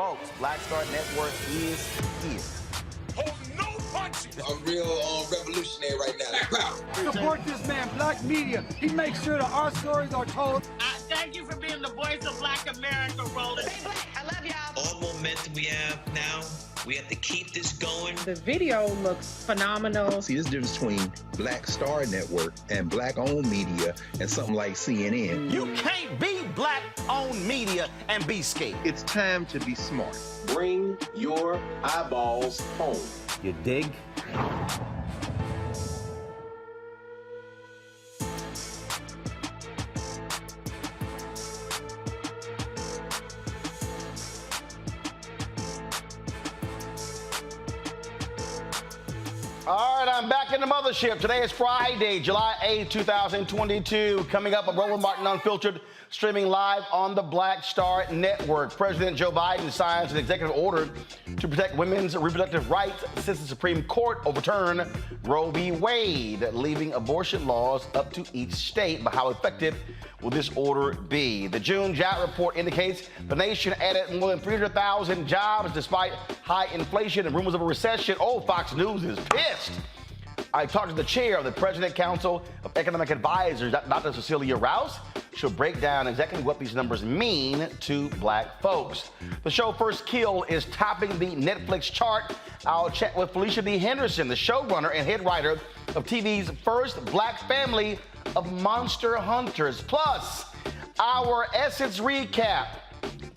Folks, Black Star Network is here. Hold no punches. I'm real revolutionary right now. Support this man, Black Media. He makes sure that our stories are told. Thank you for being the voice of Black America, Roland. Stay black. I love y'all. All momentum we have now, we have to keep this going. The video looks phenomenal. See, there's a difference between Black Star Network and Black-owned media and something like CNN. You can't be Black-owned media and be scared. It's time to be smart. Bring your eyeballs home. You dig? All right, I'm back in the mothership. Today is Friday, July 8, 2022. Coming up, Roland Martin Unfiltered, streaming live on the Black Star Network. President Joe Biden signs an executive order to protect women's reproductive rights since the Supreme Court overturned Roe v. Wade, leaving abortion laws up to each state. But how effective will this order be? The June job report indicates the nation added more than 300,000 jobs despite high inflation and rumors of a recession. Oh, Fox News is pissed. I talked to the chair of the President Council of Economic Advisors, Dr. Cecilia Rouse. She'll break down exactly what these numbers mean to Black folks. The show First Kill is topping the Netflix chart. I'll chat with Felicia D. Henderson, the showrunner and head writer of TV's first Black family of Monster Hunters. Plus, our Essence recap,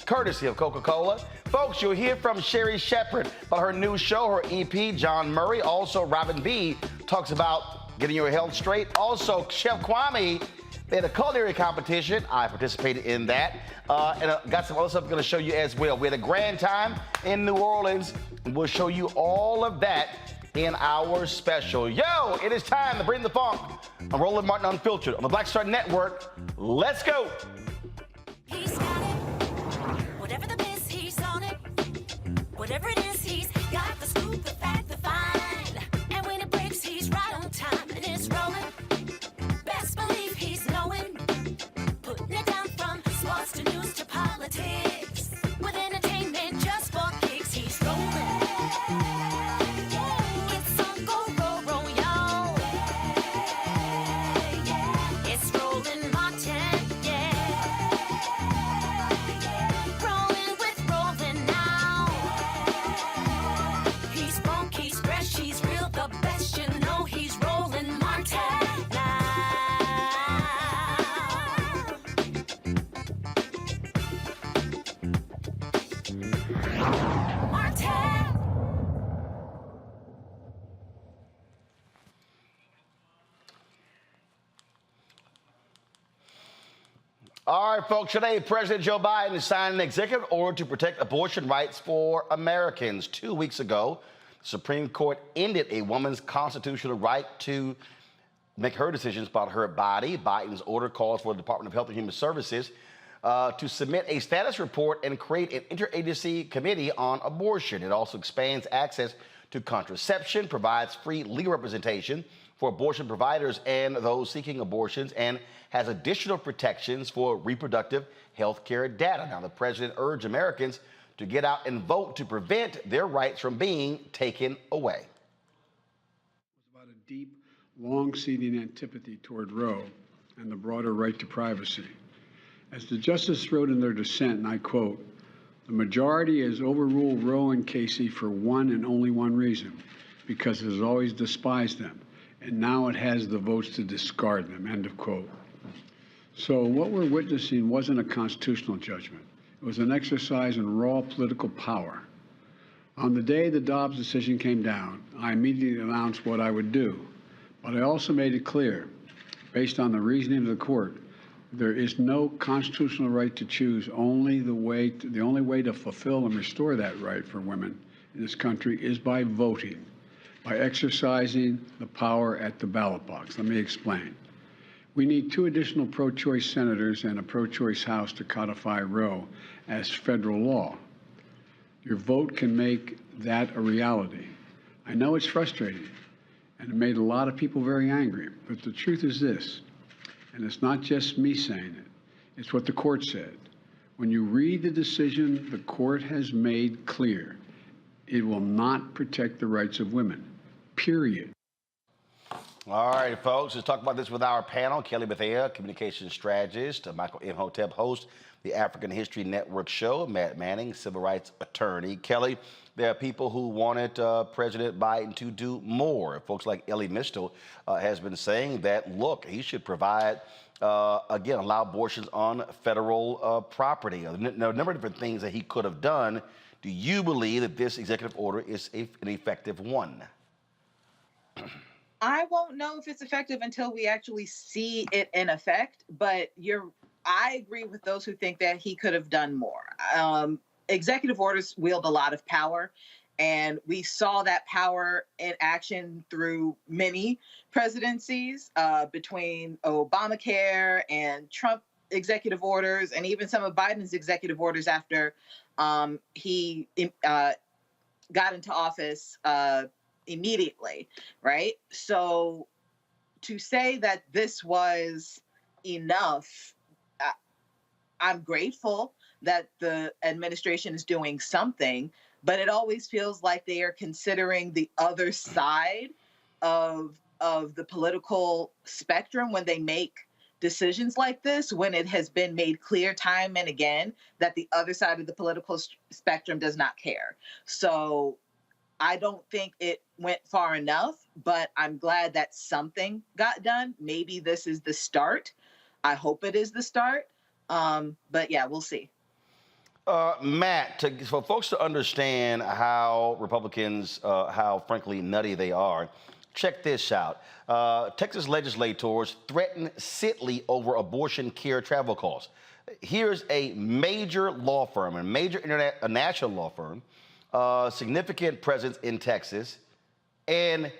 courtesy of Coca-Cola. Folks, you'll hear from Sherry Shepherd about her new show, her EP, John Murray. Also, Robin B. talks about getting your health straight. Also, Chef Kwame, they had a culinary competition. I participated in that. And got some other stuff I'm going to show you as well. We had a grand time in New Orleans. We'll show you all of that in our special. Yo, it is time to bring the funk. I'm Roland Martin Unfiltered on the Black Star Network. Let's go. He's got it. Whatever the miss, he's on it. Whatever it is, he's got the scoop, the fact, the find. And when it breaks, he's right on time and it's rolling. Best believe he's knowing. Putting it down from sports to news to politics. With entertainment just for kicks, he's rolling. It's on go, roll, roll, y'all. It's rolling Martin, yeah. Rolling with rolling now. He's funk, he's fresh, he's real, the best, you know he's rolling Martin now. Martin. All right, folks, today President Joe Biden signed an executive order to protect abortion rights for Americans. 2 weeks ago, the Supreme Court ended a woman's constitutional right to make her decisions about her body. Biden's order calls for the Department of Health and Human Services to submit a status report and create an interagency committee on abortion. It also expands access to contraception, provides free legal representation for abortion providers and those seeking abortions, and has additional protections for reproductive health care data. Now, the president urged Americans to get out and vote to prevent their rights from being taken away. It was about a deep, long-seating antipathy toward Roe and the broader right to privacy. As the justice wrote in their dissent, and I quote, "The majority has overruled Roe and Casey for one and only one reason, because it has always despised them, and now it has the votes to discard them," end of quote. So what we're witnessing wasn't a constitutional judgment. It was an exercise in raw political power. On the day the Dobbs decision came down, I immediately announced what I would do. But I also made it clear, based on the reasoning of the court, there is no constitutional right to choose. The only way to fulfill and restore that right for women in this country is by voting, by exercising the power at the ballot box. Let me explain. We need 2 additional pro-choice senators and a pro-choice House to codify Roe as federal law. Your vote can make that a reality. I know it's frustrating, and it made a lot of people very angry, but the truth is this, and it's not just me saying it, it's what the court said. When you read the decision, the court has made clear it will not protect the rights of women, period. All right, folks, let's talk about this with our panel. Kelly Bethea, communications strategist, Michael Imhotep, host, the African History Network show, Matt Manning, civil rights attorney. Kelly, there are people who wanted President Biden to do more. Folks like Ellie Mistel has been saying that, look, he should provide, again, allow abortions on federal property. A number of different things that he could have done. Do you believe that this executive order is an effective one? I won't know if it's effective until we actually see it in effect, but I agree with those who think that he could have done more. Executive orders wield a lot of power, and we saw that power in action through many presidencies, between Obamacare and Trump executive orders, and even some of Biden's executive orders after he got into office immediately, right? So to say that this was enough, I'm grateful that the administration is doing something, but it always feels like they are considering the other side of the political spectrum when they make decisions like this, when it has been made clear time and again that the other side of the political spectrum does not care. So I don't think it went far enough, but I'm glad that something got done. Maybe this is the start. I hope it is the start. But yeah, we'll see. Matt, for folks to understand how Republicans, how frankly nutty they are, check this out. Texas legislators threaten Sitley over abortion care travel costs. Here's a major law firm, a national law firm, significant presence in Texas. And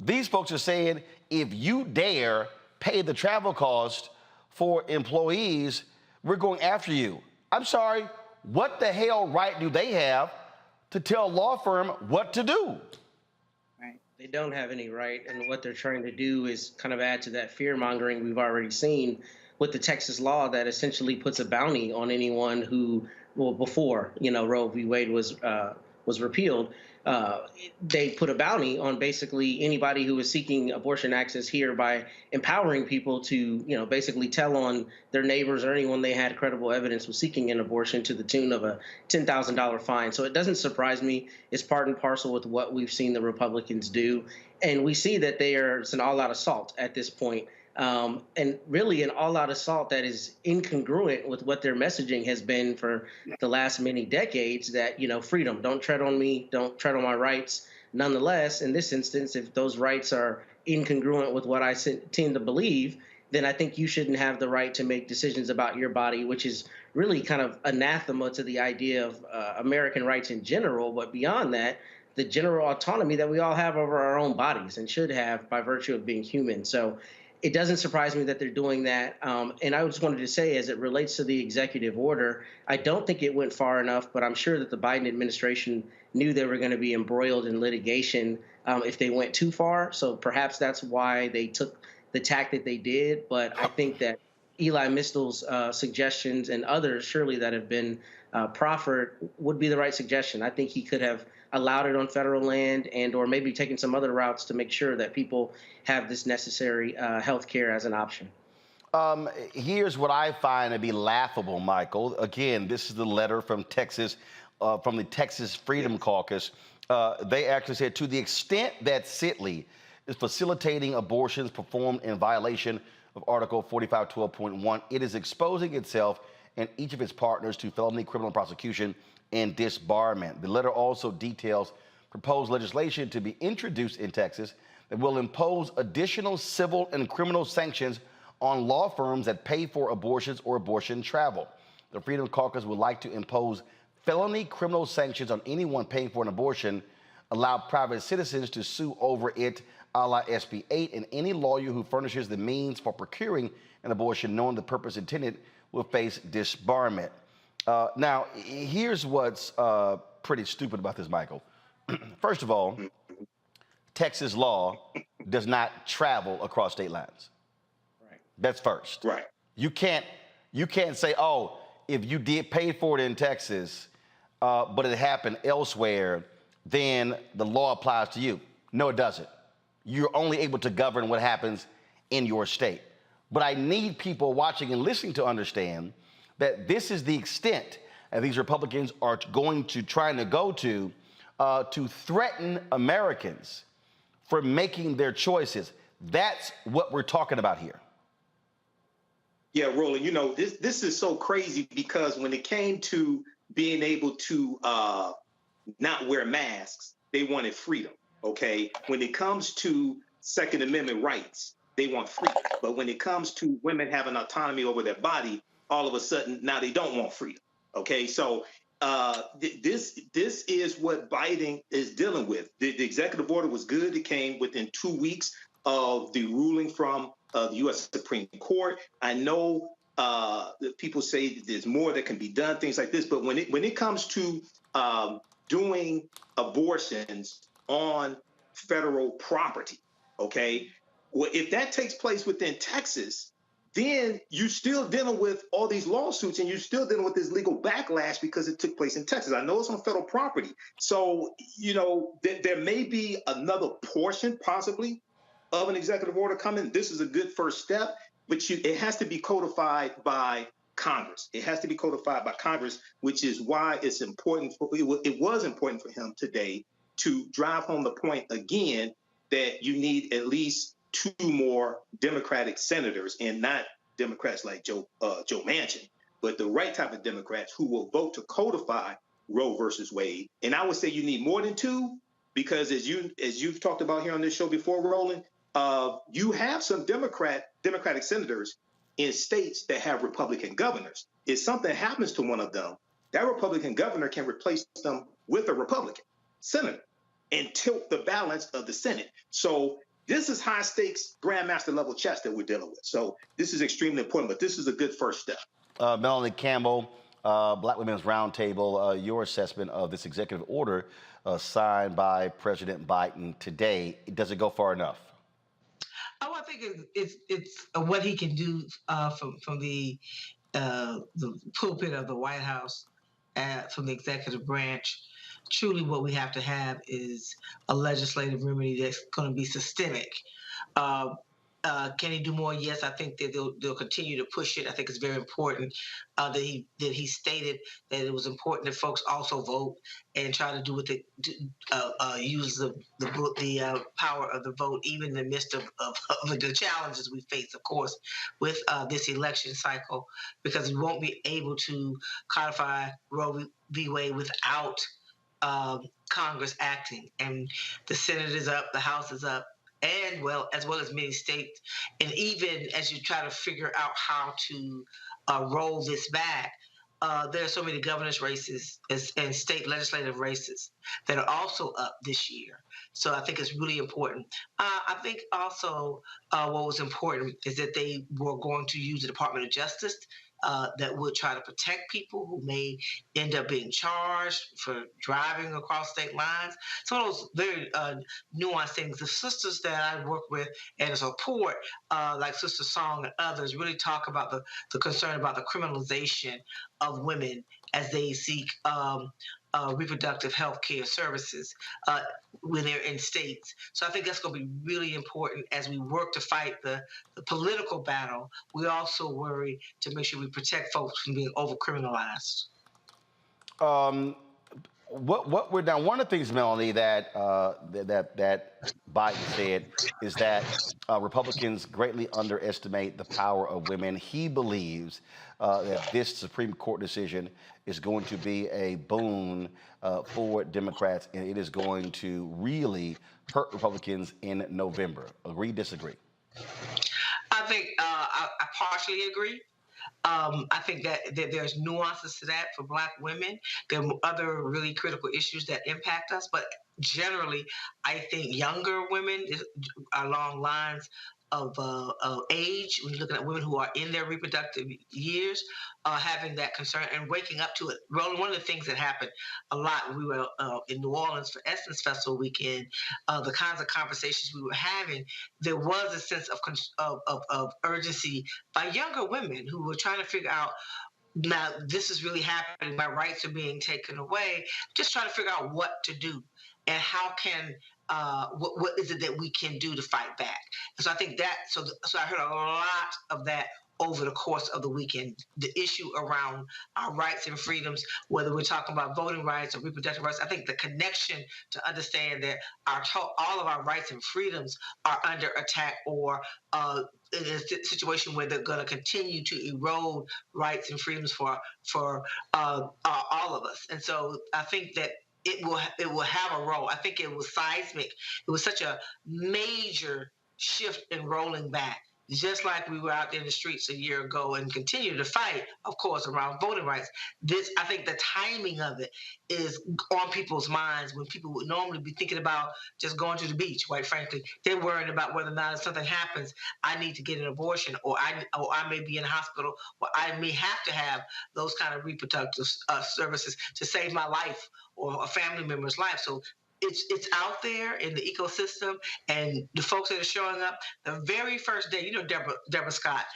these folks are saying, if you dare pay the travel cost for employees, we're going after you. I'm sorry, what the hell right do they have to tell a law firm what to do? Right. They don't have any right, and what they're trying to do is kind of add to that fear-mongering we've already seen with the Texas law that essentially puts a bounty on anyone who, well, before, Roe v. Wade was repealed, they put a bounty on basically anybody who is seeking abortion access here by empowering people to, basically tell on their neighbors or anyone they had credible evidence was seeking an abortion to the tune of a $10,000 fine. So it doesn't surprise me. It's part and parcel with what we've seen the Republicans do. And we see that it's an all-out assault at this point. And really an all-out assault that is incongruent with what their messaging has been for the last many decades, that, freedom, don't tread on me, don't tread on my rights. Nonetheless, in this instance, if those rights are incongruent with what I tend to believe, then I think you shouldn't have the right to make decisions about your body, which is really kind of anathema to the idea of American rights in general. But beyond that, the general autonomy that we all have over our own bodies and should have by virtue of being human. So it doesn't surprise me that they're doing that. And I just wanted to say, as it relates to the executive order, I don't think it went far enough, but I'm sure that the Biden administration knew they were going to be embroiled in litigation if they went too far. So perhaps that's why they took the tack that they did. But I think that Eli Mistel's suggestions and others, surely, that have been proffered would be the right suggestion. I think he could have allowed it on federal land and or maybe taken some other routes to make sure that people have this necessary health care as an option. Here's what I find to be laughable, Michael. Again, this is the letter from Texas, from the Texas Freedom Caucus. They actually said, to the extent that Sitley is facilitating abortions performed in violation of Article 4512.1, it is exposing itself and each of its partners to felony criminal prosecution and disbarment. The letter also details proposed legislation to be introduced in Texas that will impose additional civil and criminal sanctions on law firms that pay for abortions or abortion travel. The Freedom Caucus would like to impose felony criminal sanctions on anyone paying for an abortion, allow private citizens to sue over it, a la SB 8, and any lawyer who furnishes the means for procuring an abortion knowing the purpose intended will face disbarment. Now, here's what's pretty stupid about this, Michael. First of all, Texas law does not travel across state lines. Right. That's first. Right. You can't say, oh, if you did pay for it in Texas, but it happened elsewhere, then the law applies to you. No, it doesn't. You're only able to govern what happens in your state. But I need people watching and listening to understand that this is the extent that these Republicans are going to try to go to threaten Americans for making their choices. That's what we're talking about here. Yeah, Roland, you know, this is so crazy because when it came to being able to not wear masks, they wanted freedom, okay? When it comes to Second Amendment rights, they want freedom. But when it comes to women having autonomy over their body, all of a sudden now they don't want freedom, okay? So this is what Biden is dealing with. The executive order was good. It came within 2 weeks of the ruling from the U.S. Supreme Court. I know that people say that there's more that can be done, things like this, but when it comes to doing abortions on federal property, okay, well, if that takes place within Texas, then you're still dealing with all these lawsuits and you're still dealing with this legal backlash because it took place in Texas. I know it's on federal property. So, you know, there may be another portion possibly of an executive order coming. This is a good first step, but it has to be codified by Congress. It has to be codified by Congress, which is why it's important. It was important for him today to drive home the point again that you need at least 2 more Democratic senators, and not Democrats like Joe Manchin, but the right type of Democrats who will vote to codify Roe versus Wade. And I would say you need more than 2, because as you've talked about here on this show before, Roland, you have some Democratic senators in states that have Republican governors. If something happens to one of them, that Republican governor can replace them with a Republican senator and tilt the balance of the Senate. So this is high stakes grandmaster level chess that we're dealing with. So this is extremely important, but this is a good first step. Melanie Campbell, Black Women's Roundtable, your assessment of this executive order signed by President Biden today, does it go far enough? Oh, I think it's what he can do from the pulpit of the White House, from the executive branch. Truly, what we have to have is a legislative remedy that's going to be systemic. Can he do more? Yes, I think that they'll continue to push it. I think it's very important that he stated that it was important that folks also vote and try to do what they use the power of the vote, even in the midst of the challenges we face, of course, with this election cycle, because we won't be able to codify Roe v. Wade without Congress acting. And the Senate is up, the House is up, and as well as many states. And even as you try to figure out how to roll this back, there are so many governor's races and state legislative races that are also up this year. So I think it's really important. I think also what was important is that they were going to use the Department of Justice that would try to protect people who may end up being charged for driving across state lines. Some of those very nuanced things. The sisters that I work with and support, like Sister Song and others, really talk about the concern about the criminalization of women as they seek reproductive health care services when they're in states. So I think that's going to be really important as we work to fight the political battle. We also worry to make sure we protect folks from being over-criminalized. What we're now, one of the things, Melanie, that Biden said is that Republicans greatly underestimate the power of women. He believes that this Supreme Court decision is going to be a boon for Democrats, and it is going to really hurt Republicans in November. Agree, disagree? I think I partially agree. I think that there's nuances to that for Black women. There are other really critical issues that impact us, but generally, I think younger women along lines of age, when you're looking at women who are in their reproductive years, having that concern and waking up to it. Roland, one of the things that happened a lot when we were in New Orleans for Essence Festival weekend, the kinds of conversations we were having, there was a sense of urgency by younger women who were trying to figure out now this is really happening. My rights are being taken away. Just trying to figure out what to do and how can what is it that we can do to fight back. And so I think that so I heard a lot of that over the course of the weekend. The issue around our rights and freedoms, whether we're talking about voting rights or reproductive rights, I think the connection to understand that all of our rights and freedoms are under attack or in a situation where they're going to continue to erode rights and freedoms for all of us. And so I think that it will have a role. I think it was seismic. It was such a major shift in rolling back. Just like we were out there in the streets a year ago and continue to fight, of course, around voting rights. I think the timing of it is on people's minds when people would normally be thinking about just going to the beach, quite frankly. They're worried about whether or not if something happens, I need to get an abortion or I may be in a hospital or I may have to have those kind of reproductive services to save my life or a family member's life. So it's out there in the ecosystem, and the folks that are showing up. The very first day, Deborah Scott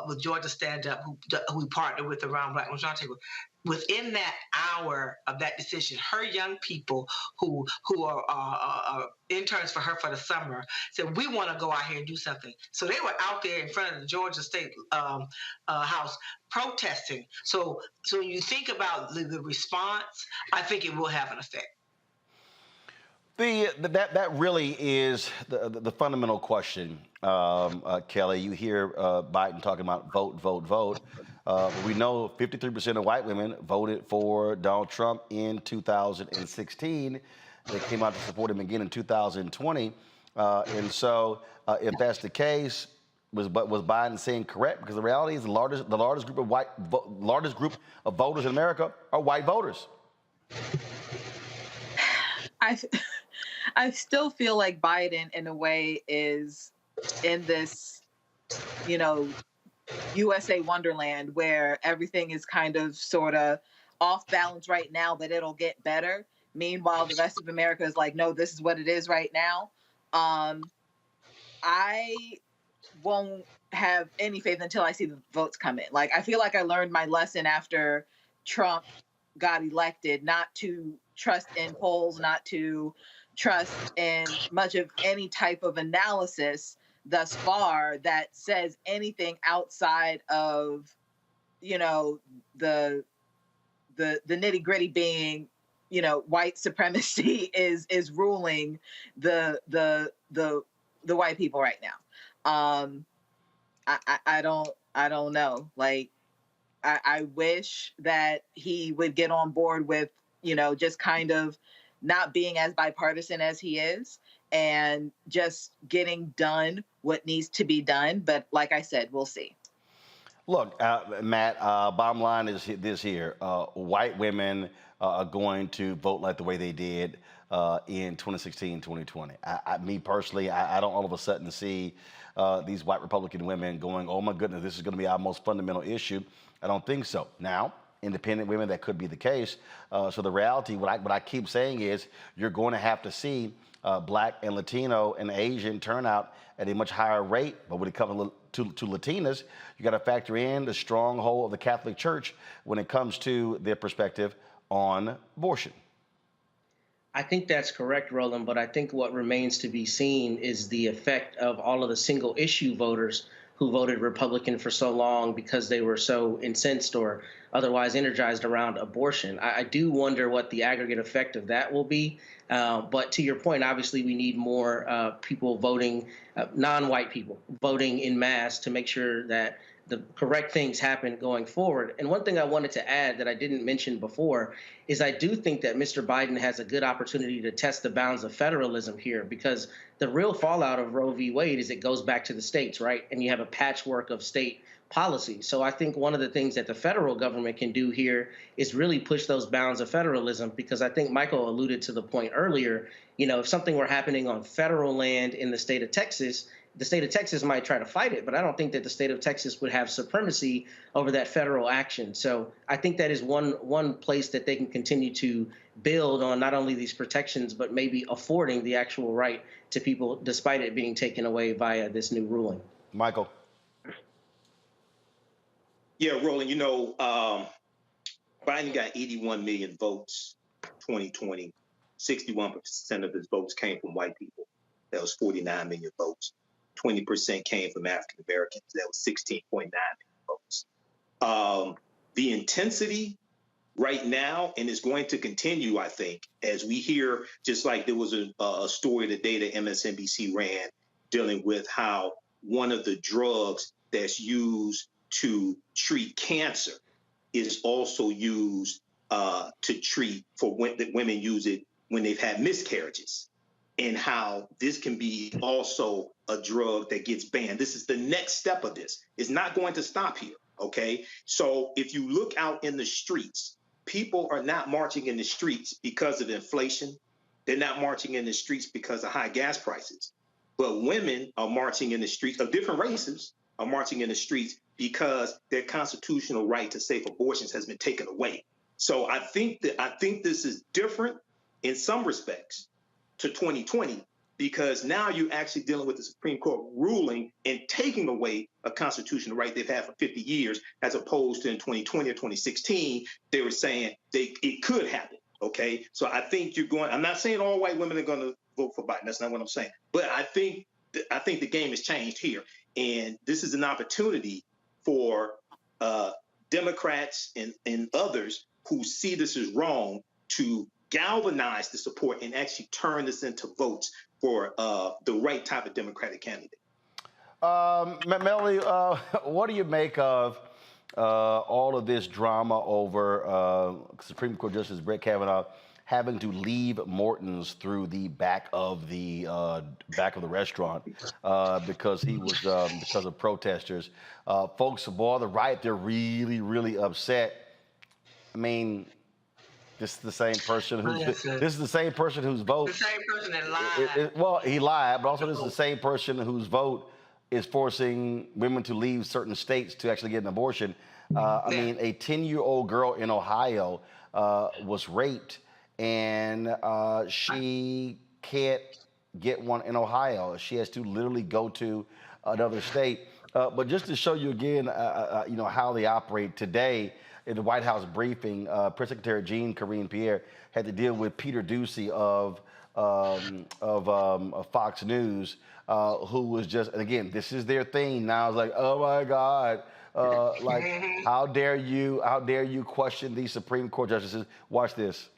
with Georgia Stand Up, who we partnered with around Black Women's Roundtable. Within that hour of that decision, her young people who are interns for her for the summer said, we want to go out here and do something. So they were out there in front of the Georgia State House protesting. So when you think about the response, I think it will have an effect. That really is the fundamental question, Kelly. You hear Biden talking about vote, vote, vote. We know 53% of white women voted for Donald Trump in 2016. They came out to support him again in 2020. And so if that's the case, was Biden saying correct? Because the reality is the largest group of voters in America are white voters. I still feel like Biden, in a way, is in this, USA Wonderland where everything is kind of sort of off balance right now, but it'll get better. Meanwhile, the rest of America is like, no, this is what it is right now. I won't have any faith until I see the votes come in. Like, I feel like I learned my lesson after Trump got elected, not to trust in polls, not to trust in much of any type of analysis thus far that says anything outside of, the nitty gritty being, white supremacy is ruling the white people right now. I don't know. Like, I wish that he would get on board with, just kind of not being as bipartisan as he is and just getting done what needs to be done. But like I said, we'll see. Look, Matt, bottom line is this here. White women are going to vote like the way they did in 2016, 2020. Me personally, I don't all of a sudden see these white Republican women going, oh my goodness, this is going to be our most fundamental issue. I don't think so. Now, independent women, that could be the case. So the reality, what I keep saying is you're going to have to see Black and Latino and Asian turnout at a much higher rate. But when it comes to Latinas, you got to factor in the stronghold of the Catholic Church when it comes to their perspective on abortion. I think that's correct, Roland, but I think what remains to be seen is the effect of all of the single issue voters who voted Republican for so long because they were so incensed or otherwise energized around abortion. I do wonder what the aggregate effect of that will be. But to your point, obviously, we need more people voting, non-white people voting in mass to make sure that the correct things happen going forward. And one thing I wanted to add that I didn't mention before is I do think that Mr. Biden has a good opportunity to test the bounds of federalism here, because the real fallout of Roe v. Wade is it goes back to the states, right? And you have a patchwork of state policy. So I think one of the things that the federal government can do here is really push those bounds of federalism, because I think Michael alluded to the point earlier, if something were happening on federal land in the state of Texas, the state of Texas might try to fight it, but I don't think that the state of Texas would have supremacy over that federal action. So I think that is one place that they can continue to build on not only these protections, but maybe affording the actual right to people despite it being taken away via this new ruling. Michael. Yeah, Roland, Biden got 81 million votes 2020. 61% of his votes came from white people. That was 49 million votes. 20% came from African Americans. That was 16.9 million votes. The intensity right now, and it's going to continue, I think, as we hear, just like there was a story today that MSNBC ran dealing with how one of the drugs that's used to treat cancer is also used to treat for that women use it when they've had miscarriages, and how this can be also a drug that gets banned. This is the next step of this. It's not going to stop here, okay? So if you look out in the streets, people are not marching in the streets because of inflation. They're not marching in the streets because of high gas prices. But women are marching in the streets of different races, are marching in the streets because their constitutional right to safe abortions has been taken away. So I think this is different in some respects to 2020, because now you're actually dealing with the Supreme Court ruling and taking away a constitutional right they've had for 50 years, as opposed to in 2020 or 2016, they were saying it could happen. Okay, so I think I'm not saying all white women are going to vote for Biden. That's not what I'm saying. But I think the game has changed here, and this is an opportunity for Democrats and others who see this as wrong to galvanize the support and actually turn this into votes for the right type of Democratic candidate. Melody, what do you make of all of this drama over Supreme Court Justice Brett Kavanaugh having to leave Morton's through the back of the restaurant because he was because of protesters? Folks, boy, the right, they're really, really upset. I mean, this is the same person who's the same person whose vote. The same person that lied. Well, he lied, but also this is the same person whose vote is forcing women to leave certain states to actually get an abortion. I mean, a 10-year-old girl in Ohio was raped, and she can't get one in Ohio. She has to literally go to another state. But just to show you again, how they operate today, in the White House briefing, Press Secretary Jean-Karine Pierre had to deal with Peter Doocy of Fox News, who was just, and again, this is their thing now. It's like, oh my God, how dare you question these Supreme Court justices? Watch this.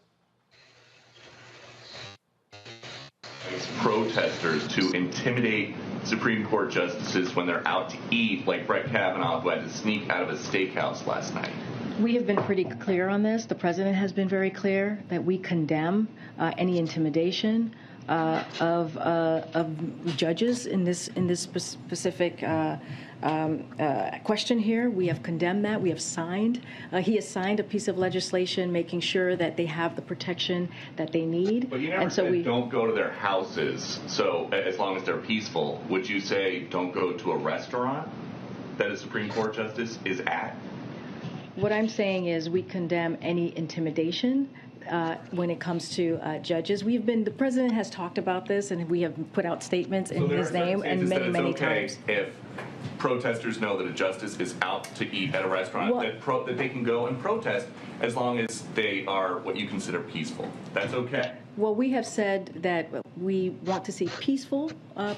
Protesters to intimidate Supreme Court justices when they're out to eat, like Brett Kavanaugh, who had to sneak out of a steakhouse last night. We have been pretty clear on this. The president has been very clear that we condemn any intimidation of judges in this specific question here. We have condemned that. We have signed. He has signed a piece of legislation making sure that they have the protection that they need. But you never said don't go to their houses. So as long as they're peaceful, would you say don't go to a restaurant that a Supreme Court justice is at? What I'm saying is we condemn any intimidation when it comes to judges. The president has talked about this, and we have put out statements in his name and many times. If protesters know that a justice is out to eat at a restaurant, that they can go and protest as long as they are what you consider peaceful. That's okay. Well, we have said that we want to see peaceful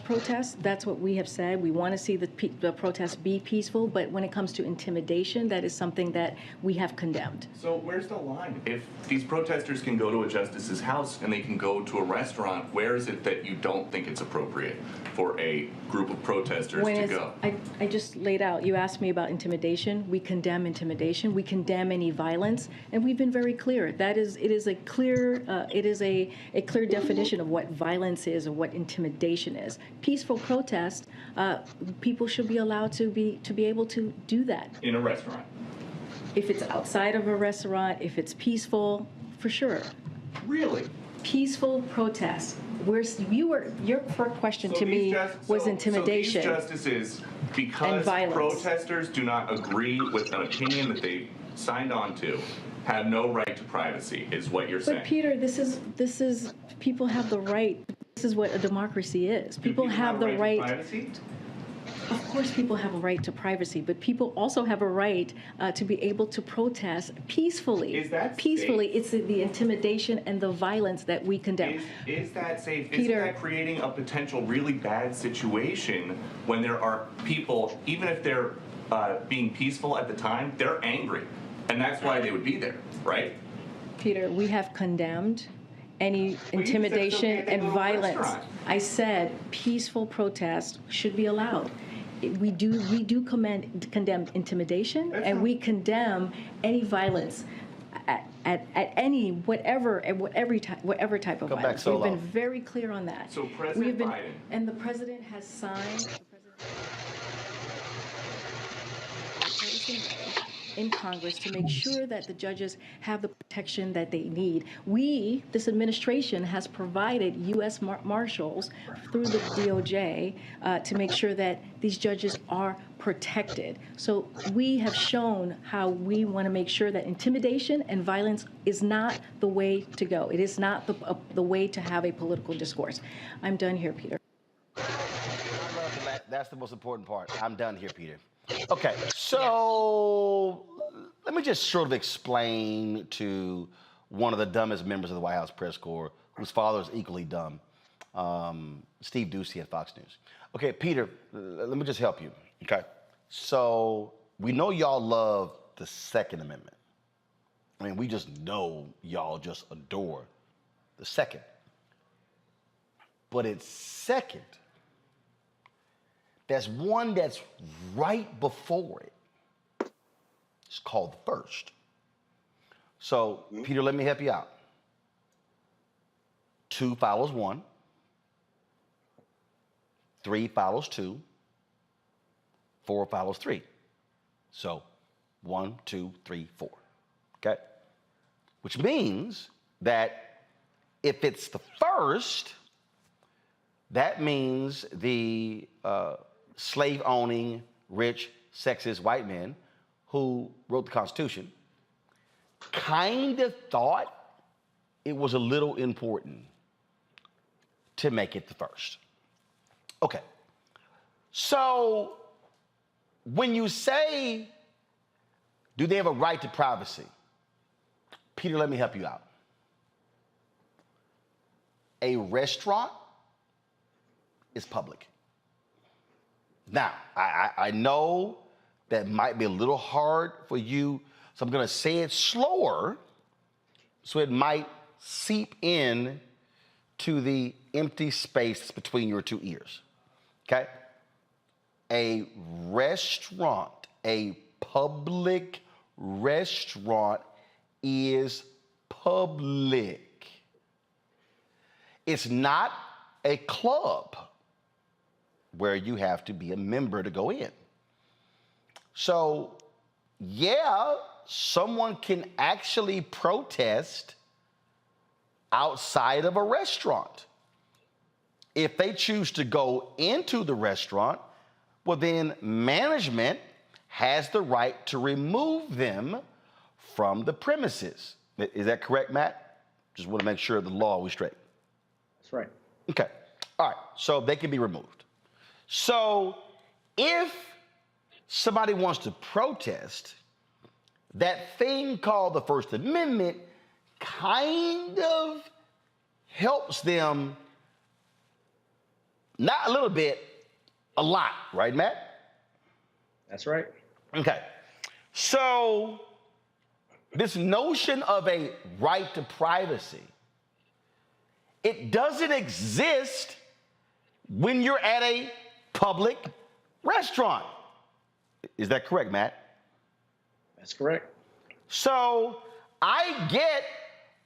protests. That's what we have said. We want to see the protests be peaceful, but when it comes to intimidation, that is something that we have condemned. So where's the line? If these protesters can go to a justice's house and they can go to a restaurant, where is it that you don't think it's appropriate for a group of protesters to go? I just laid out, you asked me about intimidation. We condemn intimidation. We condemn any violence, and we've been very clear. It is a clear definition of what violence is and what intimidation is. Peaceful protest, people should be allowed to be able to do that. In a restaurant? If it's outside of a restaurant, if it's peaceful, for sure. Really? Peaceful protest. Your first question to me was intimidation. So these justices, because protesters do not agree with an opinion that they signed on to, have no right to privacy, is what you're saying. But Peter, this is people have the right. This is what a democracy is. People have the right. To privacy? Of course, people have a right to privacy, but people also have a right to be able to protest peacefully. Is that peacefully? safe? It's the intimidation and the violence that we condemn. Is that safe? Peter, Isn't that creating a potential really bad situation when there are people, even if they're being peaceful at the time, they're angry, and that's why they would be there, right? Peter, we have condemned any intimidation and violence. I said peaceful protest should be allowed. We do condemn intimidation, and we condemn any violence at any whatever type of violence. We've been very clear on that. So President Biden, and the president has signed in Congress to make sure that the judges have the protection that they need. This administration has provided U.S. Marshals through the DOJ to make sure that these judges are protected. So we have shown how we want to make sure that intimidation and violence is not the way to go. It is not the way to have a political discourse. I'm done here, Peter. That's the most important part. I'm done here, Peter. Okay, so let me just sort of explain to one of the dumbest members of the White House press corps, whose father is equally dumb, Steve Doocy at Fox News. Okay, Peter, let me just help you, okay? So we know y'all love the Second Amendment. I mean, we just know y'all just adore the Second. But it's second. There's one that's right before it. It's called the First. So, Peter, let me help you out. 2 follows 1. 3 follows 2. 4 follows 3. So, 1, 2, 3, 4. Okay? Which means that if it's the first, that means the slave-owning, rich, sexist white men who wrote the Constitution kind of thought it was a little important to make it the first. Okay. So when you say, do they have a right to privacy? Peter, let me help you out. A restaurant is public. Now, I know that might be a little hard for you, so I'm going to say it slower so it might seep in to the empty space between your 2 ears, okay? A restaurant, a public restaurant is public. It's not a club where you have to be a member to go in. So, yeah, someone can actually protest outside of a restaurant. If they choose to go into the restaurant, well, then management has the right to remove them from the premises. Is that correct, Matt? Just want to make sure the law was straight. That's right. Okay. All right. So they can be removed. So if somebody wants to protest, that thing called the First Amendment kind of helps them, not a little bit, a lot, right, Matt? That's right. Okay. So this notion of a right to privacy, it doesn't exist when you're at a public restaurant. Is that correct, Matt? That's correct. So I get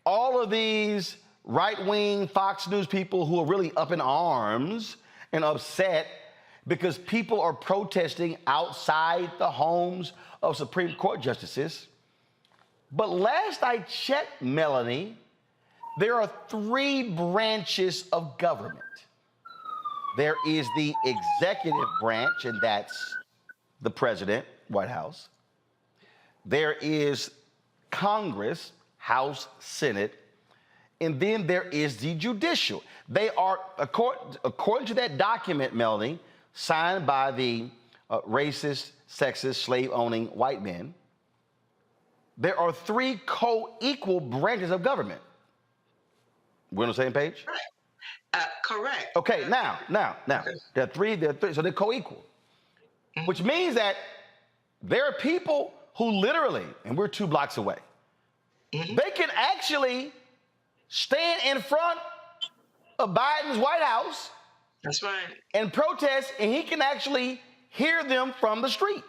all of these right-wing Fox News people who are really up in arms and upset because people are protesting outside the homes of Supreme Court justices. But last I checked, Melanie, there are 3 branches of government. There is the executive branch, and that's the president, White House. There is Congress, House, Senate, and then there is the judicial. They are, according to that document, Melanie, signed by the racist, sexist, slave-owning white men, there are three co-equal branches of government. We're on the same page? Correct. Okay, now, there are three, so they're co-equal, which means that there are people who literally, and we're 2 blocks away, they can actually stand in front of Biden's White House. That's right. And protest, and he can actually hear them from the street.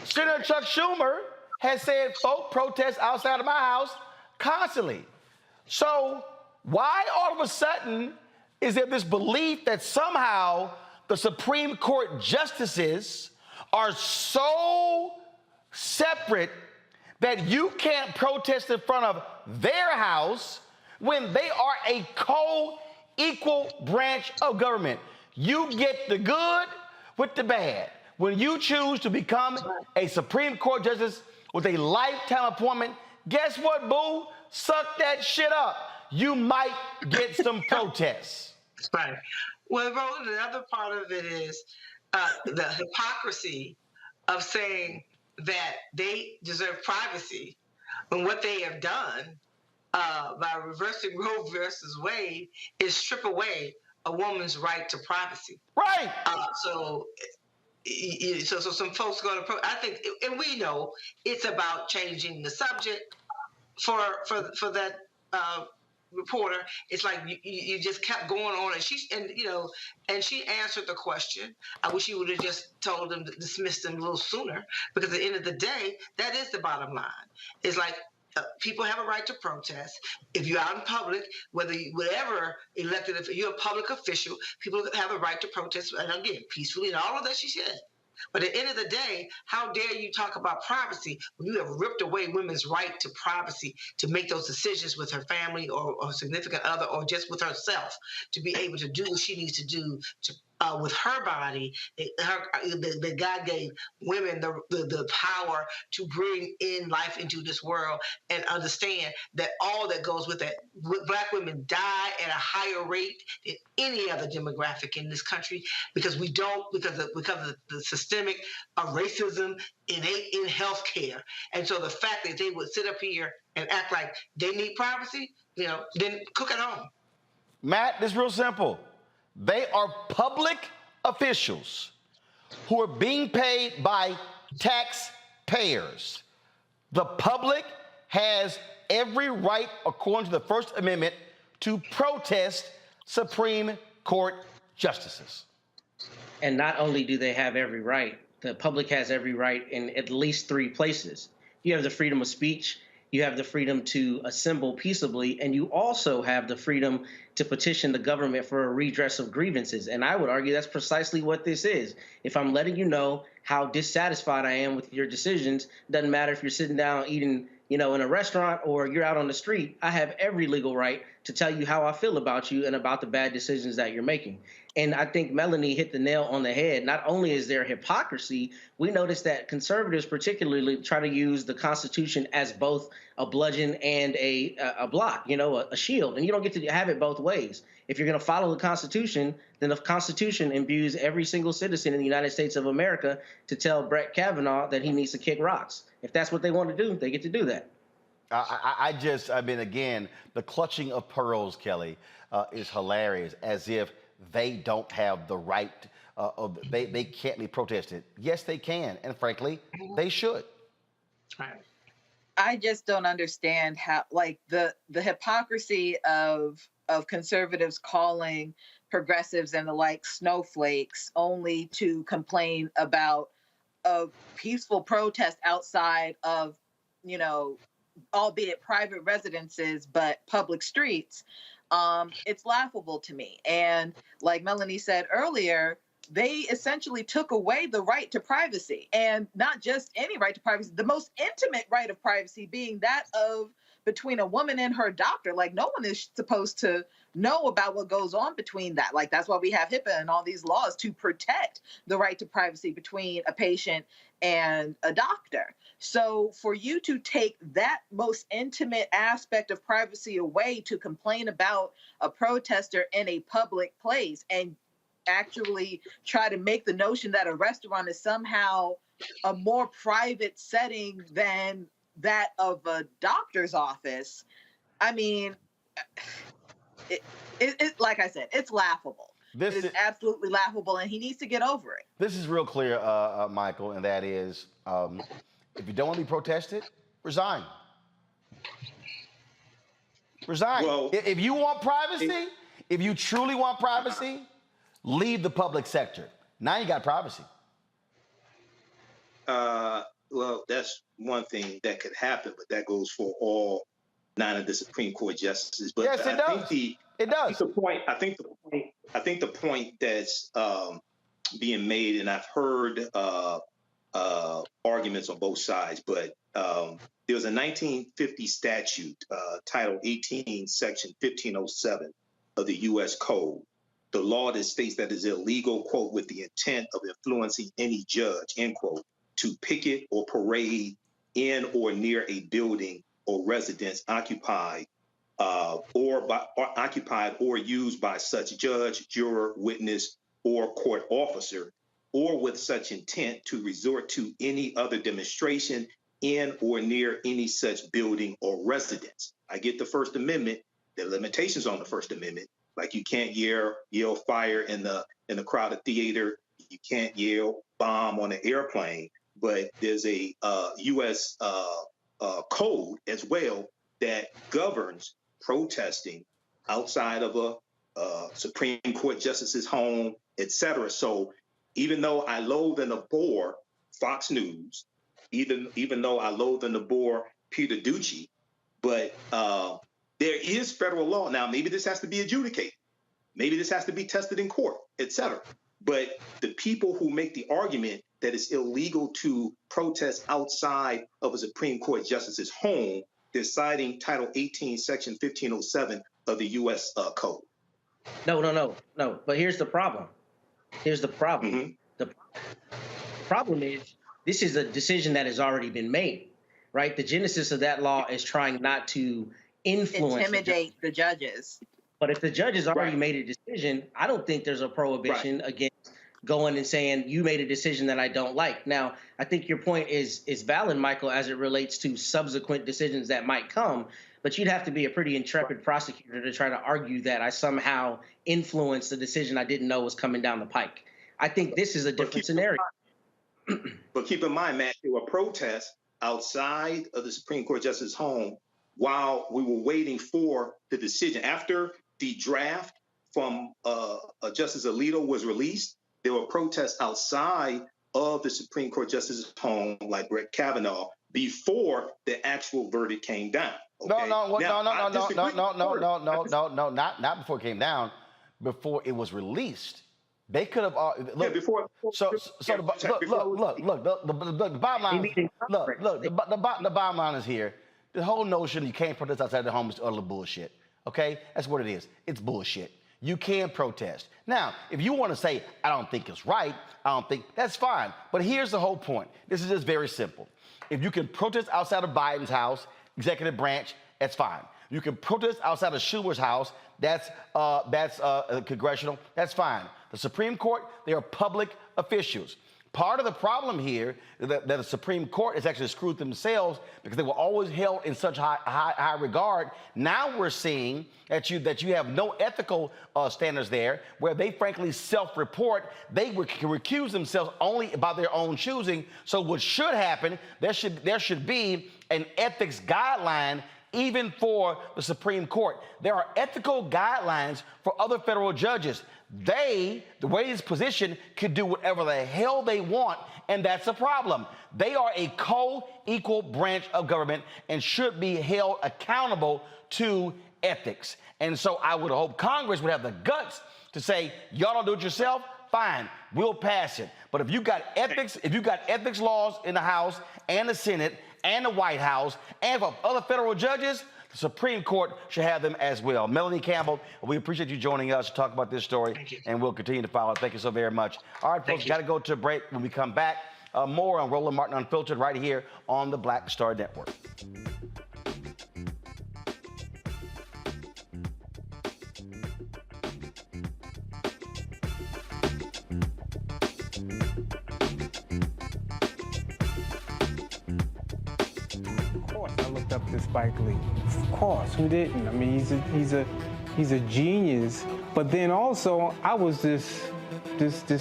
Senator Chuck Schumer has said folk protest outside of my house constantly. So why all of a sudden is there this belief that somehow the Supreme Court justices are so separate that you can't protest in front of their house when they are a co-equal branch of government? You get the good with the bad. When you choose to become a Supreme Court justice with a lifetime appointment, guess what, boo? Suck that shit up. You might get some protests. Right. Well, Roland, the other part of it is the hypocrisy of saying that they deserve privacy when what they have done by reversing Roe versus Wade is strip away a woman's right to privacy. Right. So some folks go to. I think, and we know it's about changing the subject for that reporter. It's like you just kept going on, and she answered the question. I wish you would have just told them to dismiss them a little sooner, because at the end of the day, that is the bottom line. It's like people have a right to protest. If you're out in public, whatever elected, if you're a public official, people have a right to protest, and again, peacefully, and all of that she said. But at the end of the day, how dare you talk about privacy when you have ripped away women's right to privacy to make those decisions with her family or significant other, or just with herself, to be able to do what she needs to do with her body. The God gave women the power to bring in life into this world, and understand that all that goes with that. Black women die at a higher rate than any other demographic in this country because of the systemic racism innate in healthcare. And so the fact that they would sit up here and act like they need privacy, then cook at home. Matt, this is real simple. They are public officials who are being paid by taxpayers. The public has every right, according to the First Amendment, to protest Supreme Court justices. And not only do they have every right, the public has every right in at least 3 places. You have the freedom of speech, you have the freedom to assemble peaceably, and you also have the freedom to petition the government for a redress of grievances. And I would argue that's precisely what this is. If I'm letting you know how dissatisfied I am with your decisions, doesn't matter if you're sitting down eating, in a restaurant or you're out on the street, I have every legal right to tell you how I feel about you and about the bad decisions that you're making. And I think Melanie hit the nail on the head. Not only is there hypocrisy, we notice that conservatives particularly try to use the Constitution as both a bludgeon and a block, a shield. And you don't get to have it both ways. If you're going to follow the Constitution, then the Constitution imbues every single citizen in the United States of America to tell Brett Kavanaugh that he needs to kick rocks. If that's what they want to do, they get to do that. Again, the clutching of pearls, Kelly, is hilarious, as if they don't have the right, they can't be protested. Yes, they can, and frankly, they should. Right. I just don't understand how, the hypocrisy of conservatives calling progressives and the like snowflakes only to complain about a peaceful protest outside of, albeit private residences, but public streets. It's laughable to me. And like Melanie said earlier, they essentially took away the right to privacy, and not just any right to privacy, the most intimate right of privacy being that of between a woman and her doctor. Like, no one is supposed to know about what goes on between that. Like, that's why we have HIPAA and all these laws to protect the right to privacy between a patient and a doctor. So for you to take that most intimate aspect of privacy away to complain about a protester in a public place, and actually try to make the notion that a restaurant is somehow a more private setting than that of a doctor's office, I mean, it like I said, it's laughable. It is absolutely laughable, and he needs to get over it. This is real clear, Michael, and that is, if you don't want to be protested, resign. Resign. Well, if you want privacy, if you truly want privacy, leave the public sector. Now you got privacy. Well, that's one thing that could happen, but that goes for all 9 of the Supreme Court justices. But yes, it does. It does. I think the point that's being made, and I've heard arguments on both sides, but there was a 1950 statute, Title 18, Section 1507 of the U.S. Code. The law that states that it's illegal, quote, with the intent of influencing any judge, end quote, to picket or parade in or near a building or residence occupied or used by such judge, juror, witness, or court officer, or with such intent to resort to any other demonstration in or near any such building or residence. I get the First Amendment, the limitations on the First Amendment, like you can't yell fire in the crowded theater, you can't yell bomb on an airplane, but there's a U.S. Code as well that governs protesting outside of a Supreme Court justice's home, et cetera. So even though I loathe and abhor Fox News, even though I loathe and abhor Peter Ducey, but there is federal law. Now, maybe this has to be adjudicated. Maybe this has to be tested in court, et cetera. But the people who make the argument that it's illegal to protest outside of a Supreme Court justice's home, they're citing Title 18, Section 1507 of the U.S. Code. No. But here's the problem. Here's the problem. Mm-hmm. The problem is this is a decision that has already been made, right? The genesis of that law is trying not to intimidate the judges. But if the judge has already made a decision, I don't think there's a prohibition against going and saying, you made a decision that I don't like. Now, I think your point is valid, Michael, as it relates to subsequent decisions that might come, but you'd have to be a pretty intrepid prosecutor to try to argue that I somehow influenced the decision I didn't know was coming down the pike. I think this is a different scenario. But keep in mind, Matt, there were protests outside of the Supreme Court justice's home while we were waiting for the decision. After the draft from Justice Alito was released, there were protests outside of the Supreme Court justice's home, like Brett Kavanaugh, before the actual verdict came down. Okay? No, not before it came down, before it was released. They could have look. Before. The bottom line. The bottom line is here. The whole notion you can't protest outside the home is utter bullshit. Okay, that's what it is. It's bullshit. You can protest. Now, if you want to say, I don't think it's right, that's fine. But here's the whole point. This is just very simple. If you can protest outside of Biden's house, executive branch, that's fine. You can protest outside of Schumer's house, that's congressional, that's fine. The Supreme Court, they are public officials. Part of the problem here is that the Supreme Court has actually screwed themselves because they were always held in such high regard. Now we're seeing that you have no ethical standards there, where they frankly self-report. They can recuse themselves only by their own choosing. So what should happen? There should be an ethics guideline even for the Supreme Court. There are ethical guidelines for other federal judges. The way it's positioned, could do whatever the hell they want, and that's a problem. They are a co-equal branch of government and should be held accountable to ethics. And so I would hope Congress would have the guts to say, y'all don't do it yourself, fine, we'll pass it. But if you got ethics laws in the House and the Senate and the White House and for other federal judges, the Supreme Court should have them as well. Melanie Campbell, we appreciate you joining us to talk about this story, and we'll continue to follow. Thank you so very much. All right, folks, got to go to a break. When we come back, more on Roland Martin Unfiltered right here on the Black Star Network. Spike Lee. Of course, who didn't? I mean, he's a genius. But then also, I was this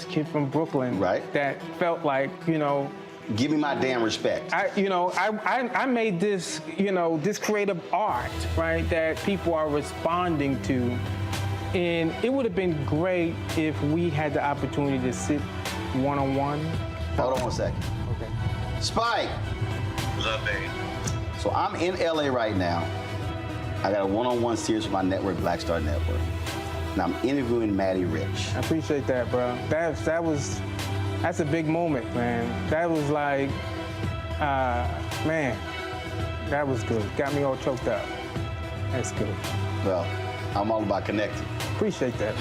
kid from Brooklyn, right? That felt like, you know, give me my damn respect. I made this, you know, this creative art, right, that people are responding to. And it would have been great if we had the opportunity to sit one-on-one. Hold on one second. Okay. Spike. What's up, babe? So I'm in LA right now. I got a one-on-one series with my network, Black Star Network. And I'm interviewing Maddie Rich. I appreciate that, bro. That's a big moment, man. That was like, man, that was good. Got me all choked up. That's good. Well, I'm all about connecting. Appreciate that.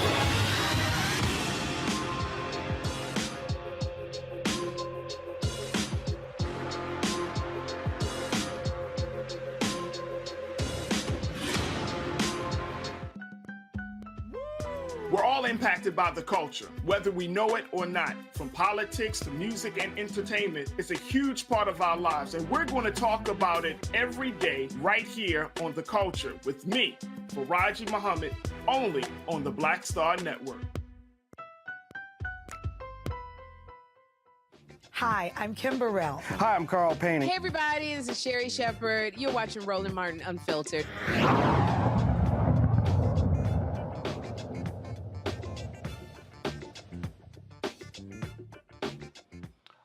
We're all impacted by the culture, whether we know it or not. From politics to music and entertainment, it's a huge part of our lives, and we're going to talk about it every day right here on The Culture with me, Faraji Muhammad, only on the Black Star Network. Hi, I'm Kim Burrell. Hi, I'm Carl Payne. Hey, everybody, this is Sherry Shepherd. You're watching Roland Martin Unfiltered.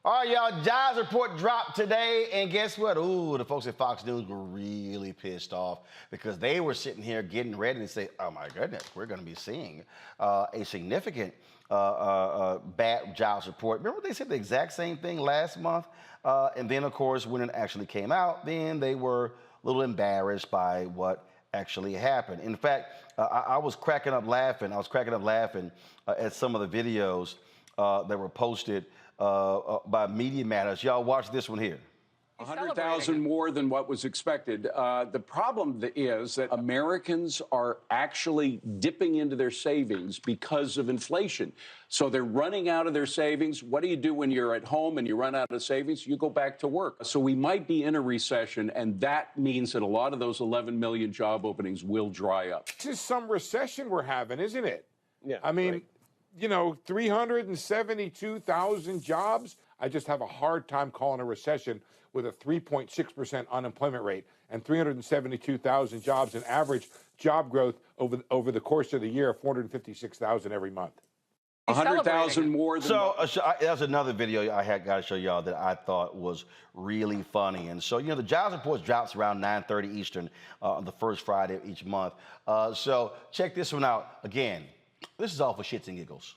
All right, y'all, jobs report dropped today, and guess what? Ooh, the folks at Fox News were really pissed off because they were sitting here getting ready to say, oh my goodness, we're gonna be seeing a significant bad jobs report. Remember they said the exact same thing last month? And then, of course, when it actually came out, then they were a little embarrassed by what actually happened. In fact, I was cracking up laughing. At some of the videos that were posted by Media Matters. Y'all watch this one here. 100,000 more than what was expected. The problem is that Americans are actually dipping into their savings because of inflation. So they're running out of their savings. What do you do when you're at home and you run out of savings? You go back to work. So we might be in a recession, and that means that a lot of those 11 million job openings will dry up. This is some recession we're having, isn't it? Yeah. I mean, you know, 372,000 jobs. I just have a hard time calling a recession with a 3.6% unemployment rate and 372,000 jobs, an average job growth over the course of the year of 456,000 every month. 100,000 more than. So that's another video I had got to show y'all that I thought was really funny. And so, you know, the jobs report drops around 9:30 Eastern on the first Friday of each month. So check this one out. Again, this is all for shits and giggles.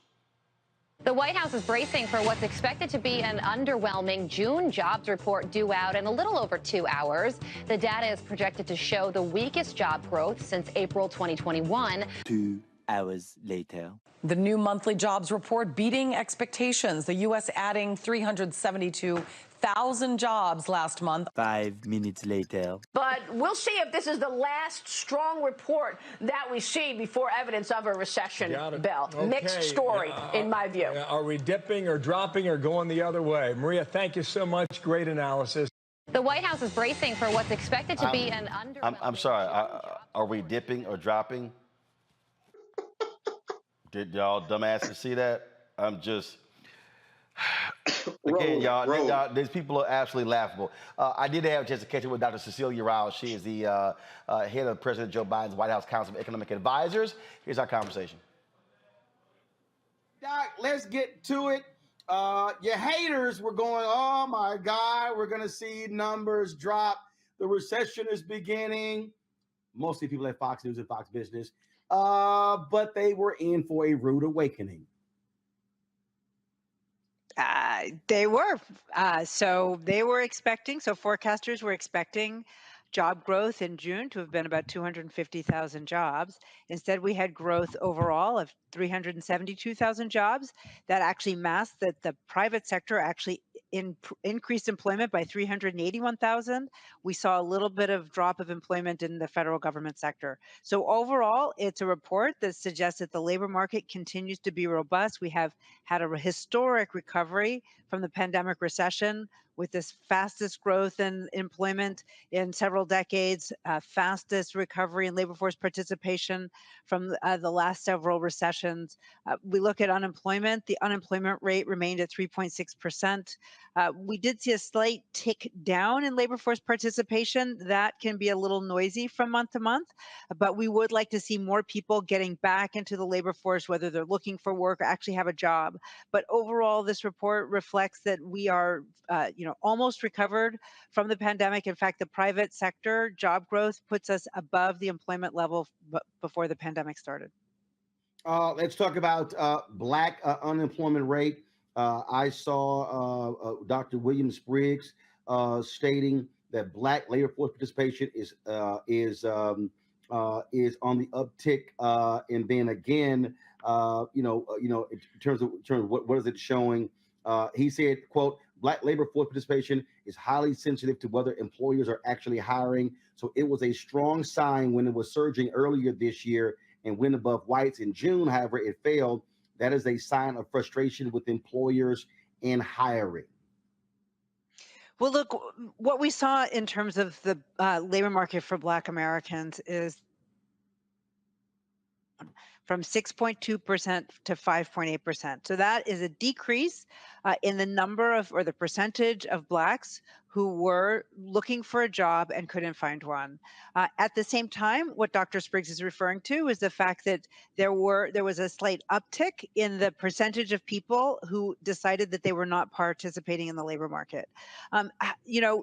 The White House is bracing for what's expected to be an underwhelming June jobs report due out in a little over 2 hours. The data is projected to show the weakest job growth since April 2021. 2 hours later. The new monthly jobs report beating expectations. The U.S. adding 372,000 jobs last month. 5 minutes later. But we'll see if this is the last strong report that we see before evidence of a recession, Bill. Okay. Mixed story, in my view. Are we dipping or dropping or going the other way? Maria, thank you so much. Great analysis. The White House is bracing for what's expected to be an underwhelming. I'm sorry. Are we dipping or dropping? Did y'all dumbasses see that? I'm just... Again, y'all, these people are absolutely laughable. I did have a chance to catch up with Dr. Cecilia Rouse. She is the head of President Joe Biden's White House Council of Economic Advisors. Here's our conversation. Doc, let's get to it. Your haters were going, oh my God, we're going to see numbers drop. The recession is beginning. Mostly people at Fox News and Fox Business. But they were in for a rude awakening. They were. So they were expecting, so forecasters were expecting job growth in June to have been about 250,000 jobs. Instead, we had growth overall of 372,000 jobs. That actually masked that the private sector actually increased employment by 381,000. We saw a little bit of drop of employment in the federal government sector. So overall, it's a report that suggests that the labor market continues to be robust. We have had a historic recovery from the pandemic recession. with this fastest growth in employment in several decades, fastest recovery in labor force participation from the last several recessions. We look at unemployment. The unemployment rate remained at 3.6%. We did see a slight tick down in labor force participation. That can be a little noisy from month to month, but we would like to see more people getting back into the labor force, whether they're looking for work or actually have a job. But overall, this report reflects that we are, almost recovered from the pandemic. In fact, the private sector job growth puts us above the employment level before the pandemic started. Let's talk about Black unemployment rate. I saw Dr. William Spriggs stating that Black labor force participation is on the uptick, and then again, in terms of what is it showing? He said, "quote Black labor force participation is highly sensitive to whether employers are actually hiring. So it was a strong sign when it was surging earlier this year and went above whites in June. However, it failed. That is a sign of frustration with employers in hiring." Well, look, what we saw in terms of the labor market for Black Americans is from 6.2% to 5.8%. So that is a decrease in the number of, or the percentage of Blacks who were looking for a job and couldn't find one. At the same time, what Dr. Spriggs is referring to is the fact that there was a slight uptick in the percentage of people who decided that they were not participating in the labor market.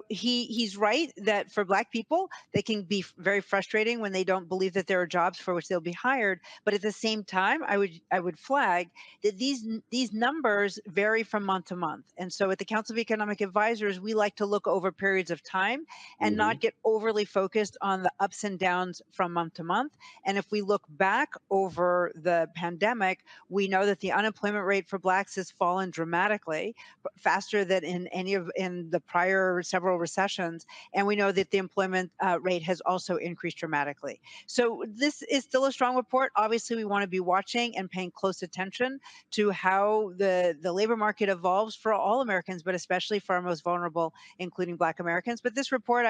He's right that for Black people, they can be very frustrating when they don't believe that there are jobs for which they'll be hired. But at the same time, I would flag that these numbers vary from month to month. And so at the Council of Economic Advisors, we like to look over periods of time and not get overly focused on the ups and downs from month to month. And if we look back over the pandemic, we know that the unemployment rate for Blacks has fallen dramatically, faster than in the prior several recessions. And we know that the employment rate has also increased dramatically. So this is still a strong report. Obviously, we want to be watching and paying close attention to how the labor market evolves for all Americans, but especially for our most vulnerable, including Black Americans. But this report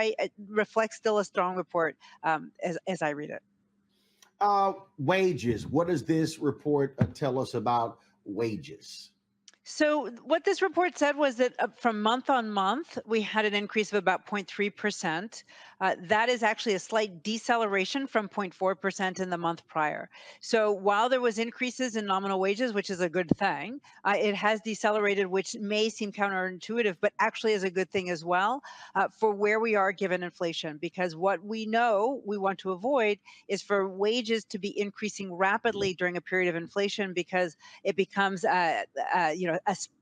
reflects still a strong report as I read it. Wages. What does this report tell us about wages? So what this report said was that from month on month, we had an increase of about 0.3%. That is actually a slight deceleration from 0.4% in the month prior. So while there was increases in nominal wages, which is a good thing, it has decelerated, which may seem counterintuitive, but actually is a good thing as well for where we are given inflation. Because what we know we want to avoid is for wages to be increasing rapidly during a period of inflation, because it becomes,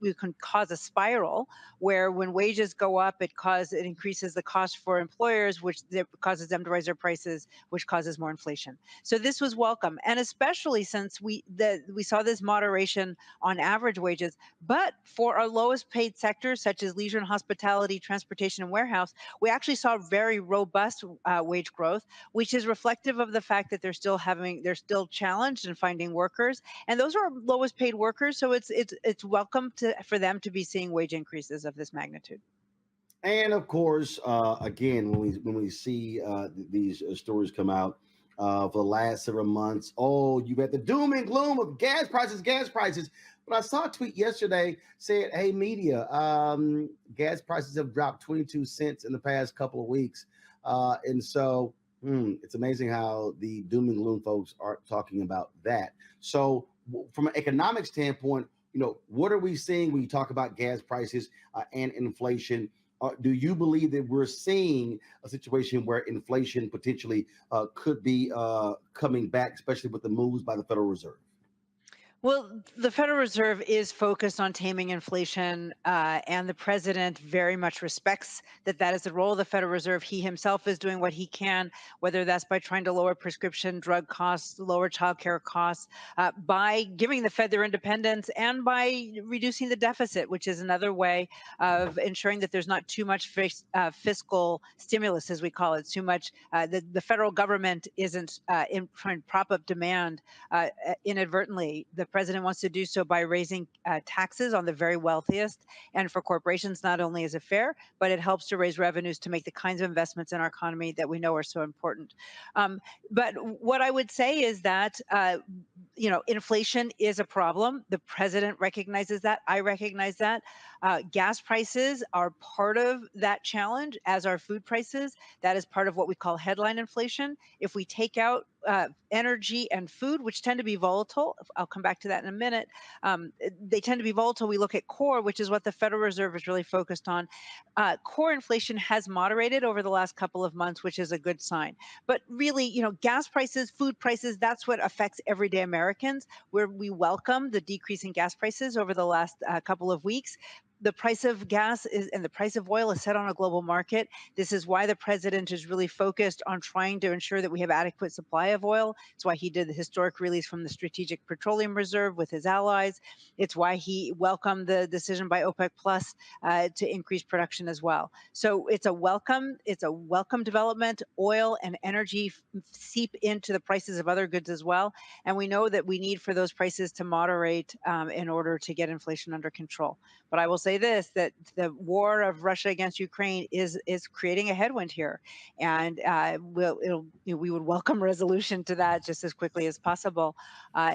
we can cause a spiral where when wages go up, it increases the cost for employers, which causes them to raise their prices, which causes more inflation. So this was welcome, and especially since we saw this moderation on average wages, but for our lowest paid sectors such as leisure and hospitality, transportation, and warehouse, we actually saw very robust wage growth, which is reflective of the fact that they're still challenged in finding workers, and those are our lowest paid workers. So it's welcome for them to be seeing wage increases of this magnitude. And of course, again, when we see these stories come out for the last several months, you've had the doom and gloom of gas prices. But I saw a tweet yesterday said, "Hey, media, gas prices have dropped 22 cents in the past couple of weeks," and so it's amazing how the doom and gloom folks aren't talking about that. So, from an economic standpoint, what are we seeing when you talk about gas prices and inflation? Do you believe that we're seeing a situation where inflation potentially could be coming back, especially with the moves by the Federal Reserve? Well, the Federal Reserve is focused on taming inflation, and the president very much respects that is the role of the Federal Reserve. He himself is doing what he can, whether that's by trying to lower prescription drug costs, lower childcare costs, by giving the Fed their independence, and by reducing the deficit, which is another way of ensuring that there's not too much fiscal stimulus, as we call it, too much. The federal government isn't trying to prop up demand inadvertently. The president wants to do so by raising taxes on the very wealthiest. And for corporations, not only is it fair, but it helps to raise revenues to make the kinds of investments in our economy that we know are so important. But what I would say is that, inflation is a problem. The president recognizes that. I recognize that. Gas prices are part of that challenge, as are food prices. That is part of what we call headline inflation. If we take out energy and food, which tend to be volatile, I'll come back to that in a minute. They tend to be volatile. We look at core, which is what the Federal Reserve is really focused on. Core inflation has moderated over the last couple of months, which is a good sign. But really, gas prices, food prices, that's what affects everyday Americans, where we welcome the decrease in gas prices over the last couple of weeks. The price of gas and the price of oil is set on a global market. This is why the president is really focused on trying to ensure that we have adequate supply of oil. It's why he did the historic release from the Strategic Petroleum Reserve with his allies. It's why he welcomed the decision by OPEC Plus to increase production as well. So it's a welcome development. Oil and energy seep into the prices of other goods as well. And we know that we need for those prices to moderate in order to get inflation under control. But I will say this, that the war of Russia against Ukraine is creating a headwind here. And we would welcome resolution to that just as quickly as possible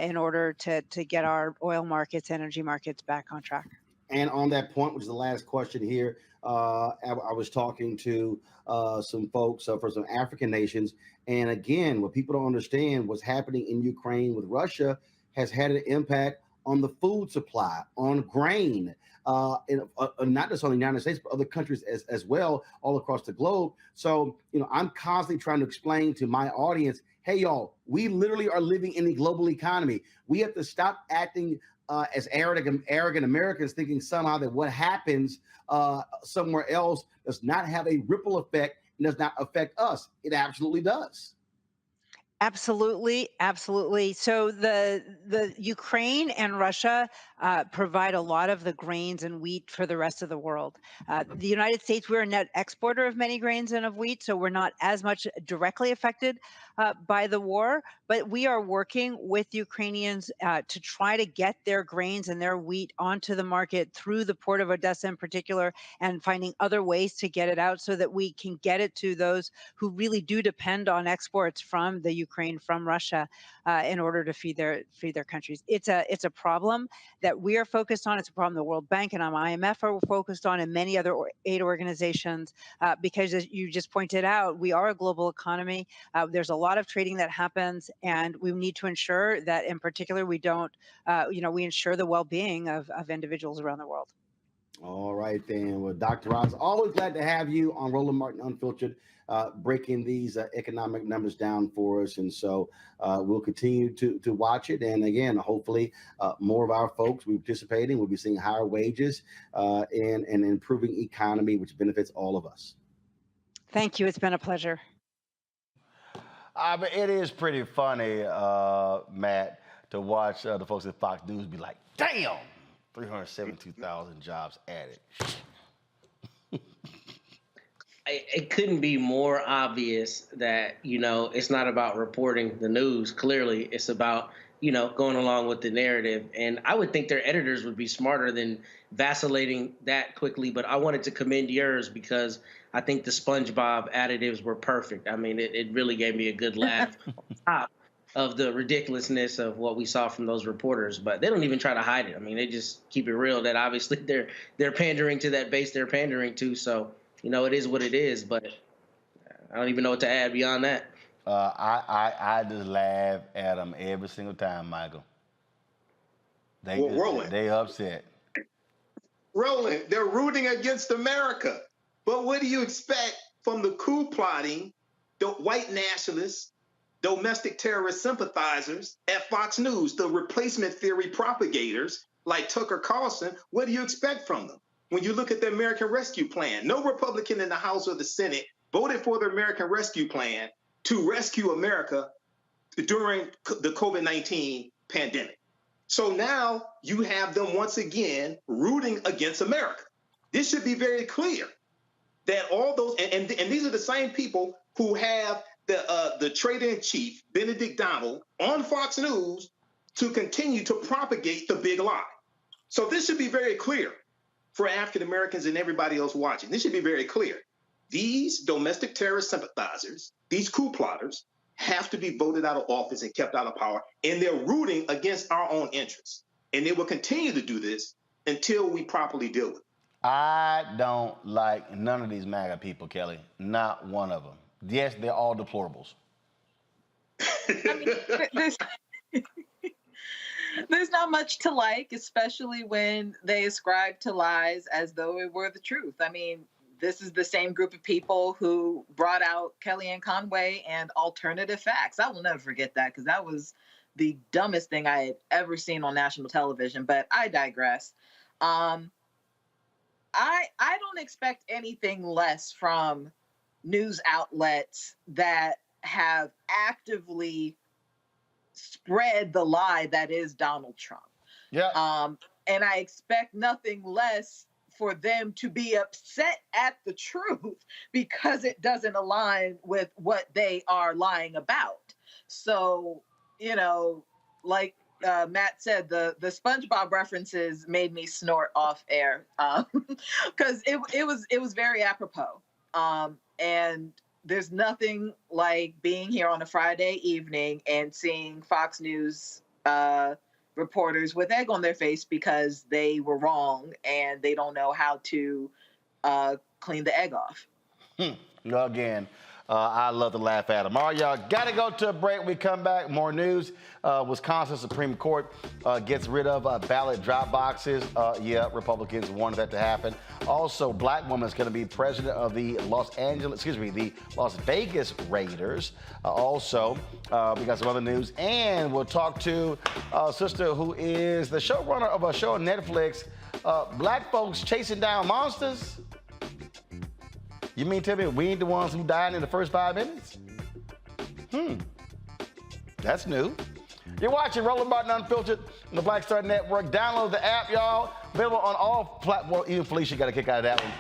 in order to get our oil markets, energy markets back on track. And on that point, which is the last question here, I was talking to some folks from some African nations. And again, what people don't understand, what's happening in Ukraine with Russia has had an impact on the food supply, on grain, not just on the United States, but other countries as well, all across the globe. So, I'm constantly trying to explain to my audience, hey, y'all, we literally are living in the global economy. We have to stop acting as arrogant Americans, thinking somehow that what happens somewhere else does not have a ripple effect and does not affect us. It absolutely does. Absolutely, absolutely. So the Ukraine and Russia provide a lot of the grains and wheat for the rest of the world. The United States, we're a net exporter of many grains and of wheat, so we're not as much directly affected by the war. But we are working with Ukrainians to try to get their grains and their wheat onto the market through the port of Odessa in particular, and finding other ways to get it out so that we can get it to those who really do depend on exports from the Ukraine, from Russia, in order to feed their countries. It's a problem that we are focused on. It's a problem the World Bank and IMF are focused on, and many other aid organizations, because as you just pointed out, we are a global economy. There's a lot of trading that happens, and we need to ensure that, in particular, we don't, we ensure the well-being of individuals around the world. All right, then. Well, Dr. Rouse, always glad to have you on Roland Martin Unfiltered, breaking these economic numbers down for us. And so we'll continue to watch it. And again, hopefully more of our folks will be participating. We'll be seeing higher wages and an improving economy, which benefits all of us. Thank you. It's been a pleasure. But it is pretty funny, Matt, to watch the folks at Fox News be like, damn, 372,000 jobs added. It couldn't be more obvious that, it's not about reporting the news. Clearly, it's about, going along with the narrative. And I would think their editors would be smarter than vacillating that quickly. But I wanted to commend yours because I think the SpongeBob additives were perfect. I mean, it really gave me a good laugh on top of the ridiculousness of what we saw from those reporters. But they don't even try to hide it. I mean, they just keep it real that obviously they're pandering to that base they're pandering to. So, it is what it is. But I don't even know what to add beyond that. I just laugh at them every single time, Michael. They upset. Roland, they're rooting against America. But what do you expect from the coup plotting, the white nationalists, domestic terrorist sympathizers at Fox News, the replacement theory propagators like Tucker Carlson? What do you expect from them? When you look at the American Rescue Plan, no Republican in the House or the Senate voted for the American Rescue Plan to rescue America during the COVID-19 pandemic. So now you have them once again rooting against America. This should be very clear that all those, and these are the same people who have the trader-in-chief, Benedict Donald, on Fox News to continue to propagate the big lie. So this should be very clear for African Americans and everybody else watching. This should be very clear. These domestic terrorist sympathizers, these coup plotters, have to be voted out of office and kept out of power, and they're rooting against our own interests. And they will continue to do this until we properly deal with it. I don't like none of these MAGA people, Kelly. Not one of them. Yes, they're all deplorables. I mean, there's not much to like, especially when they ascribe to lies as though it were the truth. I mean, this is the same group of people who brought out Kellyanne Conway and alternative facts. I will never forget that because that was the dumbest thing I had ever seen on national television, but I digress. I don't expect anything less from news outlets that have actively spread the lie that is Donald Trump. Yeah. And I expect nothing less for them to be upset at the truth because it doesn't align with what they are lying about. So, you know, like Matt said, the SpongeBob references made me snort off air because it was very apropos. And there's nothing like being here on a Friday evening and seeing Fox News reporters with egg on their face because they were wrong and they don't know how to clean the egg off. Again, I love to laugh at them. All right, y'all, got to go to a break. We come back, more news. Wisconsin Supreme Court gets rid of ballot drop boxes. Yeah, Republicans wanted that to happen. Also, black woman is going to be president of the Las Vegas Raiders. Also, we got some other news. And we'll talk to a sister who is the showrunner of a show on Netflix, Black Folks Chasing Down Monsters. You mean tell me we ain't the ones who died in the first 5 minutes? That's new. You're watching Roland Martin Unfiltered on the Black Star Network. Download the app, y'all. Available on all platforms. Even Felicia got a kick out of that one.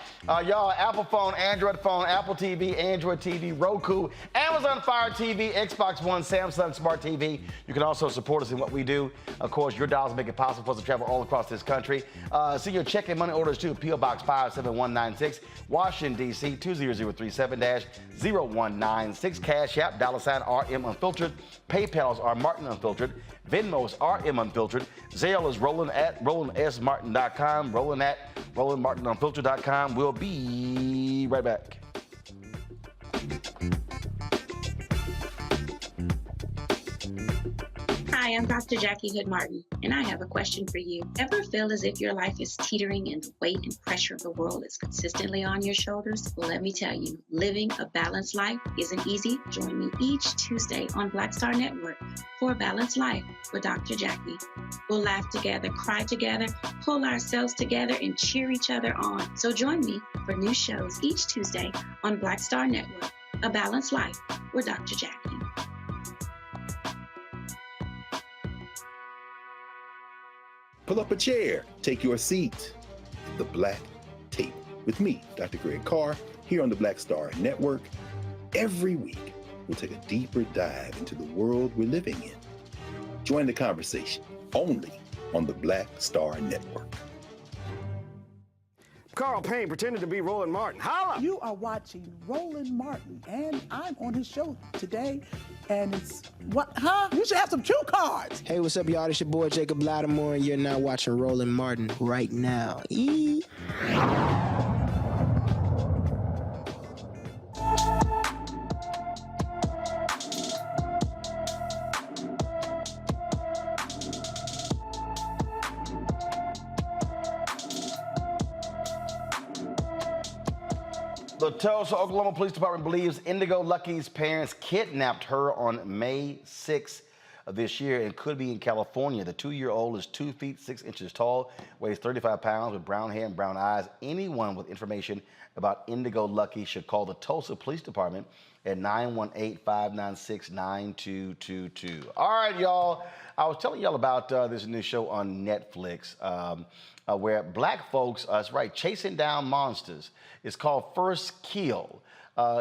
Y'all, Apple phone, Android phone, Apple TV, Android TV, Roku, Amazon Fire TV, Xbox One, Samsung Smart TV. You can also support us in what we do. Of course, your dollars make it possible for us to travel all across this country. See your check and money orders too. P.O. Box 57196, Washington, D.C. 20037-0196. Cash App, $RM Unfiltered. PayPal's are Martin Unfiltered. Venmo's RM Unfiltered. Zelle is Roland at RolandSMartin.com. Roland at RolandMartinUnfiltered.com. We'll be right back. Hi, I'm Dr. Jackie Hood Martin, and I have a question for you. Ever feel as if your life is teetering and the weight and pressure of the world is consistently on your shoulders? Well, let me tell you, living a balanced life isn't easy. Join me each Tuesday on Black Star Network for A Balanced Life with Dr. Jackie. We'll laugh together, cry together, pull ourselves together, and cheer each other on. So join me for new shows each Tuesday on Black Star Network, A Balanced Life with Dr. Jackie. Pull up a chair, take your seat. The Black Tape with me, Dr. Greg Carr, here on the Black Star Network. Every week, we'll take a deeper dive into the world we're living in. Join the conversation only on the Black Star Network. Carl Payne pretended to be Roland Martin. Holla! You are watching Roland Martin, and I'm on his show today. And it's what? Huh? You should have some cue cards. Hey, what's up, y'all? It's your boy Jacob Lattimore, and you're now watching Roland Martin right now. The Tulsa, Oklahoma Police Department believes Indigo Lucky's parents kidnapped her on May 6th of this year and could be in California. The 2-year-old is 2 feet 6 inches tall, weighs 35 pounds, with brown hair and brown eyes. Anyone with information about Indigo Lucky should call the Tulsa Police Department at 918-596-9222. All right, y'all. I was telling y'all about this new show on Netflix where black folks, that's right, chasing down monsters. It's called First Kill.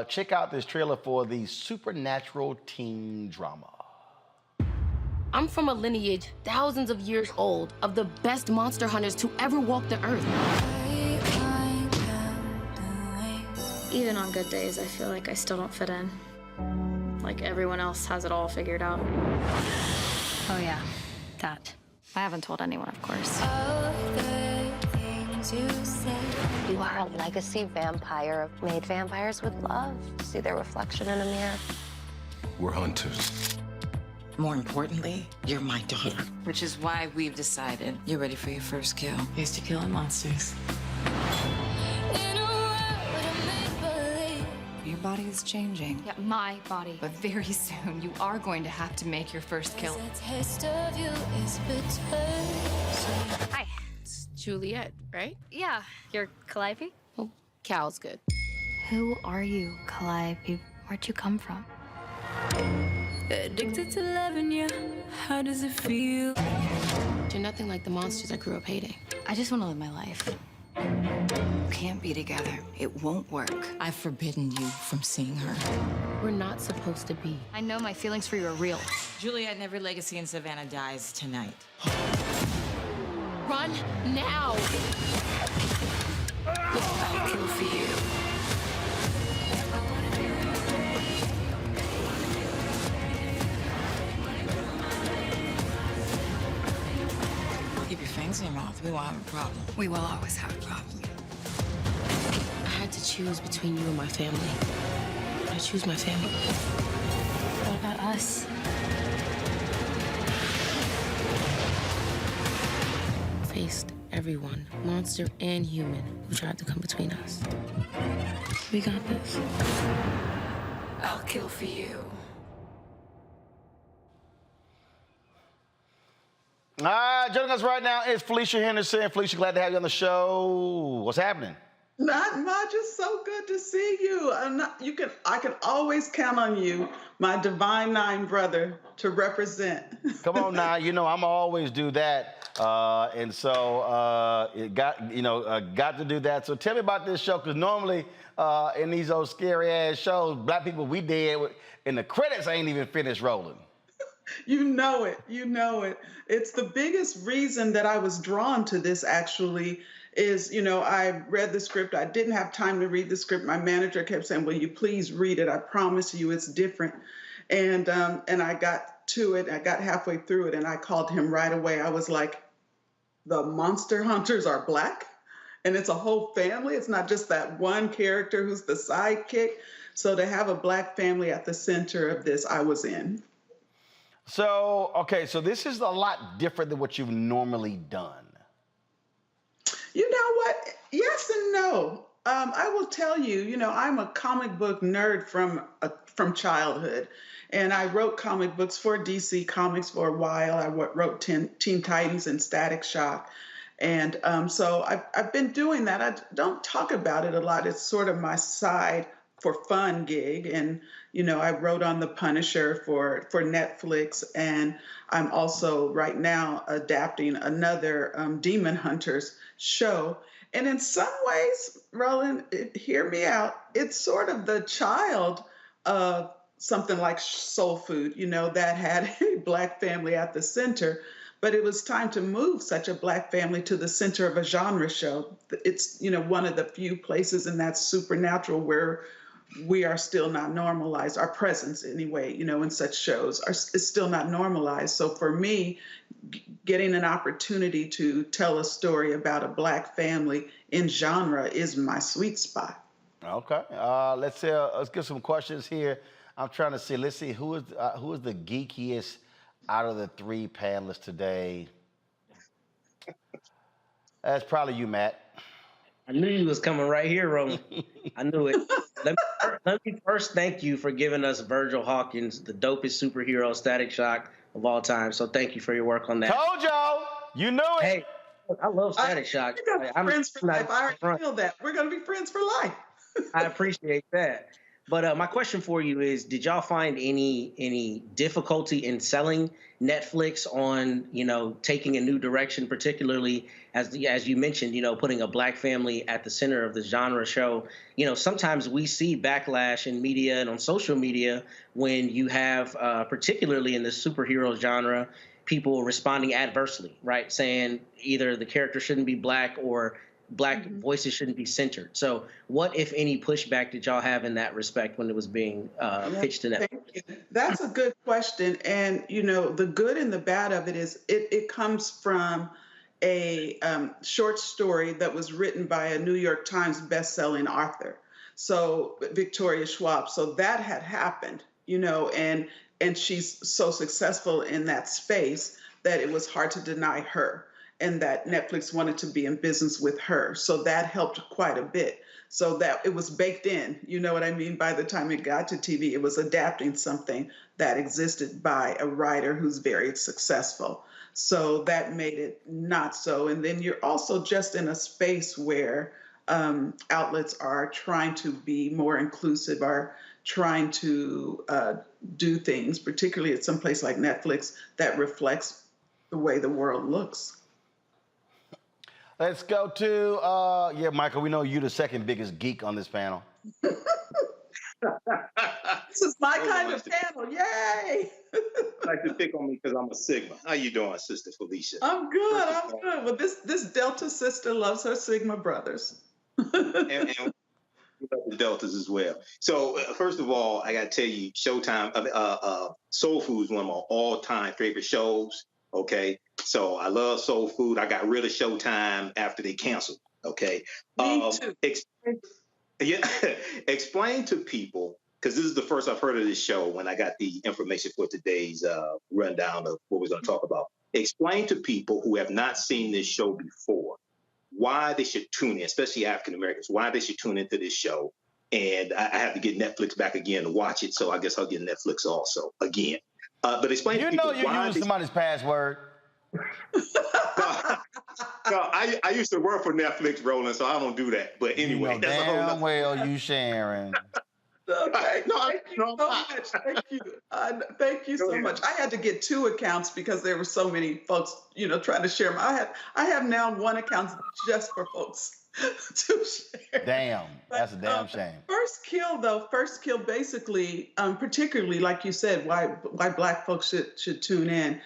Check out this trailer for the supernatural teen drama. I'm from a lineage thousands of years old of the best monster hunters to ever walk the earth. Even on good days, I feel like I still don't fit in. Like everyone else has it all figured out. Oh yeah, that. I haven't told anyone, of course. You are a legacy vampire. Made vampires would love to see their reflection in a mirror. We're hunters. More importantly, you're my daughter. Which is why we've decided You're ready for your first kill. here's to killing monsters. Your body is changing. Yeah, my body. But very soon, you are going to have to make your first kill. Hi, it's Juliet, right? Yeah, you're Calliope? Well, Cal's good. Who are you, Calliope? Where'd you come from? Addicted to loving you. How does it feel? You're nothing like the monsters I grew up hating. I just want to live my life. We can't be together. It won't work. I've forbidden you from seeing her. We're not supposed to be. I know my feelings for you are real. Juliet and every legacy in Savannah dies tonight. Run now! I'll kill for you. Keep your fangs in your mouth. We won't have a problem. We will always have a problem. I had to choose between you and my family. I choose my family. What about us? Faced everyone, monster and human, who tried to come between us. We got this. I'll kill for you. All right, joining us right now is Felicia Henderson. Felicia, glad to have you on the show. What's happening? Not much. It's so good to see you. I can always count on you, my Divine Nine brother, to represent. Come on now, you know I'm always do that, and so it got to do that. So tell me about this show, because normally in these old scary ass shows, black people we dead, and the credits ain't even finished rolling. You know it. You know it. It's the biggest reason that I was drawn to this, actually, is, I read the script. I didn't have time to read the script. My manager kept saying, will you please read it? I promise you it's different. And I got to it. I got halfway through it, and I called him right away. I was like, the monster hunters are black? And it's a whole family. It's not just that one character who's the sidekick. So to have a black family at the center of this, I was in. So, okay, so this is a lot different than what you've normally done. You know what? Yes and no. I will tell you, I'm a comic book nerd from childhood. And I wrote comic books for DC Comics for a while. I wrote Teen Titans and Static Shock. And so I've been doing that. I don't talk about it a lot. It's sort of my side for fun gig. And, I wrote on The Punisher for Netflix. And I'm also right now adapting another Demon Hunters show. And in some ways, Roland, hear me out, it's sort of the child of something like Soul Food, that had a black family at the center. But it was time to move such a black family to the center of a genre show. It's, one of the few places in that supernatural where we are still not normalized. Our presence, anyway, in such shows is still not normalized. So for me, getting an opportunity to tell a story about a black family in genre is my sweet spot. Okay, let's get some questions here. I'm trying to see. Let's see who is the geekiest out of the three panelists today. That's probably you, Matt. I knew you was coming right here, Roland. I knew it. Let me first thank you for giving us Virgil Hawkins, the dopest superhero Static Shock of all time. So thank you for your work on that. Told y'all. You knew it. Hey, I love Static Shock. We're friends for life. I already feel that. We're going to be friends for life. I appreciate that. But my question for you is, did y'all find any difficulty in selling Netflix on, taking a new direction, particularly as you mentioned, putting a black family at the center of the genre show? Sometimes we see backlash in media and on social media when you have, particularly in the superhero genre, people responding adversely, right? Saying either the character shouldn't be black or black voices shouldn't be centered. So what, if any, pushback did y'all have in that respect when it was being pitched to Netflix? Thank you. That's a good question. And, the good and the bad of it is it comes from a short story that was written by a New York Times bestselling author. So Victoria Schwab. So that had happened, and she's so successful in that space that it was hard to deny her, and that Netflix wanted to be in business with her. So that helped quite a bit. So that it was baked in, you know what I mean? By the time it got to TV, it was adapting something that existed by a writer who's very successful. So that made it not so. And then you're also just in a space where outlets are trying to be more inclusive, are trying to do things, particularly at some place like Netflix, that reflects the way the world looks. Let's go to, Michael, we know you're the second biggest geek on this panel. This is my kind of panel. Yay! Like to pick on me because I'm a Sigma. How you doing, Sister Felicia? I'm good. I'm good. Well, this Delta sister loves her Sigma brothers. and we love the Deltas as well. So first of all, I got to tell you, Showtime, Soul Food is one of my all-time favorite shows. Okay, so I love Soul Food. I got rid of Showtime after they canceled. Okay, Me too. Explain to people, because this is the first I've heard of this show when I got the information for today's rundown of what we're going to talk about. Explain to people who have not seen this show before why they should tune in, especially African Americans, why they should tune into this show. And I have to get Netflix back again to watch it, so I guess I'll get Netflix also again. But explain to people you use somebody's password. No, I used to work for Netflix, Roland, so I don't do that. But anyway, that's a whole damn well you sharing. Okay. Thank you so much. Thank you. Thank you so much. I had to get 2 accounts because there were so many folks, trying to share. I have now 1 account just for folks to share. Damn, that's a damn shame. First Kill basically, particularly like you said, why Black folks should tune in.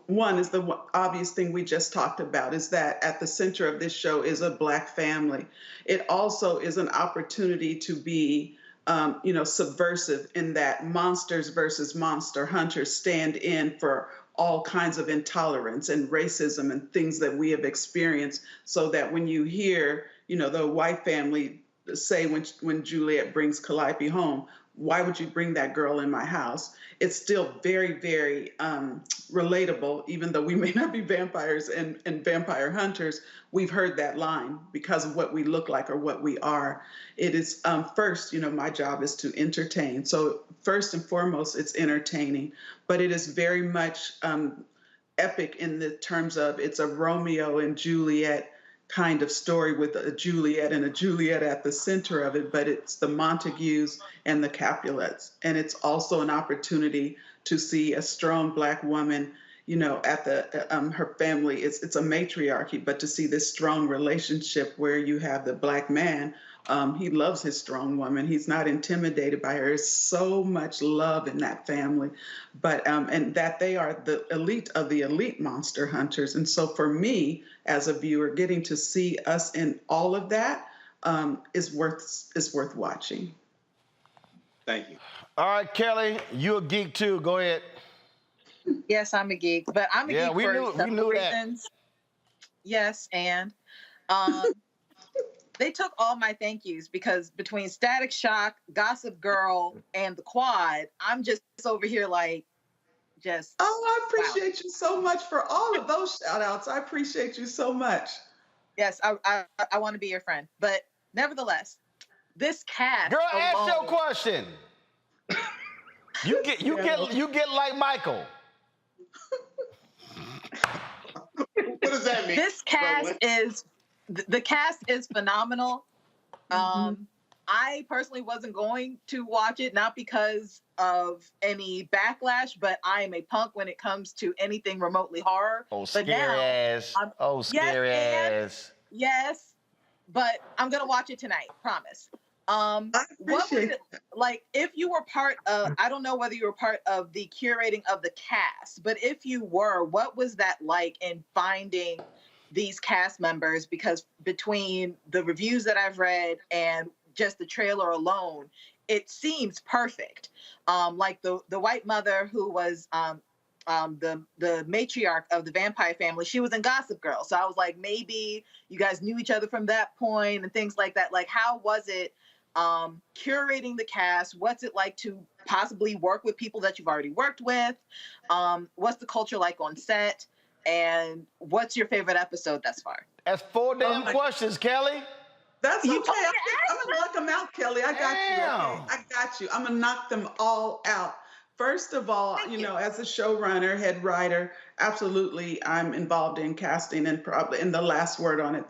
One is the obvious thing we just talked about, is that at the center of this show is a Black family. It also is an opportunity to be subversive, in that monsters versus monster hunters stand in for all kinds of intolerance and racism and things that we have experienced, so that when you hear, the white family say when Juliet brings Calliope home, why would you bring that girl in my house? It's still very, very relatable, even though we may not be vampires and vampire hunters. We've heard that line because of what we look like or what we are. It is first, my job is to entertain. So first and foremost, it's entertaining, but it is very much epic in the terms of it's a Romeo and Juliet kind of story with a Juliet and a Juliet at the center of it, but it's the Montagues and the Capulets. And it's also an opportunity to see a strong Black woman, at the her family. It's a matriarchy, but to see this strong relationship where you have the Black man, he loves his strong woman. He's not intimidated by her. There's so much love in that family, but and that they are the elite of the elite monster hunters. And so for me, as a viewer, getting to see us in all of that is worth watching. Thank you. All right, Kelly, you a geek too. Go ahead. Yes, I'm a geek, but I'm a geek we for knew several that. reasons. Yes, and they took all my thank yous, because between Static Shock, Gossip Girl, and The Quad, I'm just over here like, just. Oh, I appreciate you so much for all of those shout outs. I appreciate you so much. Yes, I want to be your friend. But nevertheless, this cast. Girl, alone, ask your question. You get like Michael. What does that mean? This cast the cast is phenomenal. I personally wasn't going to watch it, not because of any backlash, but I am a punk when it comes to anything remotely horror. Oh, But scary now, ass. Oh, scary ass. yes, but I'm gonna watch it tonight, promise. I What was appreciate it like if you were part of, I don't know whether you were part of the curating of the cast, but if you were, what was that like in finding these cast members? Because between the reviews that I've read and just the trailer alone, it seems perfect. Like the white mother who was the matriarch of the vampire family, she was in Gossip Girl. So I was like, maybe you guys knew each other from that point and things like that. Like, how was it curating the cast? What's it like to possibly work with people that you've already worked with? What's the culture like on set? And what's your favorite episode thus far? That's 4 damn questions, Kelly. That's okay. You told me to I'm gonna knock them out, Kelly. I got you. Okay? I got you. I'm gonna knock them all out. First of all, you know, as a showrunner, head writer, absolutely, I'm involved in casting, and probably in the last word on it.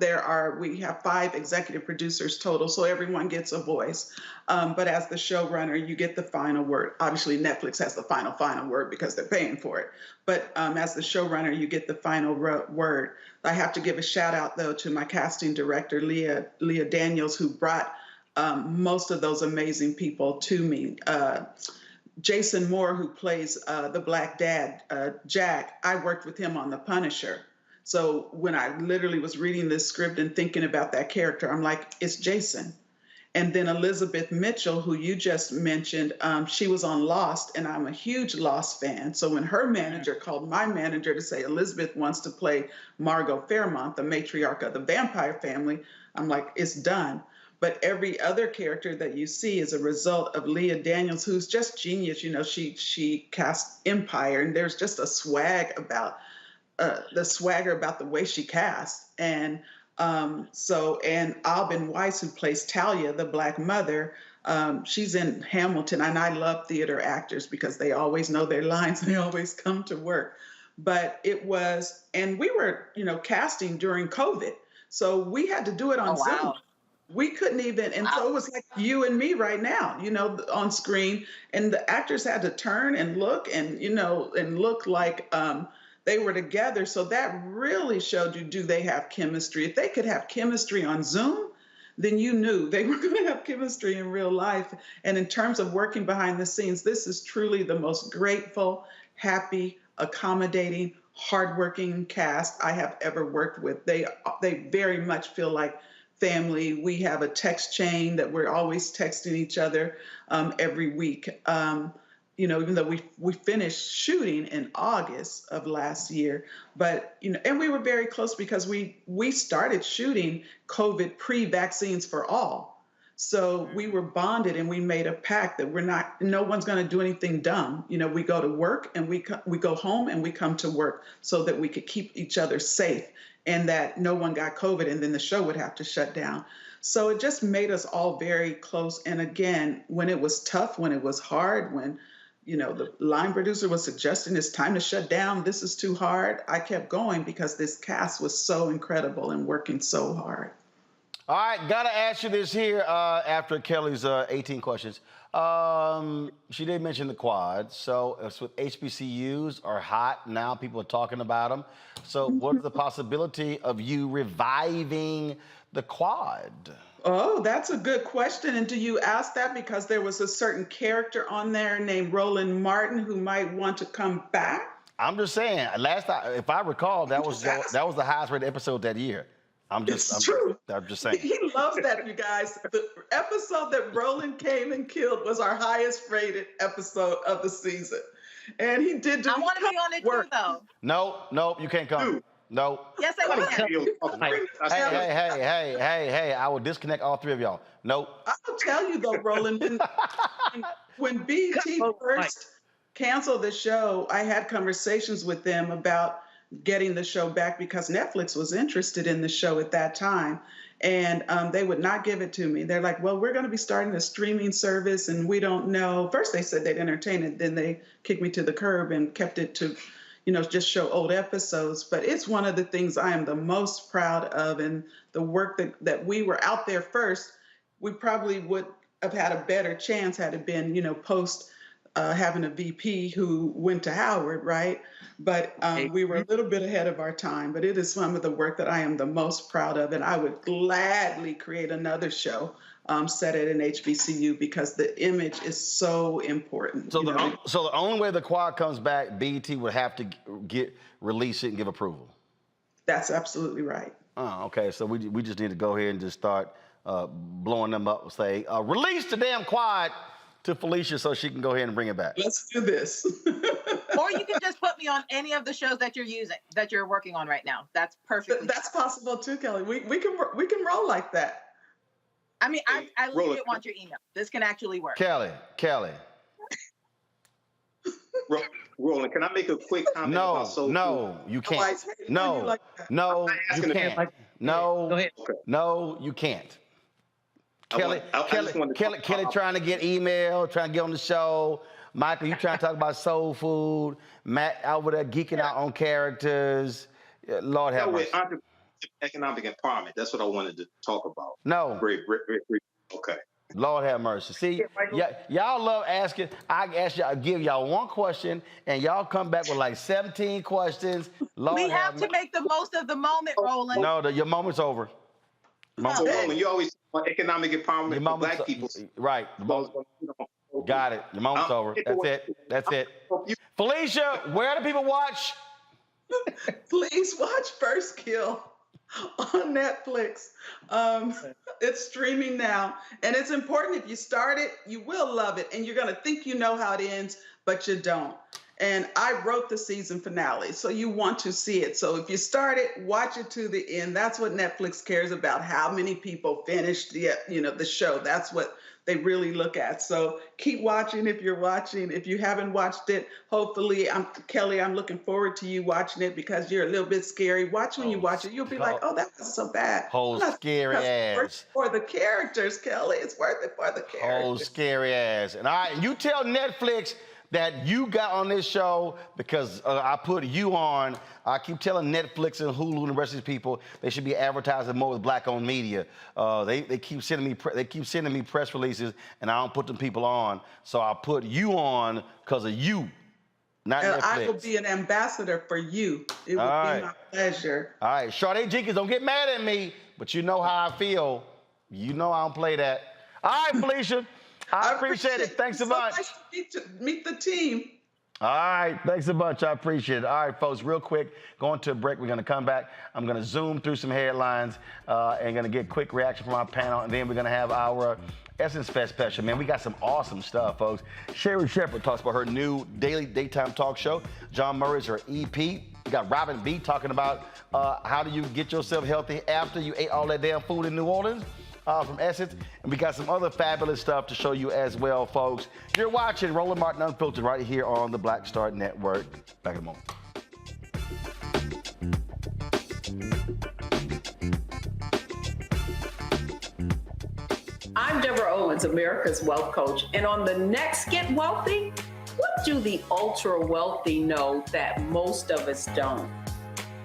We have 5 executive producers total, so everyone gets a voice. But as the showrunner, you get the final word. Obviously, Netflix has the final word because they're paying for it. But as the showrunner, you get the final word. I have to give a shout out though to my casting director, Leah Daniels, who brought most of those amazing people to me. Jason Moore, who plays the Black Dad, Jack, I worked with him on The Punisher. So when I literally was reading this script and thinking about that character, I'm like, it's Jason. And then Elizabeth Mitchell, who you just mentioned, she was on Lost, and I'm a huge Lost fan. So when her manager called my manager to say Elizabeth wants to play Margot Fairmont, the matriarch of the vampire family, I'm like, it's done. But every other character that you see is a result of Leah Daniels, who's just genius. You know, she cast Empire, and there's just a swagger about the way she casts. And and Alban Weiss, who plays Talia, the Black mother, she's in Hamilton, and I love theater actors because they always know their lines and they always come to work. But we were, casting during COVID, so we had to do it on Zoom. We couldn't even, and so it was like you and me right now, on screen, and the actors had to turn and look and, and look like they were together. So that really showed you, do they have chemistry? If they could have chemistry on Zoom, then you knew they were going to have chemistry in real life. And in terms of working behind the scenes, this is truly the most grateful, happy, accommodating, hardworking cast I have ever worked with. They very much feel like family. We have a text chain that we're always texting each other every week. Even though we finished shooting in August of last year, but and we were very close because we started shooting COVID pre-vaccines for all. So we were bonded, and we made a pact that no one's going to do anything dumb. We go to work and we go home and we come to work so that we could keep each other safe, and that no one got COVID and then the show would have to shut down. So it just made us all very close. And again, when it was tough, when it was hard, when, the line producer was suggesting it's time to shut down, this is too hard, I kept going because this cast was so incredible and working so hard. All right, gotta ask you this here after Kelly's 18 questions. She did mention the quads. So it's with HBCUs are hot now. People are talking about them. So what is the possibility of you reviving the quad? Oh, that's a good question. And do you ask that because there was a certain character on there named Roland Martin who might want to come back? I'm just saying. Last time, if I recall, that was the highest rated episode that year. I'm just saying. He loves that, you guys. The episode that Roland came and killed was our highest rated episode of the season. And he did. I want to be on it too, though. No, you can't come. No. Yes, I will. Hey, I will disconnect all 3 of y'all. Nope. I'll tell you though, Roland, when BET first canceled the show, I had conversations with them about getting the show back because Netflix was interested in the show at that time, and they would not give it to me. They're like, well, we're going to be starting a streaming service and we don't know. First they said they'd entertain it, then they kicked me to the curb and kept it to, just show old episodes. But it's one of the things I am the most proud of, and the work that we were out there first we probably would have had a better chance had it been, post having a VP who went to Howard, right? But we were a little bit ahead of our time. But it is some of the work that I am the most proud of, and I would gladly create another show set at an HBCU because the image is so important. So the only way the quad comes back, BET would have to release it and give approval. That's absolutely right. Oh, okay. So we just need to go ahead and just start blowing them up and say, release the damn quad to Felicia so she can go ahead and bring it back. Let's do this. Or you can just put me on any of the shows that you're working on right now. That's perfect. That's possible too, Kelly. We can roll like that. I mean, I legit want your email. This can actually work. Kelly. Roland, can I make a quick comment about soul food? No, you can't. No, you can't. No, you can't. Kelly trying to get email, trying to get on the show. Michael, you trying to talk about soul food. Matt over there geeking out on characters. Lord have mercy. Economic empowerment. That's what I wanted to talk about. No. Great. Okay. Lord have mercy. See, y'all love asking. I give y'all one question, and y'all come back with like 17 questions. Lord we have to make the most of the moment, Roland. No, your moment's over. Roland, you always want economic empowerment for black people. Right. Got it. Your moment's over. That's it. Felicia, where do people watch? Please watch First Kill on Netflix. It's streaming now. And it's important, if you start it, you will love it. And you're going to think you know how it ends, but you don't. And I wrote the season finale, so you want to see it. So if you start it, watch it to the end. That's what Netflix cares about, how many people finished the show. That's what they really look at. So keep watching if you're watching. If you haven't watched it, hopefully, Kelly, I'm looking forward to you watching it because you're a little bit scary. Watch when you watch it. You'll be like, oh, that was so bad. Whole scary ass. For the characters, Kelly. It's worth it for the characters. Whole scary ass. And you tell Netflix that you got on this show because I put you on. I keep telling Netflix and Hulu and the rest of these people they should be advertising more with black-owned media. They keep sending me press releases, and I don't put them people on. So I put you on because of you, not Netflix. I will be an ambassador for you. It will be my pleasure. All right, Sade Jenkins, don't get mad at me, but you know how I feel. You know I don't play that. All right, Felicia. I appreciate it. Thanks so much. Nice to meet the team. All right. Thanks a bunch. I appreciate it. All right, folks, real quick, going to a break. We're going to come back. I'm going to zoom through some headlines and going to get quick reaction from our panel. And then we're going to have our Essence Fest special. Man, we got some awesome stuff, folks. Sherry Shepherd talks about her new daily daytime talk show. John Murray's her EP. We got Robin B talking about how do you get yourself healthy after you ate all that damn food in New Orleans. From Essence, and we got some other fabulous stuff to show you as well, folks. You're watching Roland Martin Unfiltered right here on the Black Star Network. Back in a moment. I'm Deborah Owens, America's Wealth Coach, and on the next Get Wealthy, what do the ultra wealthy know that most of us don't?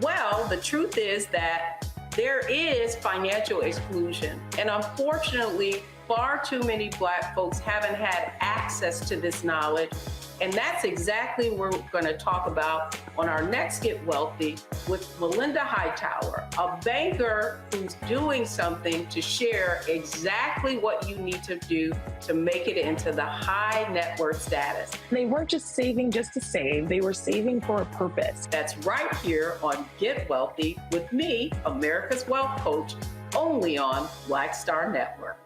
Well, the truth is that there is financial exclusion, and unfortunately, far too many Black folks haven't had access to this knowledge, and that's exactly what we're going to talk about on our next Get Wealthy with Melinda Hightower, a banker who's doing something to share exactly what you need to do to make it into the high net worth status. They weren't just saving just to save, they were saving for a purpose. That's right here on Get Wealthy with me, America's Wealth Coach, only on Black Star Network.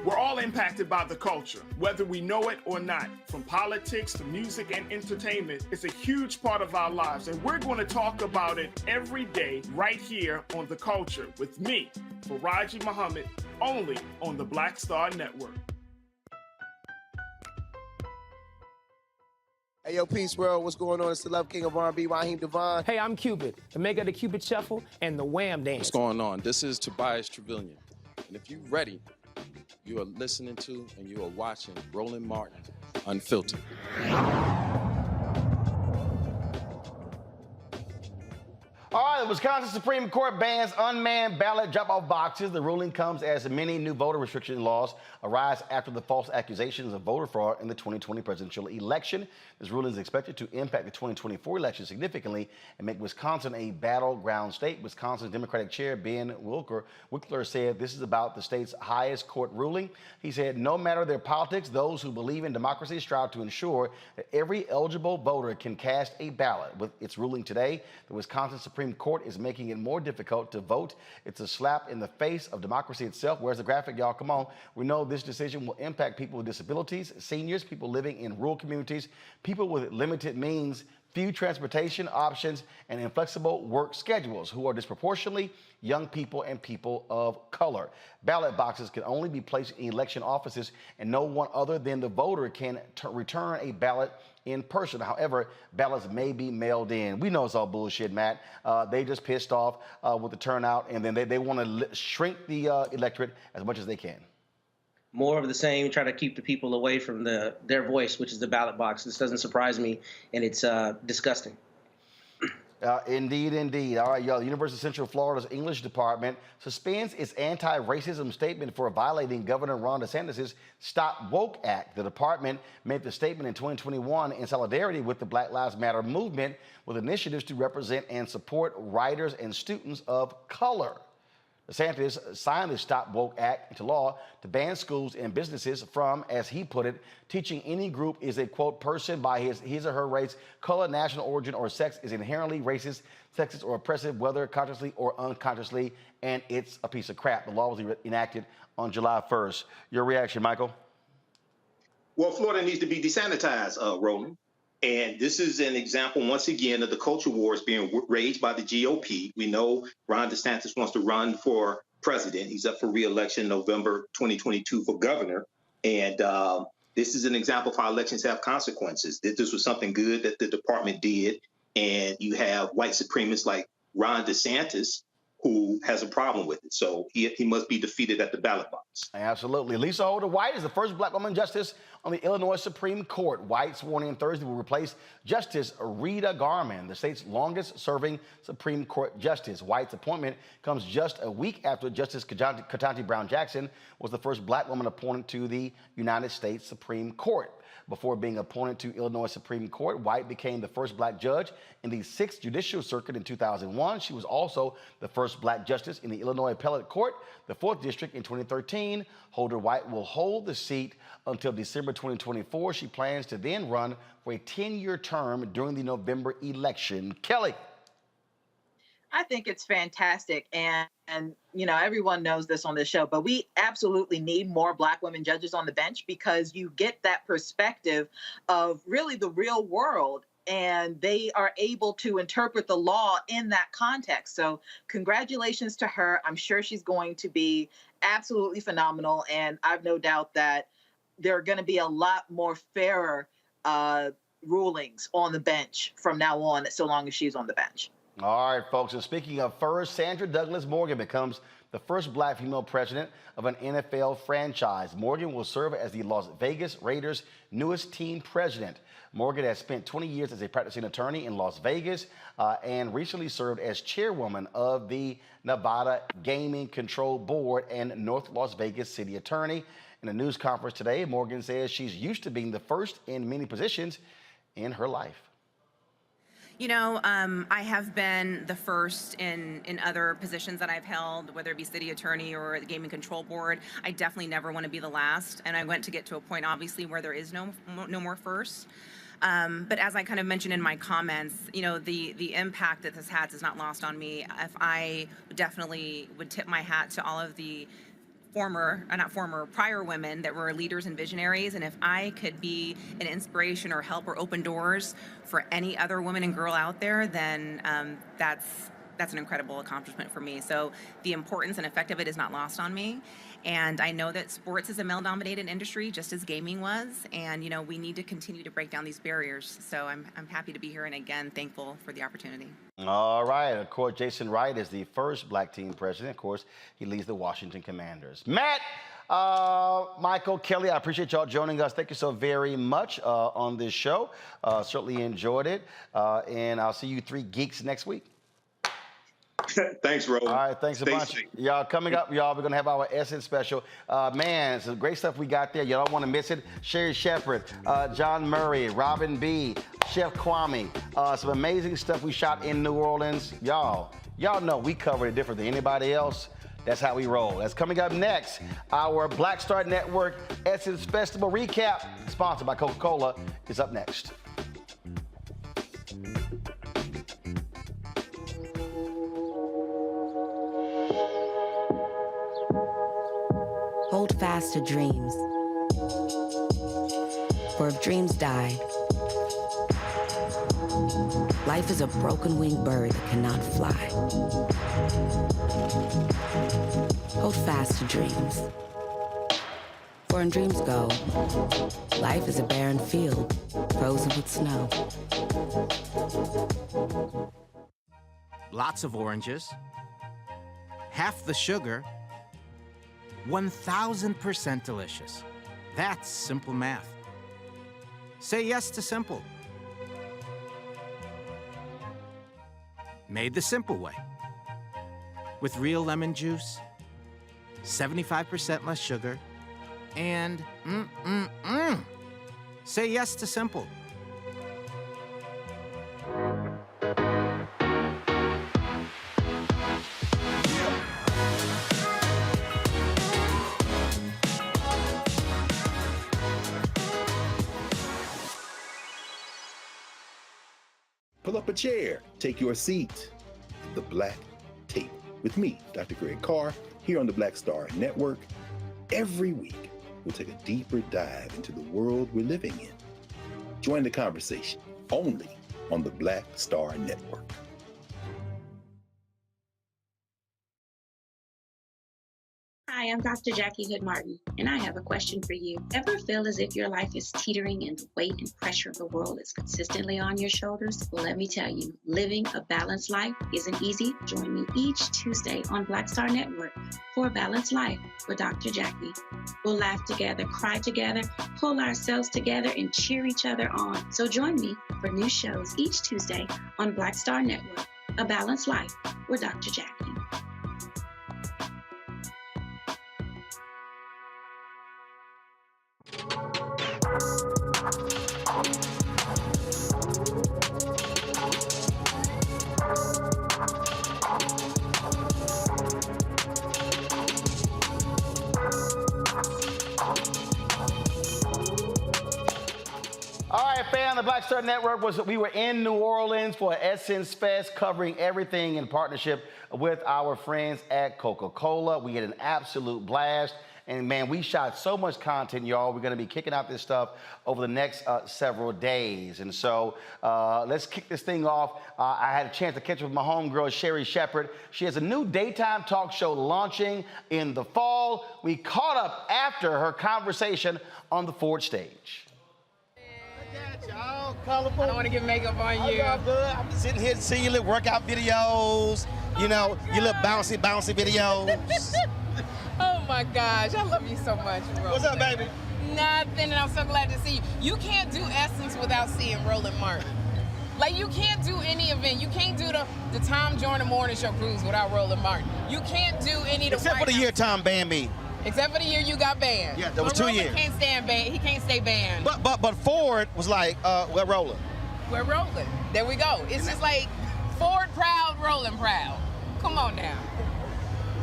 We're all impacted by the culture, whether we know it or not. From politics to music and entertainment, it's a huge part of our lives, and we're going to talk about it every day right here on The Culture with me, Faraji Muhammad, only on the Black Star Network. Hey, yo, Peace World, what's going on? It's the Love King of R&B, Raheem Devon. Hey, I'm Cupid, the maker of the Cupid Shuffle and the Wham Dance. What's going on? This is Tobias Trevelyan, and if you're ready, you are listening to and you are watching Roland Martin Unfiltered. All right, the Wisconsin Supreme Court bans unmanned ballot drop-off boxes. The ruling comes as many new voter restriction laws arise after the false accusations of voter fraud in the 2020 presidential election. This ruling is expected to impact the 2024 election significantly and make Wisconsin a battleground state. Wisconsin's Democratic Chair Ben Wickler said this is about the state's highest court ruling. He said, no matter their politics, those who believe in democracy strive to ensure that every eligible voter can cast a ballot. With its ruling today, the Wisconsin Supreme Court is making it more difficult to vote. It's a slap in the face of democracy itself. Where's the graphic, y'all? Come on. We know this decision will impact people with disabilities, seniors, people living in rural communities, people with limited means, few transportation options, and inflexible work schedules, who are disproportionately young people and people of color. Ballot boxes can only be placed in election offices, and no one other than the voter can return a ballot in person. However, ballots may be mailed in. We know it's all bullshit, Matt. They just pissed off with the turnout, and then they want to shrink the electorate as much as they can. More of the same, try to keep the people away from their voice, which is the ballot box. This doesn't surprise me, and it's disgusting. Indeed, indeed. All right, y'all. The University of Central Florida's English department suspends its anti-racism statement for violating Governor Ron DeSantis' Stop Woke Act. The department made the statement in 2021 in solidarity with the Black Lives Matter movement, with initiatives to represent and support writers and students of color. DeSantis signed the Stop Woke Act into law to ban schools and businesses from, as he put it, teaching any group is a, quote, person by his or her race, color, national origin, or sex is inherently racist, sexist, or oppressive, whether consciously or unconsciously, and it's a piece of crap. The law was enacted on July 1st. Your reaction, Michael? Well, Florida needs to be desanitized, Roland. And this is an example, once again, of the culture wars being waged by the GOP. We know Ron DeSantis wants to run for president. He's up for re-election November 2022 for governor. And this is an example of how elections have consequences. This was something good that the department did. And you have white supremacists like Ron DeSantis, who has a problem with it. So he must be defeated at the ballot box. Absolutely. Lisa Holder White is the first black woman justice on the Illinois Supreme Court. White, sworn in Thursday, will replace Justice Rita Garman, the state's longest-serving Supreme Court justice. White's appointment comes just a week after Justice Ketanji Brown Jackson was the first black woman appointed to the United States Supreme Court. Before being appointed to Illinois Supreme Court, White became the first black judge in the 6th Judicial Circuit in 2001. She was also the first black justice in the Illinois Appellate Court, the 4th District, in 2013. Holder White will hold the seat until December 2024. She plans to then run for a 10-year term during the November election. Kelly. I think it's fantastic. And you know, everyone knows this on this show, but we absolutely need more black women judges on the bench, because you get that perspective of really the real world, and they are able to interpret the law in that context. So congratulations to her. I'm sure she's going to be absolutely phenomenal. And I've no doubt that there are going to be a lot more fairer rulings on the bench from now on, so long as she's on the bench. All right, folks, and speaking of first, Sandra Douglas Morgan becomes the first black female president of an NFL franchise. Morgan will serve as the Las Vegas Raiders' newest team president. Morgan has spent 20 years as a practicing attorney in Las Vegas and recently served as chairwoman of the Nevada Gaming Control Board and North Las Vegas city attorney. In a news conference today, Morgan says she's used to being the first in many positions in her life. You know, I have been the first in other positions that I've held, whether it be city attorney or the Gaming Control Board. I definitely never want to be the last, and I want to get to a point, obviously, where there is no more firsts. But as I kind of mentioned in my comments, you know, the impact that this has is not lost on me. If I definitely would tip my hat to all of the prior women that were leaders and visionaries, and if I could be an inspiration or help or open doors for any other woman and girl out there, then that's an incredible accomplishment for me. So the importance and effect of it is not lost on me. And I know that sports is a male-dominated industry, just as gaming was. And, you know, we need to continue to break down these barriers. So I'm happy to be here, and again, thankful for the opportunity. All right. Of course, Jason Wright is the first black team president. Of course, he leads the Washington Commanders. Matt, Michael, Kelly, I appreciate y'all joining us. Thank you so very much on this show. Certainly enjoyed it. And I'll see you three geeks next week. Thanks, Roland. All right, thanks a bunch. Y'all, coming up, y'all, we're going to have our Essence special. Man, some great stuff we got there. Y'all don't want to miss it. Sherry Shepherd, John Murray, Robin B., Chef Kwame. Some amazing stuff we shot in New Orleans. Y'all know we covered it different than anybody else. That's how we roll. That's coming up next. Our Black Star Network Essence Festival recap, sponsored by Coca-Cola, is up next. Hold fast to dreams. For if dreams die, life is a broken-winged bird that cannot fly. Hold fast to dreams. For when dreams go, life is a barren field, frozen with snow. Lots of oranges, half the sugar, 1,000% delicious. That's simple math. Say yes to simple. Made the simple way. With real lemon juice, 75% less sugar, and say yes to simple. Pull up a chair, take your seat. The Black Tape with me, Dr. Greg Carr, here on the Black Star Network. Every week, we'll take a deeper dive into the world we're living in. Join the conversation only on the Black Star Network. Hi, I'm Dr. Jackie Hood Martin, and I have a question for you. Ever feel as if your life is teetering and the weight and pressure of the world is consistently on your shoulders? Well, let me tell you, living a balanced life isn't easy. Join me each Tuesday on Black Star Network for A Balanced Life with Dr. Jackie. We'll laugh together, cry together, pull ourselves together, and cheer each other on. So join me for new shows each Tuesday on Black Star Network, A Balanced Life with Dr. Jackie. All right, fam, the Black Star Network we were in New Orleans for Essence Fest, covering everything in partnership with our friends at Coca-Cola. We had an absolute blast. And man, we shot so much content, y'all. We're gonna be kicking out this stuff over the next several days. And so let's kick this thing off. I had a chance to catch up with my homegirl, Sherry Shepherd. She has a new daytime talk show launching in the fall. We caught up after her conversation on the Ford stage. All colorful. I don't want to get makeup on you. All good. I'm just sitting here seeing your little workout videos, you know, your little bouncy videos. Oh my gosh, I love you so much, Roland. What's up, baby? Nothing, and I'm so glad to see you. You can't do Essence without seeing Roland Martin. Like, you can't do any event. You can't do the Tom Joyner Morning Show cruise without Roland Martin. You can't do any of the Except for the year Tom banned me. Except for the year you got banned. Yeah, that was 2 years. Can't stand banned. He can't stay banned. But Ford was like, we're rolling. We're rolling. There we go. It's just like Ford proud, Roland proud. Come on now.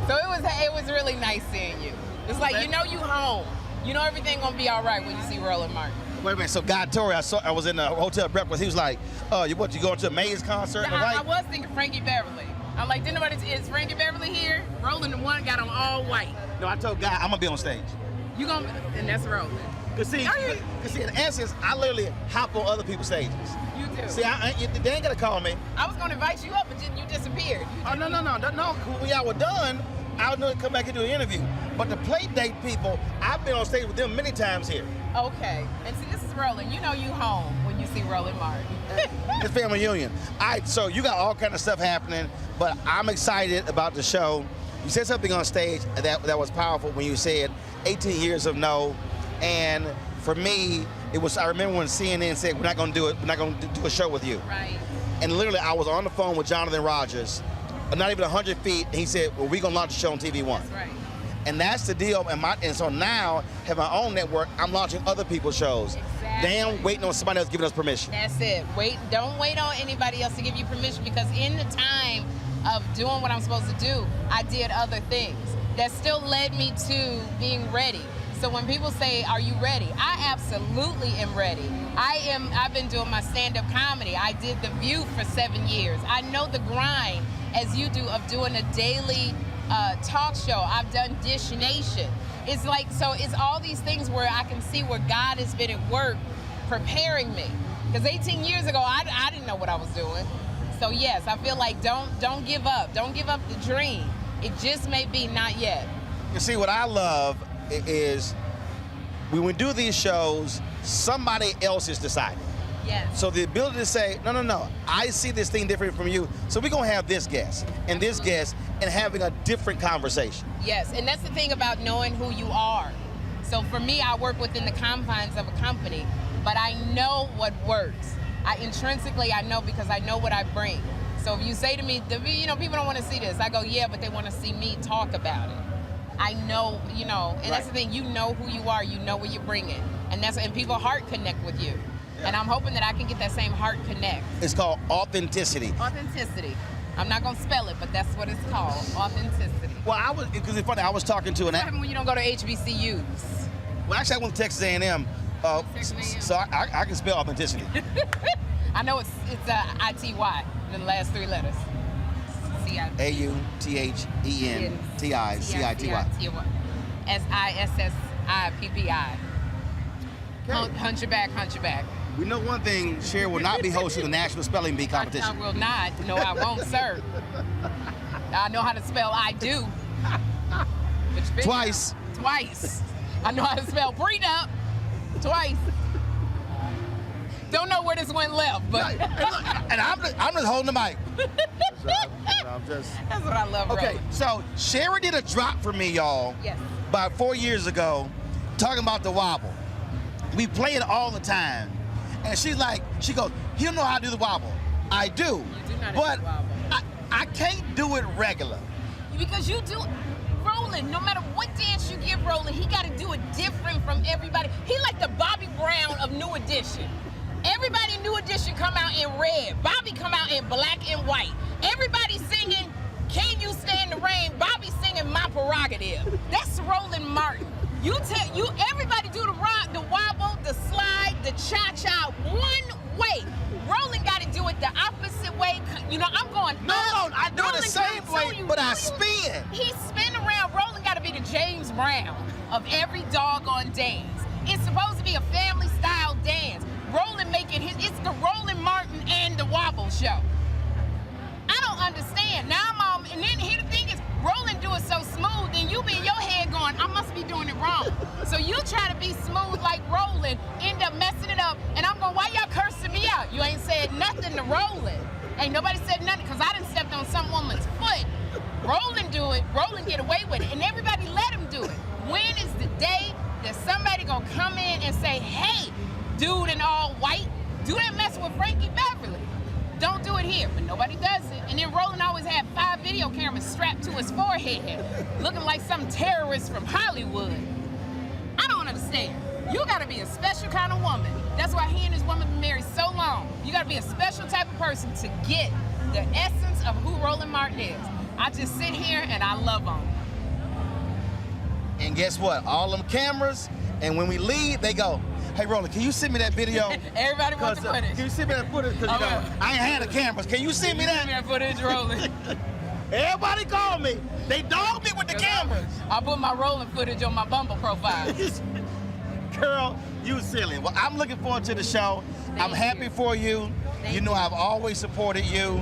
So it was really nice seeing you. It's like, you know you home. You know everything gonna be all right when you see Roland Martin. Wait a minute, so Guy Torrey, I was in a hotel breakfast. He was like, you going to a Maze concert? I was thinking Frankie Beverly. I'm like, didn't nobody, is Frankie Beverly here? Roland the one got on all white. No, I told Guy I'm gonna be on stage. You gonna, and that's Roland. Cause see, in essence, I literally hop on other people's stages. You do. See, they ain't gonna call me. I was gonna invite you up, but you disappeared. No. When y'all were done, I was gonna come back and do an interview. But the play date people, I've been on stage with them many times here. Okay, and see, this is Roland. You know you home when you see Roland Martin. It's family reunion. All right, so you got all kind of stuff happening, but I'm excited about the show. You said something on stage that was powerful when you said 18 years of no, and for me, it was, I remember when CNN said, we're not gonna do a show with you. Right. And literally, I was on the phone with Jonathan Rogers, not even 100 feet. And he said, well, we're going to launch a show on TV One. That's right. And that's the deal. And so now, have my own network, I'm launching other people's shows. Exactly. Damn, waiting on somebody else giving us permission. That's it. Don't wait on anybody else to give you permission, because in the time of doing what I'm supposed to do, I did other things that still led me to being ready. So when people say, are you ready? I absolutely am ready. I've been doing my stand-up comedy. I did The View for 7 years. I know the grind, as you do, of doing a daily talk show. I've done Dish Nation. It's like, so it's all these things where I can see where God has been at work preparing me. Because 18 years ago, I didn't know what I was doing. So yes, I feel like don't give up. Don't give up the dream. It just may be not yet. You see, what I love is when we do these shows, somebody else is deciding. Yes. So the ability to say, no, I see this thing different from you, so we're going to have this guest and this guest and having a different conversation. Yes, and that's the thing about knowing who you are. So for me, I work within the confines of a company, but I know what works. Intrinsically, I know, because I know what I bring. So if you say to me, people don't want to see this, I go, yeah, but they want to see me talk about it. I know, and that's the thing, you know who you are, you know what you're bringing. And people heart connect with you. Yeah. And I'm hoping that I can get that same heart connect. It's called authenticity. Authenticity. I'm not going to spell it, but that's what it's called, authenticity. Well, because it's funny, I was talking to What happened when you don't go to HBCUs? Well, actually, I went to Texas A&M, so I can spell authenticity. I know it's I-T-Y, the last 3 letters. AUTHENTI-CITY. SISSIPPI. Hunch your back. We know one thing, Cher will not be hosting the National Spelling Bee competition. I will not. No, I won't, sir. I know how to spell I do. Twice. I know how to spell prenup. Twice. Don't know where this went left, but. And I'm just holding the mic. That's what I love. Okay, Rolling. so Sherry did a drop for me, y'all. Yes. About 4 years ago, talking about the wobble. We play it all the time, and she goes, "You don't know how to do the wobble." I do. You do not but do the wobble. I can't do it regular. Because you do. Roland, no matter what dance you give Roland, he got to do it different from everybody. He like the Bobby Brown of New Edition. Everybody in New Edition come out in red. Bobby come out in black and white. Everybody singing, "Can You Stand the Rain?" Bobby singing "My Prerogative." That's Roland Martin. Everybody do the rock, the wobble, the slide, the cha-cha one way. Roland got to do it the opposite way. I'm going No, up. I do it the same way, but I spin. He spin around. Roland got to be the James Brown of every doggone dance. It's supposed to be a family style dance. Roland it's the Roland Martin and the Wobble show. I don't understand. Now and then here the thing is, Roland do it so smooth, then you be in your head going, I must be doing it wrong. So you try to be smooth like Roland, end up messing it up, and I'm going, why y'all cursing me out? You ain't said nothing to Roland. Ain't nobody said nothing, because I done stepped on some woman's foot. Roland do it, Roland get away with it, and everybody let him do it. When is the day that somebody gonna come in and say, hey, dude in all white, do that mess with Frankie Beverly? Don't do it here, but nobody does it. And then Roland always had 5 video cameras strapped to his forehead, looking like some terrorist from Hollywood. I don't understand. You gotta be a special kind of woman. That's why he and his woman been married so long. You gotta be a special type of person to get the essence of who Roland Martin is. I just sit here and I love him. And guess what? All them cameras, and when we leave, they go, hey, Roland, can you send me that video? Everybody wants the footage. Can you send me that footage? Because I ain't had the cameras. Can you send me that? Send me that footage, Roland. Everybody call me. They dog me with the cameras. I put my Roland footage on my Bumble profile. Girl, you silly. Well, I'm looking forward to the show. I'm happy for you. You know I've always supported you.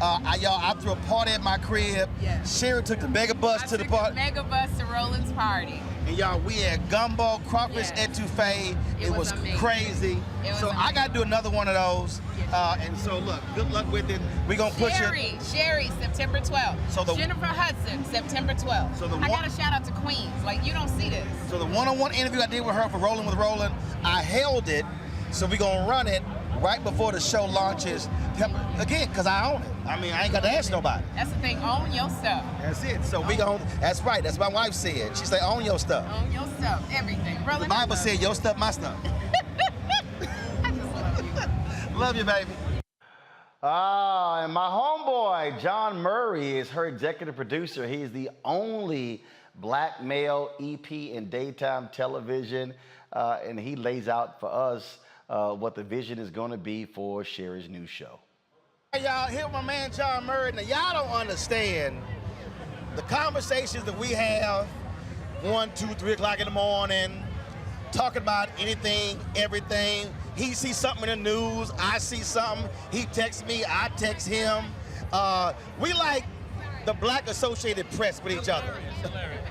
I threw a party at my crib. Yes. Sherry took the mega bus to the party. Mega bus to Roland's party. And y'all, we had gumbo, crawfish etouffee. It was crazy. So I got to do another one of those. And so look, good luck with it. We're going to put you. Sherry, September 12th. So Jennifer Hudson, September 12th. So I got to shout out to Queens. Like, you don't see this. So the one-on-one interview I did with her for Rolling with Roland, I held it So we're going to run it right before the show launches. Again, because I own it. I mean, I ain't got to ask nobody. That's the thing, own your stuff. That's it. So we going to, that's right. That's what my wife said. She said, own your stuff. Own your stuff, everything. Brother, the Bible said, your stuff, my stuff. I just love you. Love you, baby. And my homeboy, John Murray, is her executive producer. He's the only black male EP in daytime television, and he lays out for us what the vision is going to be for Sherry's new show. Hey, y'all, here with my man John Murray. Now, y'all don't understand the conversations that we have 1, 2, 3 o'clock in the morning, talking about anything, everything. He sees something in the news, I see something, he texts me, I text him. We like the Black Associated Press with each other. Hilarious.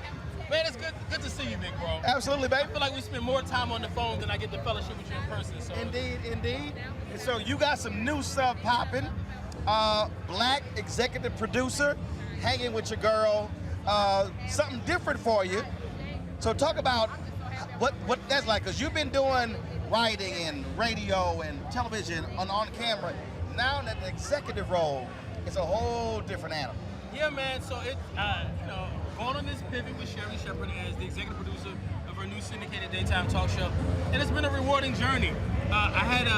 Man, it's good to see you, big bro. Absolutely, baby. I feel like we spend more time on the phone than I get to fellowship with you in person. So. Indeed. And so you got some new stuff popping. Black executive producer, hanging with your girl. Something different for you. So talk about what that's like, because you've been doing writing and radio and television on camera. Now that the executive role, it's a whole different animal. Yeah, man. So it's going on this pivot with Sherry Shepherd as the executive producer of her new syndicated daytime talk show, and it's been a rewarding journey. I had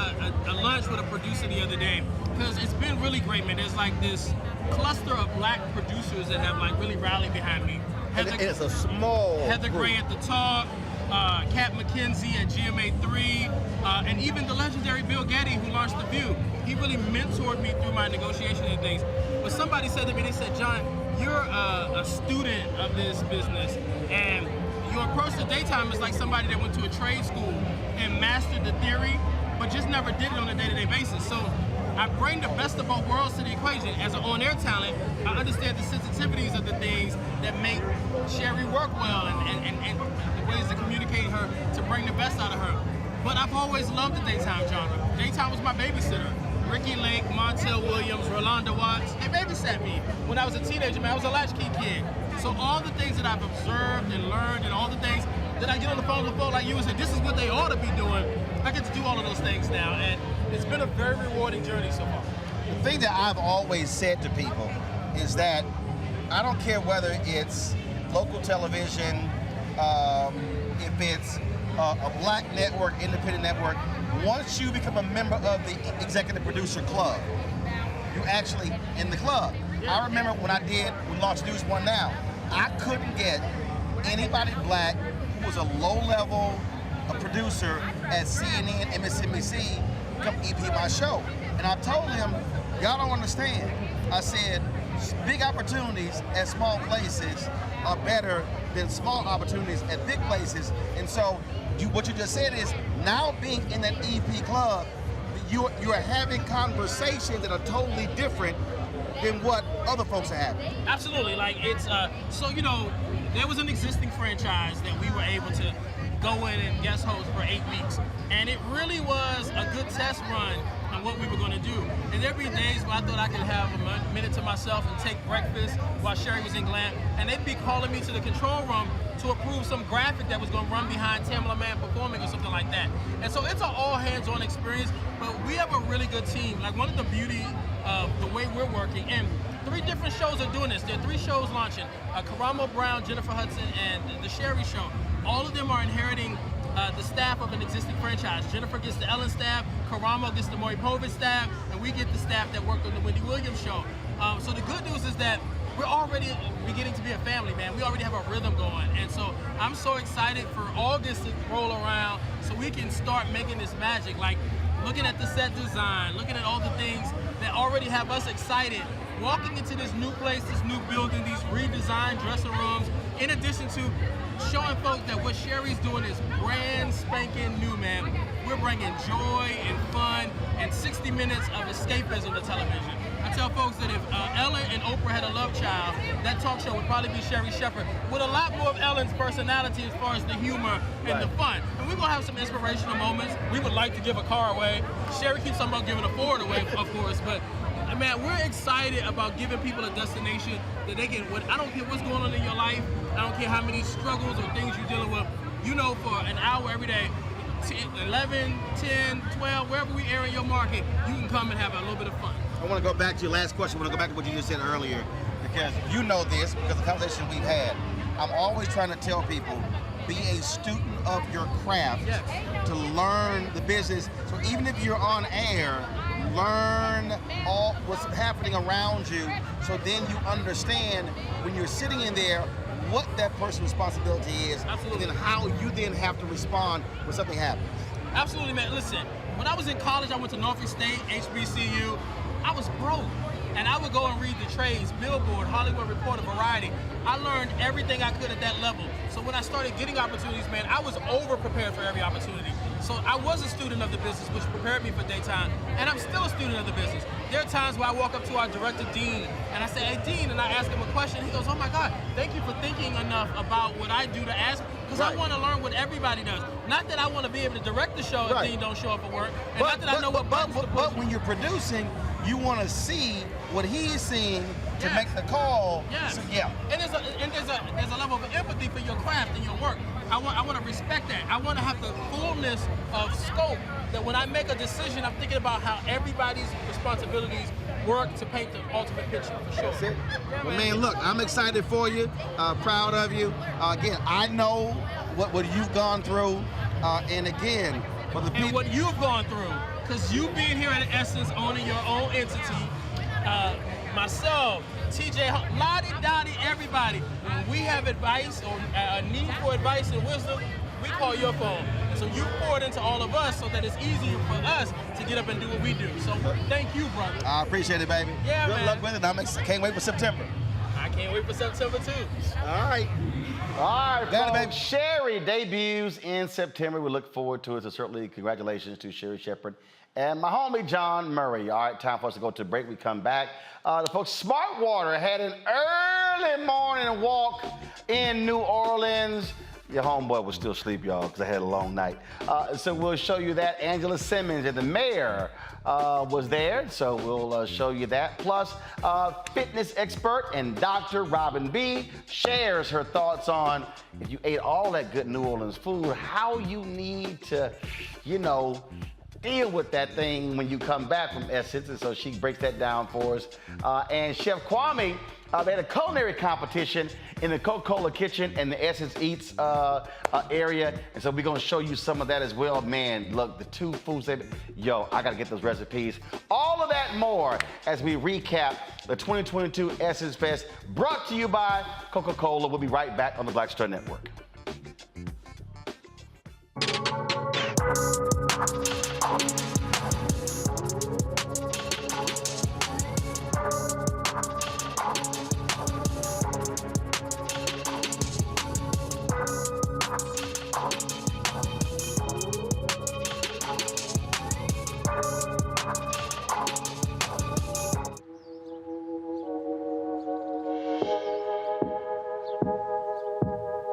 a lunch with a producer the other day because it's been really great, man. There's like this cluster of black producers that have like really rallied behind me. It's a small Heather group. Gray at the Talk, Kat McKenzie at GMA3, and even the legendary Bill Getty, who launched The View. He really mentored me through my negotiation and things. But somebody said to me, they said, John, you're a student of this business, and your approach to daytime is like somebody that went to a trade school and mastered the theory, but just never did it on a day-to-day basis. So I bring the best of both worlds to the equation. As an on-air talent, I understand the sensitivities of the things that make Sherry work well and the ways to communicate her to bring the best out of her. But I've always loved the daytime genre. Daytime was my babysitter. Ricky Lake, Montel Williams, Rolanda Watts, they babysat me. When I was a teenager, man, I was a latchkey kid. So all the things that I've observed and learned and all the things that I get on the phone with folks like you and say, this is what they ought to be doing, I get to do all of those things now. And it's been a very rewarding journey so far. The thing that I've always said to people is that I don't care whether it's local television, if it's a black network, independent network, once you become a member of the executive producer club, you're actually in the club. I remember when we launched News One Now, I couldn't get anybody black who was a low-level producer at CNN, MSNBC, come EP my show. And I told him, y'all don't understand. I said, big opportunities at small places are better than small opportunities at big places. And so what you just said is, now being in that EP club, you are having conversations that are totally different than what other folks are having. Absolutely. Like it's there was an existing franchise that we were able to go in and guest host for 8 weeks, and it really was a good test run on what we were going to do. And there'd be days where I thought I could have a minute to myself and take breakfast while Sherry was in glam, and they'd be calling me to the control room to approve some graphic that was going to run behind Tamala Man performing or something like that. And so it's an all-hands-on experience, but we have a really good team. Like, one of the beauty of the way we're working, and 3 different shows are doing this. There are 3 shows launching, Karamo Brown, Jennifer Hudson, and The Sherry Show. All of them are inheriting the staff of an existing franchise. Jennifer gets the Ellen staff, Karamo gets the Maury Povich staff, and we get the staff that worked on the Wendy Williams show. So the good news is that we're already beginning to be a family, man. We already have a rhythm going. And so I'm so excited for August to roll around so we can start making this magic. Like, looking at the set design, looking at all the things that already have us excited, walking into this new place, this new building, these redesigned dressing rooms, in addition to showing folks that what Sherry's doing is brand spanking new, man. We're bringing joy and fun and 60 minutes of escapism to television. I tell folks that if Ellen and Oprah had a love child, that talk show would probably be Sherry Shepherd, with a lot more of Ellen's personality as far as the humor and the fun. And we're gonna have some inspirational moments. We would like to give a car away. Sherry keeps talking about giving a Ford away, of course, but man, we're excited about giving people a destination that they can, I don't care what's going on in your life, I don't care how many struggles or things you're dealing with, for an hour every day, 11, 10, 12, wherever we air in your market, you can come and have a little bit of fun. I want to go back to your last question. I want to go back to what you just said earlier, because you know this, because of the conversation we've had. I'm always trying to tell people, be a student of your craft to learn the business. So even if you're on air, learn all what's happening around you, so then you understand when you're sitting in there what that person's responsibility is. Absolutely. And then how you then have to respond when something happens. Absolutely, man. Listen, when I was in college, I went to Norfolk State, HBCU. I was broke, and I would go and read the trades, Billboard, Hollywood Reporter, Variety. I learned everything I could at that level. So when I started getting opportunities, man, I was over-prepared for every opportunity. So I was a student of the business, which prepared me for daytime, and I'm still a student of the business. There are times where I walk up to our director, Dean, and I say, hey, Dean, and I ask him a question. He goes, oh, my God, thank you for thinking enough about what I do to ask, because I want to learn what everybody does. Not that I want to be able to direct the show if Dean don't show up for work, and not that I know what buttons to push. But when you're producing, you want to see what he's seeing to make the call. Yes. So, And there's a level of empathy for your craft and your work. I want to respect that. I want to have the fullness of scope that when I make a decision, I'm thinking about how everybody's responsibilities work to paint the ultimate picture, for sure. That's it. Well, man, look, I'm excited for you, proud of you. Again, I know what you've gone through, and again, for the people. And what you've gone through, because you being here at Essence, owning your own entity, myself, TJ, Lottie, Dottie, everybody, when we have advice or a need for advice and wisdom, we call your phone. So you pour it into all of us so that it's easier for us to get up and do what we do. So thank you, brother. I appreciate it, baby. Yeah, Good man. luck with it. I can't wait for September. I can't wait for September, too. All right. All right, Got it, folks. baby. Sherry debuts in September. We look forward to it. So certainly congratulations to Sherry Shepherd and my homie John Murray. All right, time for us to go to break. We come back. The folks, Smart Water had an early morning walk in New Orleans. Your homeboy was still asleep, y'all, because I had a long night. So we'll show you that. Angela Simmons and the mayor was there, so we'll show you that. Plus, fitness expert and Dr. Robin B. shares her thoughts on if you ate all that good New Orleans food, how you need to, deal with that thing when you come back from Essence, and so she breaks that down for us. And Chef Kwame, they had a culinary competition in the Coca-Cola kitchen and the Essence Eats area, and so we're gonna show you some of that as well. Man, look, the two foods, I gotta get those recipes. All of that and more as we recap the 2022 Essence Fest, brought to you by Coca-Cola. We'll be right back on the Black Star Network.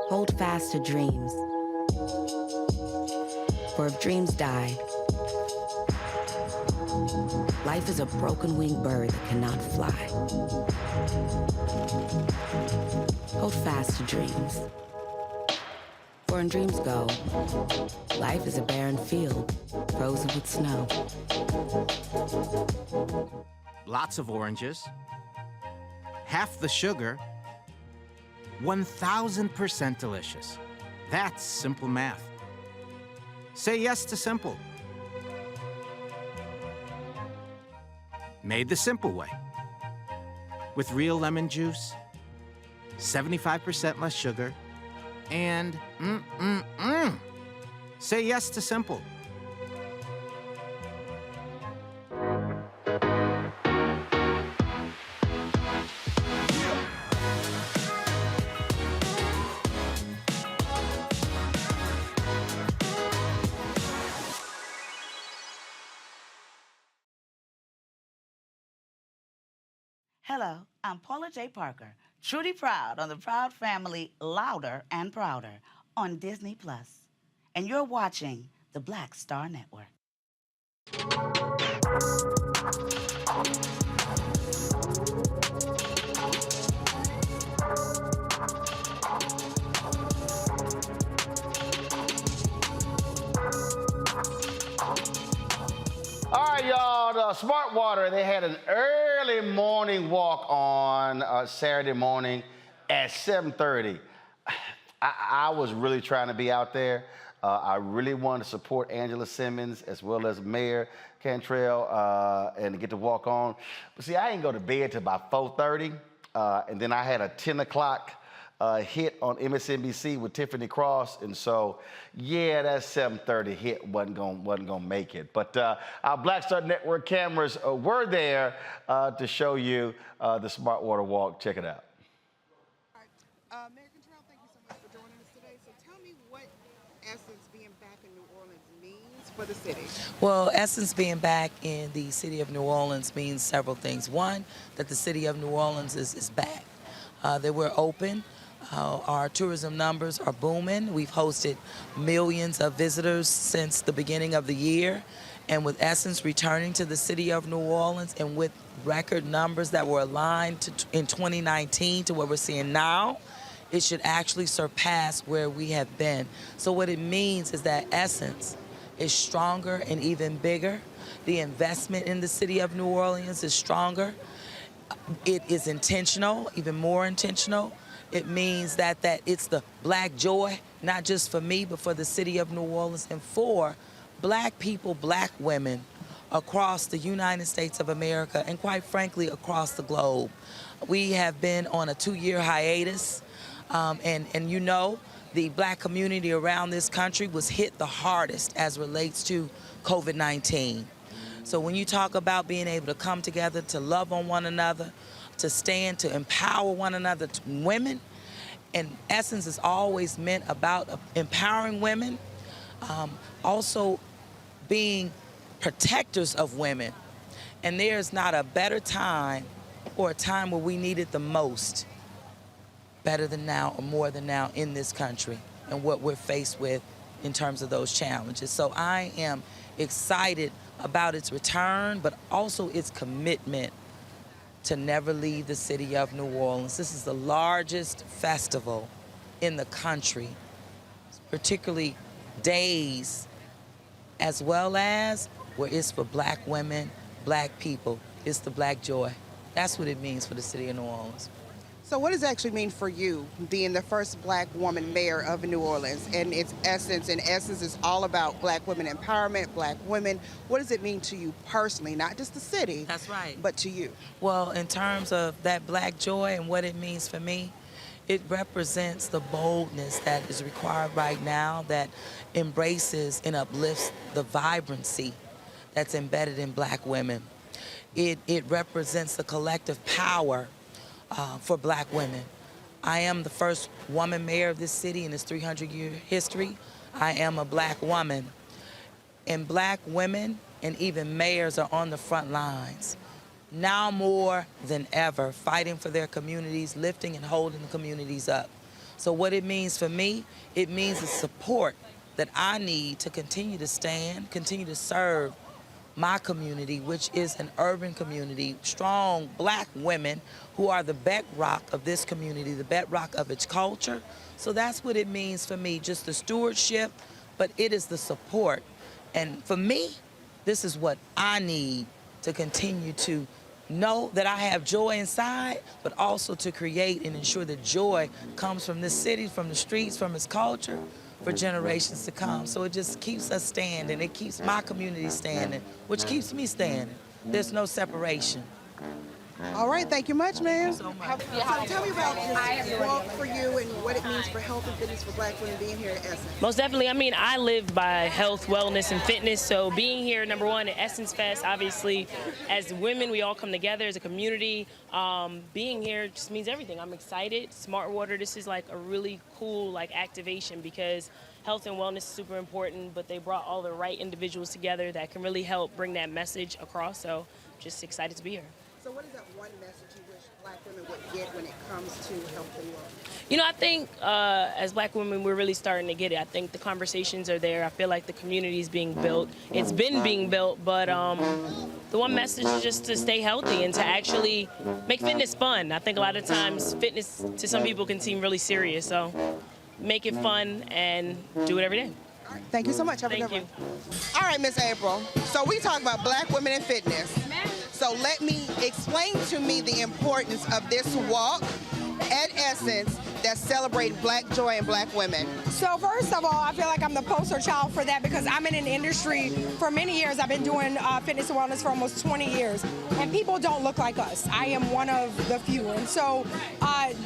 Hold fast to dreams. For if dreams die, life is a broken-winged bird that cannot fly. Hold fast to dreams. For when dreams go, life is a barren field, frozen with snow. Lots of oranges, half the sugar, 1,000% delicious. That's simple math. Say yes to simple. Made the simple way. With real lemon juice, 75% less sugar, and Say yes to simple. Hello, I'm Paula J. Parker, Trudy Proud on the Proud Family Louder and Prouder on Disney Plus. And you're watching the Black Star Network. All right, y'all, the Smart Water, they had an early morning walk on Saturday morning at 7:30. I was really trying to be out there. I really wanted to support Angela Simmons as well as Mayor Cantrell and get to walk on. But see, I didn't go to bed till about 4:30, and then I had a 10 o'clock hit on MSNBC with Tiffany Cross, and so yeah, that 7:30 hit wasn't gonna make it. But our Black Star Network cameras were there to show you the Smart Water Walk. Check it out. Mayor Cantrell, thank you so much for joining us today. So tell me what Essence being back in New Orleans means for the city. Well, Essence being back in the city of New Orleans means several things. One, that the city of New Orleans is back. That we're open. Our tourism numbers are booming. We've hosted millions of visitors since the beginning of the year. And with Essence returning to the city of New Orleans and with record numbers that were aligned in 2019 to what we're seeing now, it should actually surpass where we have been. So what it means is that Essence is stronger and even bigger. The investment in the city of New Orleans is stronger. It is intentional, even more intentional. It means that it's the Black joy, not just for me, but for the city of New Orleans and for Black people, Black women across the United States of America and quite frankly, across the globe. We have been on a 2-year hiatus and you know, the Black community around this country was hit the hardest as relates to COVID-19. So when you talk about being able to come together, to love on one another, to stand, to empower one another, women, and Essence is always meant about empowering women, also being protectors of women. And there's not a better time or a time where we need it the most, better than now or more than now in this country and what we're faced with in terms of those challenges. So I am excited about its return, but also its commitment to never leave the city of New Orleans. This is the largest festival in the country, particularly days, as well as where it's for Black women, Black people. It's the Black joy. That's what it means for the city of New Orleans. So what does it actually mean for you, being the first Black woman mayor of New Orleans and its Essence? And Essence is all about Black women empowerment, Black women. What does it mean to you personally, not just the city? That's right. But to you? Well, in terms of that Black joy and what it means for me, it represents the boldness that is required right now that embraces and uplifts the vibrancy that's embedded in Black women. It represents the collective power for Black women. I am the first woman mayor of this city in its 300-year history. I am a Black woman. And Black women and even mayors are on the front lines, now more than ever, fighting for their communities, lifting and holding the communities up. So what it means for me, it means the support that I need to continue to stand, continue to serve my community, which is an urban community, strong Black women who are the bedrock of this community, the bedrock of its culture. So that's what it means for me, just the stewardship, but it is the support. And for me, this is what I need to continue to know that I have joy inside, but also to create and ensure that joy comes from this city, from the streets, from its culture, for generations to come. So it just keeps us standing. It keeps my community standing, which keeps me standing. There's no separation. All right, thank you much, ma'am. So much. So tell me about this walk for you and what it means for health and fitness for Black women being here at Essence. Most definitely. I mean, I live by health, wellness, and fitness. So being here, number one, at Essence Fest, obviously, as women, we all come together as a community. Being here just means everything. I'm excited. Smart Water, this is like a really cool like activation because health and wellness is super important, but they brought all the right individuals together that can really help bring that message across. So just excited to be here. So what is that one message you wish Black women would get when it comes to health and wellness? You know, I think as Black women, we're really starting to get it. I think the conversations are there. I feel like the community is being built. It's been being built, but the one message is just to stay healthy and to actually make fitness fun. I think a lot of times fitness to some people can seem really serious, so make it fun and do it every day. Thank you so much. Have a good one. All right, Miss April. So we talk about black women in fitness. So let me explain to me the importance of this walk at Essence that celebrate black joy and black women. So first of all, I feel like I'm the poster child for that because I'm in an industry for many years. I've been doing fitness and wellness for almost 20 years, and people don't look like us. I am one of the few, and so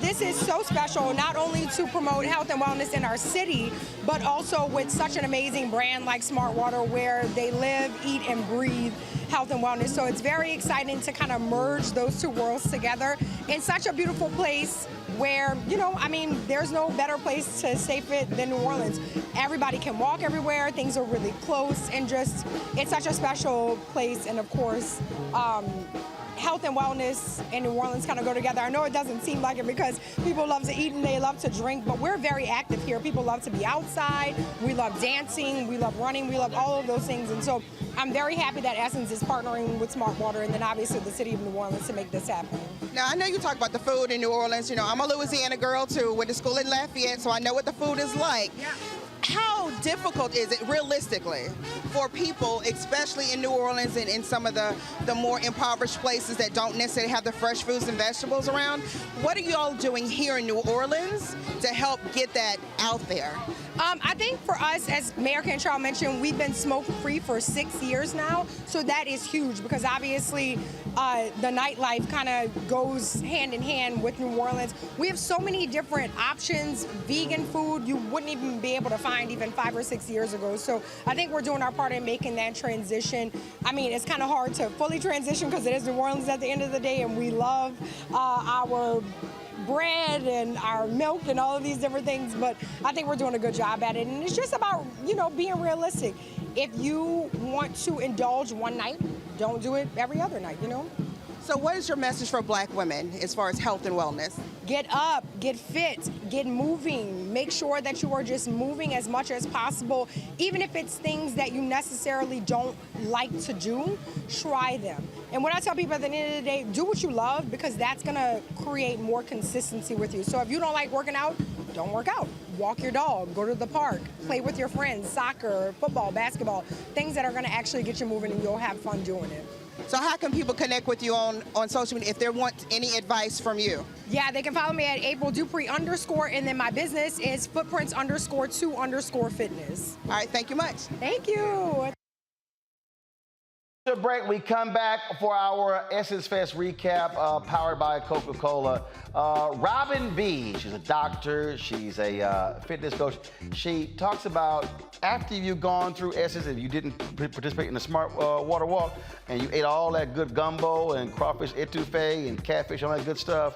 this is so special, not only to promote health and wellness in our city, but also with such an amazing brand like Smart Water, where they live, eat, and breathe health and wellness. So it's very exciting to kind of merge those two worlds together in such a beautiful place where, you know, I mean, there's no better place to stay fit than New Orleans. Everybody can walk everywhere, things are really close, and just, it's such a special place. And of course, health and wellness in New Orleans kind of go together. I know it doesn't seem like it because people love to eat and they love to drink, but we're very active here. People love to be outside. We love dancing. We love running. We love all of those things. And so I'm very happy that Essence is partnering with Smart Water and then obviously the city of New Orleans to make this happen. Now, I know you talk about the food in New Orleans. You know, I'm a Louisiana girl too, went to school in Lafayette, so I know what the food is like. Yeah. How difficult is it realistically for people, especially in New Orleans and in some of the more impoverished places that don't necessarily have the fresh fruits and vegetables around? What are you all doing here in New Orleans to help get that out there? I think for us, as Mayor Cantrell mentioned, we've been smoke-free for 6 years now, so that is huge because obviously the nightlife kind of goes hand in hand with New Orleans. We have so many different options, vegan food you wouldn't even be able to find even 5 or 6 years ago. So I think we're doing our part in making that transition. I mean, it's kind of hard to fully transition because it is New Orleans at the end of the day, and we love our bread and our milk and all of these different things, but I think we're doing a good job at it. And it's just about, you know, being realistic. If you want to indulge one night, don't do it every other night, you know? So what is your message for black women as far as health and wellness? Get up, get fit, get moving. Make sure that you are just moving as much as possible. Even if it's things that you necessarily don't like to do, try them. And what I tell people at the end of the day, do what you love because that's gonna create more consistency with you. So if you don't like working out, don't work out. Walk your dog, go to the park, play with your friends, soccer, football, basketball, things that are gonna actually get you moving and you'll have fun doing it. So how can people connect with you on social media if they want any advice from you? Yeah, they can follow me at April Dupree _ and then my business is footprints _2 fitness. All right, thank you much. Thank you. After the break, we come back for our Essence Fest recap powered by Coca-Cola. Robin B, she's a doctor, she's a fitness coach. She talks about after you've gone through Essence, if you didn't participate in the Smart Water Walk and you ate all that good gumbo and crawfish etouffee and catfish, all that good stuff,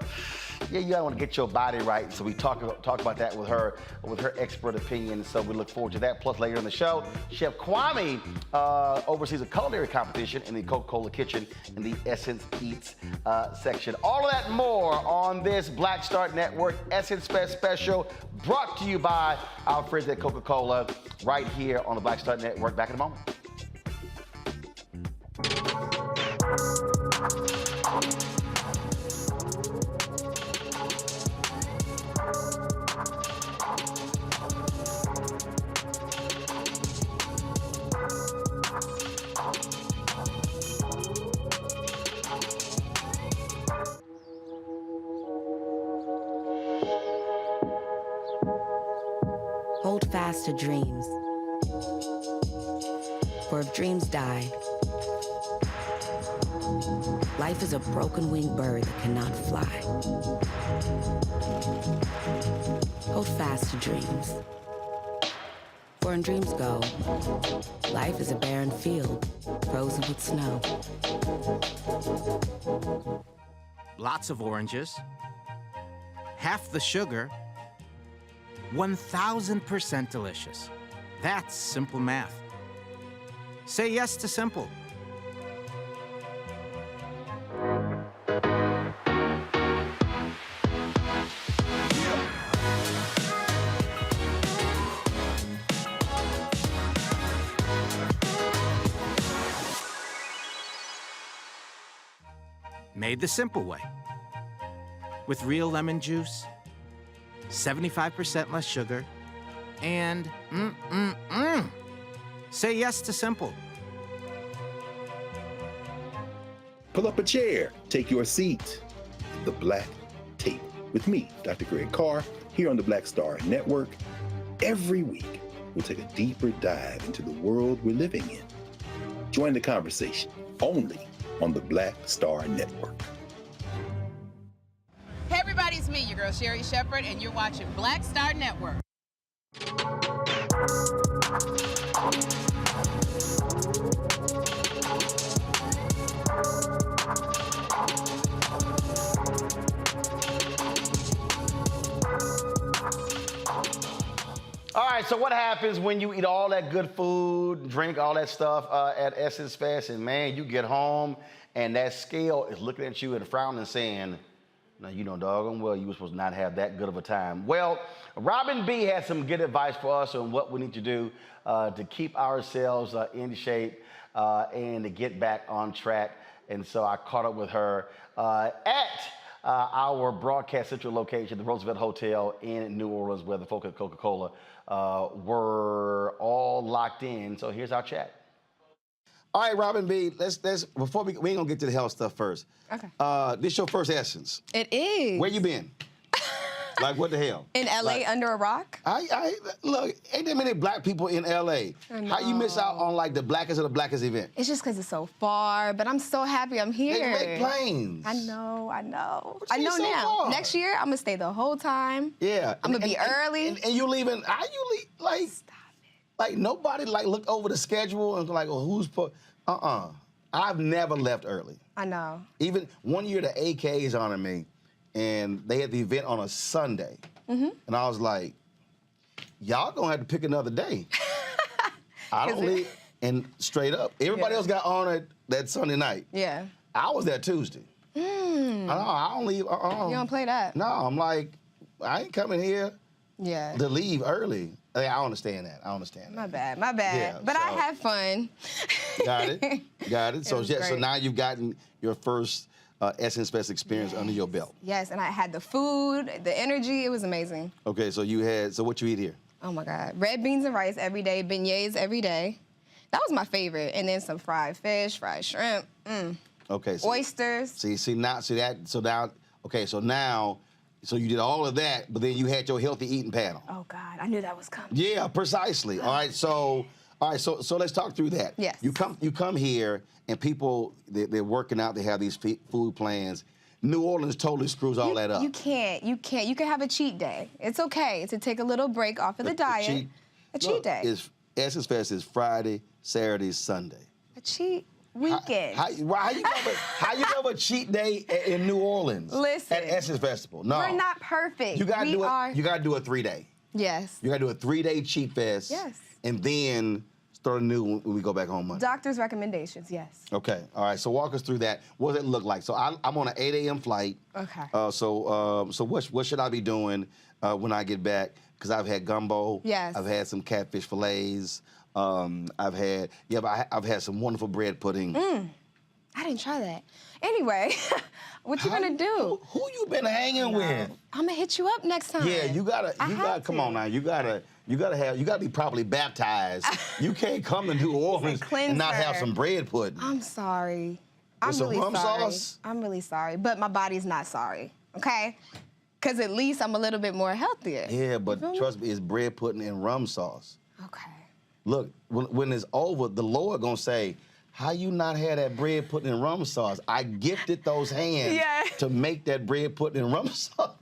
yeah, you gotta want to get your body right. So we talk about that with her expert opinion. So we look forward to that. Plus later in the show, Chef Kwame oversees a culinary competition in the Coca-Cola kitchen in the Essence Eats section. All of that and more on this Black Star Network Essence Fest special, brought to you by our friends at Coca-Cola, right here on the Black Star Network. Back in a moment. Hold fast to dreams. For if dreams die, life is a broken-winged bird that cannot fly. Hold fast to dreams. For when dreams go, life is a barren field, frozen with snow. Lots of oranges, half the sugar, 1,000% delicious. That's simple math. Say yes to simple. Made the simple way. With real lemon juice, 75% less sugar, and say yes to simple. Pull up a chair, take your seat. The Black Tape with me, Dr. Greg Carr, here on the Black Star Network. Every week, we'll take a deeper dive into the world we're living in. Join the conversation only on the Black Star Network. Hey everybody, it's me, your girl Sherry Shepherd, and you're watching Black Star Network. All right, so what happens when you eat all that good food, drink all that stuff at Essence Fest, and man, you get home and that scale is looking at you and frowning and saying, now you know doggone well you were supposed to not have that good of a time. Well, Robin B had some good advice for us on what we need to do to keep ourselves in shape and to get back on track. And so I caught up with her at our Broadcast Central location, the Roosevelt Hotel in New Orleans, where the folks at Coca-Cola were all locked in. So here's our chat. All right, Robin B, let's before we ain't gonna get to the health stuff first. Okay. This your first Essence. It is. Where you been? Like, what the hell? In LA, like, under a rock? Look, ain't that many black people in LA. How you miss out on like the blackest of the blackest event? It's just because it's so far, but I'm so happy I'm here. They make planes. I know. I know so now. far? Next year, I'm gonna stay the whole time. Yeah. I'm gonna be early. And you leaving, how you leave, like, stop it. Like nobody like looked over the schedule and like, well, who's put, I've never left early. I know. Even one year the AKs honored me, and they had the event on a Sunday. And I was like, y'all gonna have to pick another day. I don't leave. And straight up, everybody else got honored that Sunday night. Yeah. I was there Tuesday. I don't leave. You don't play that? No, I'm like, I ain't coming here to leave early. I understand that. My bad. Yeah, but I had fun. Got it. So, was so now you've gotten your first Essence Fest experience under your belt. Yes, and I had the food, the energy. It was amazing. Okay, so what you eat here? Oh my God. Red beans and rice every day, beignets every day. That was my favorite. And then some fried fish, fried shrimp. Okay. So, oysters. So you did all of that, but then you had your healthy eating panel. Oh God, I knew that was coming. Yeah, precisely. All right, so let's talk through that. Yes. You come here and people they're working out. They have these food plans. New Orleans totally screws all that up. You can't. You can have a cheat day. It's okay to take a little break off of the diet. A cheat day. Essence Fest is Friday, Saturday, Sunday. A cheat weekend. How you have a cheat day in New Orleans? Listen. At Essence Festival. No. We're not perfect. You gotta do a 3-day. Yes. You gotta do a 3-day cheat fest. Yes. And then start anew when we go back home Monday. Doctor's recommendations, yes. Okay. All right. So walk us through that. What does it look like? So I'm on an 8 a.m. flight. Okay. So what should I be doing when I get back? Because I've had gumbo. Yes. I've had some catfish fillets. I've had some wonderful bread pudding. I didn't try that. Anyway, what you gonna do? Who you been hanging with? I'm gonna hit you up next time. Yeah, you gotta come on now. You gotta be properly baptized. You can't come to New Orleans and not have some bread pudding. I'm sorry. With some rum sauce? I'm really sorry, but my body's not sorry. Okay? Because at least I'm a little bit more healthier. Yeah, but trust me, it's bread pudding and rum sauce. Okay. Look, when it's over, the Lord gonna say, how you not had that bread pudding and rum sauce? I gifted those hands to make that bread pudding and rum sauce.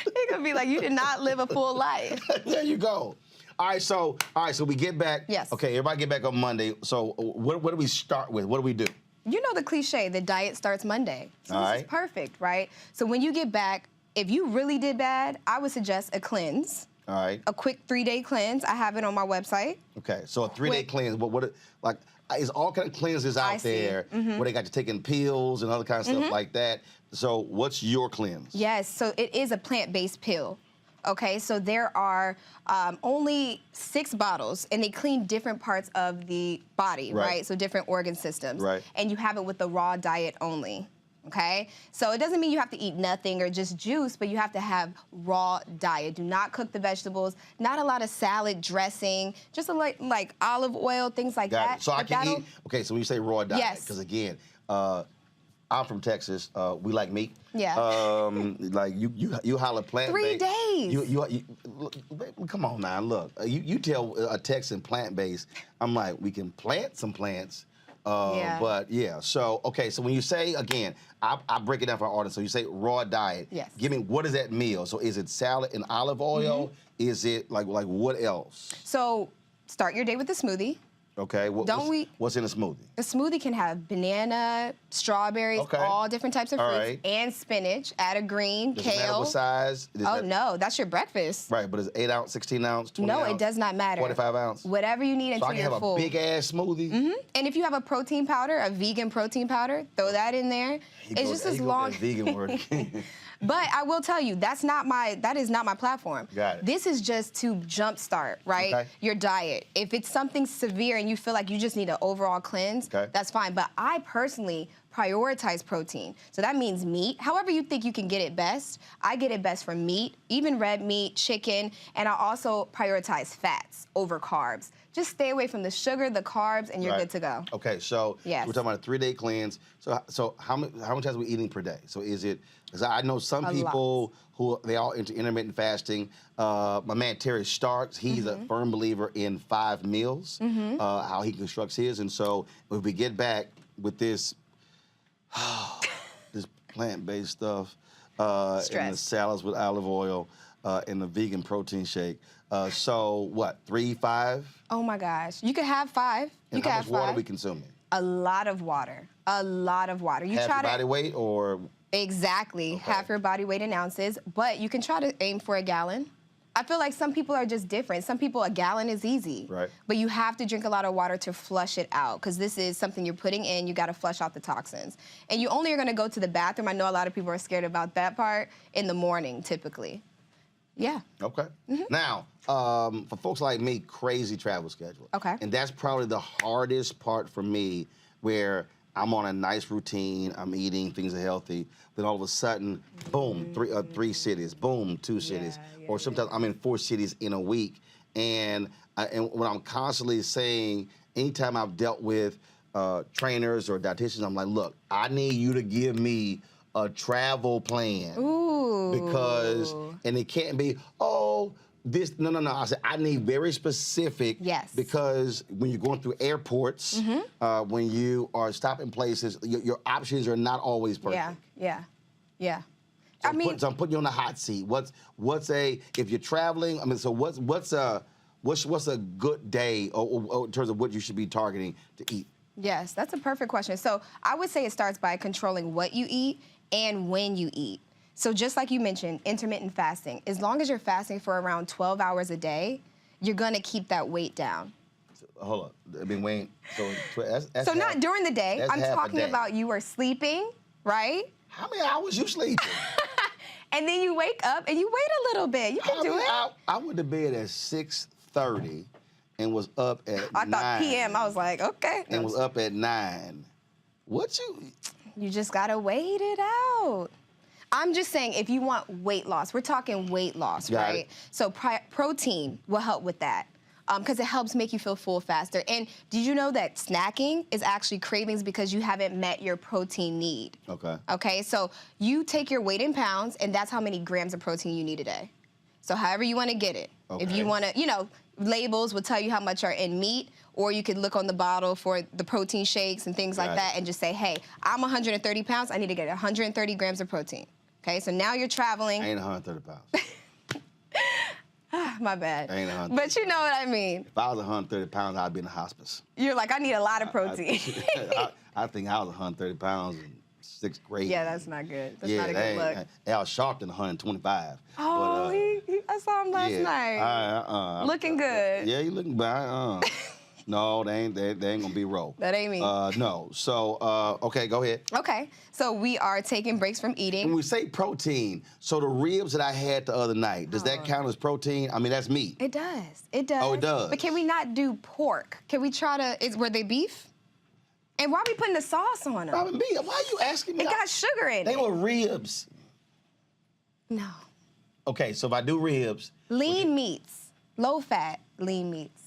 He gonna be like, you did not live a full life. There you go. All right, so we get back. Yes. Okay, everybody get back on Monday. So what do we start with? What do we do? You know the cliche, the diet starts Monday. So All this right. is perfect, right? So when you get back, if you really did bad, I would suggest a cleanse. All right. A quick 3-day cleanse. I have it on my website. Okay, so a 3-day cleanse. There's all kind of cleanses out there where they got you taking pills and other kind of stuff like that. So what's your cleanse? Yes, so it is a plant-based pill. Okay, so there are only 6 bottles, and they clean different parts of the body, right? So different organ systems. Right. And you have it with the raw diet only. Okay? So it doesn't mean you have to eat nothing or just juice, but you have to have raw diet. Do not cook the vegetables, not a lot of salad dressing, just like olive oil, things like Got that. it. So I can eat, okay, so when you say raw diet, Yes. because again, I'm from Texas. We like meat. Yeah. Like you holler plant 3 days. You come on now, look. You tell a Texan plant-based, I'm like, we can plant some plants. Yeah. But yeah, so okay, so when you say, again, I break it down for our audience. So you say raw diet. Yes. Give me, what is that meal? So is it salad and olive oil? Mm-hmm. Is it like what else? So start your day with a smoothie. Okay. What's in a smoothie? A smoothie can have banana, strawberries, all different types of All fruits, right. and spinach. Add a green, Does it matter kale. what size? No, that's your breakfast. Right, but is it 8 ounce, 16 ounce, 20 No, ounce? it does not matter. 45 ounce? Whatever you need So until I can you're have full. a big ass smoothie? Mm-hmm. And if you have a protein powder, a vegan protein powder, throw that in there. It's just as long. That vegan word. But I will tell you, that is not my platform. Got it. This is just to jumpstart, right? Okay. Your diet. If it's something severe and you feel like you just need an overall cleanse, that's fine. But I personally prioritize protein. So that means meat. However you think you can get it best, I get it best from meat, even red meat, chicken, and I also prioritize fats over carbs. Just stay away from the sugar, the carbs, and you're good to go. Okay, so Yes. we're talking about a 3-day cleanse. So how many times are we eating per day? So is it, because I know some people who, they all into intermittent fasting. My man Terry Starks, he's a firm believer in 5 meals, how he constructs his. And so if we get back with this, this plant-based stuff, and the salads with olive oil, and the vegan protein shake. So what, 3, 5? Oh my gosh. You could have 5. And how much water are we consuming? A lot of water. A lot of water. You Half try your to body weight or? Exactly. Half your body weight in ounces, but you can try to aim for a gallon. I feel like some people are just different. Some people, a gallon is easy. Right. But you have to drink a lot of water to flush it out, because this is something you're putting in. You got to flush out the toxins. And you only are going to go to the bathroom, I know a lot of people are scared about that part, in the morning, typically. Yeah. Okay. Now, for folks like me, crazy travel schedule. Okay. And that's probably the hardest part for me, where I'm on a nice routine, I'm eating, things are healthy, then all of a sudden, boom, 3 cities, boom, 2 cities, or sometimes I'm in 4 cities in a week. And when I'm constantly saying, anytime I've dealt with trainers or dietitians, I'm like, look, I need you to give me a travel plan. Ooh. Because, and it can't be, this, no. I said, I need very specific. Yes. Because when you're going through airports, when you are stopping places, your options are not always perfect. Yeah. So I'm putting you on the hot seat. If you're traveling, I mean, so what's a good day or in terms of what you should be targeting to eat? Yes, that's a perfect question. So I would say it starts by controlling what you eat and when you eat. So just like you mentioned, intermittent fasting. As long as you're fasting for around 12 hours a day, you're gonna keep that weight down. Hold up, I mean, Wayne, that's So half, not during the day. that's I'm half a talking day. about you are sleeping, right? How many hours you sleeping? And then you wake up and you wait a little bit. You can do it. I went to bed at 6:30 and was up at 9. I thought PM. I was like, okay. And was up at 9. What you? You just gotta wait it out. I'm just saying, if you want weight loss, we're talking weight loss, Got right? it. So protein will help with that, because it helps make you feel full faster. And did you know that snacking is actually cravings because you haven't met your protein need? Okay. Okay, so you take your weight in pounds, and that's how many grams of protein you need a day. So however you want to get it. If you want to, labels will tell you how much are in meat, or you could look on the bottle for the protein shakes and things like that and just say, hey, I'm 130 pounds, I need to get 130 grams of protein. Okay, so now you're traveling. I ain't 130 pounds. My bad. I ain't 130. But you know what I mean. If I was 130 pounds, I'd be in the hospice. You're like, I need a lot of protein. I think I was 130 pounds in 6th grade. Yeah, that's not good. That's not a good look. I was sharp than 125. Oh, I saw him last night. Looking good. Yeah, you looking bad. No, they ain't gonna be roll. That ain't me. No. So, okay, go ahead. Okay, so we are taking breaks from eating. When we say protein, so the ribs that I had the other night, does that count as protein? I mean, that's meat. It does. It does. Oh, it does. But can we not do pork? Can we try to? Were they beef? And why are we putting the sauce on them? Robin B, why are you asking me? It got sugar in it. They were ribs. No. Okay, so if I do ribs. Lean meats. Low-fat lean meats.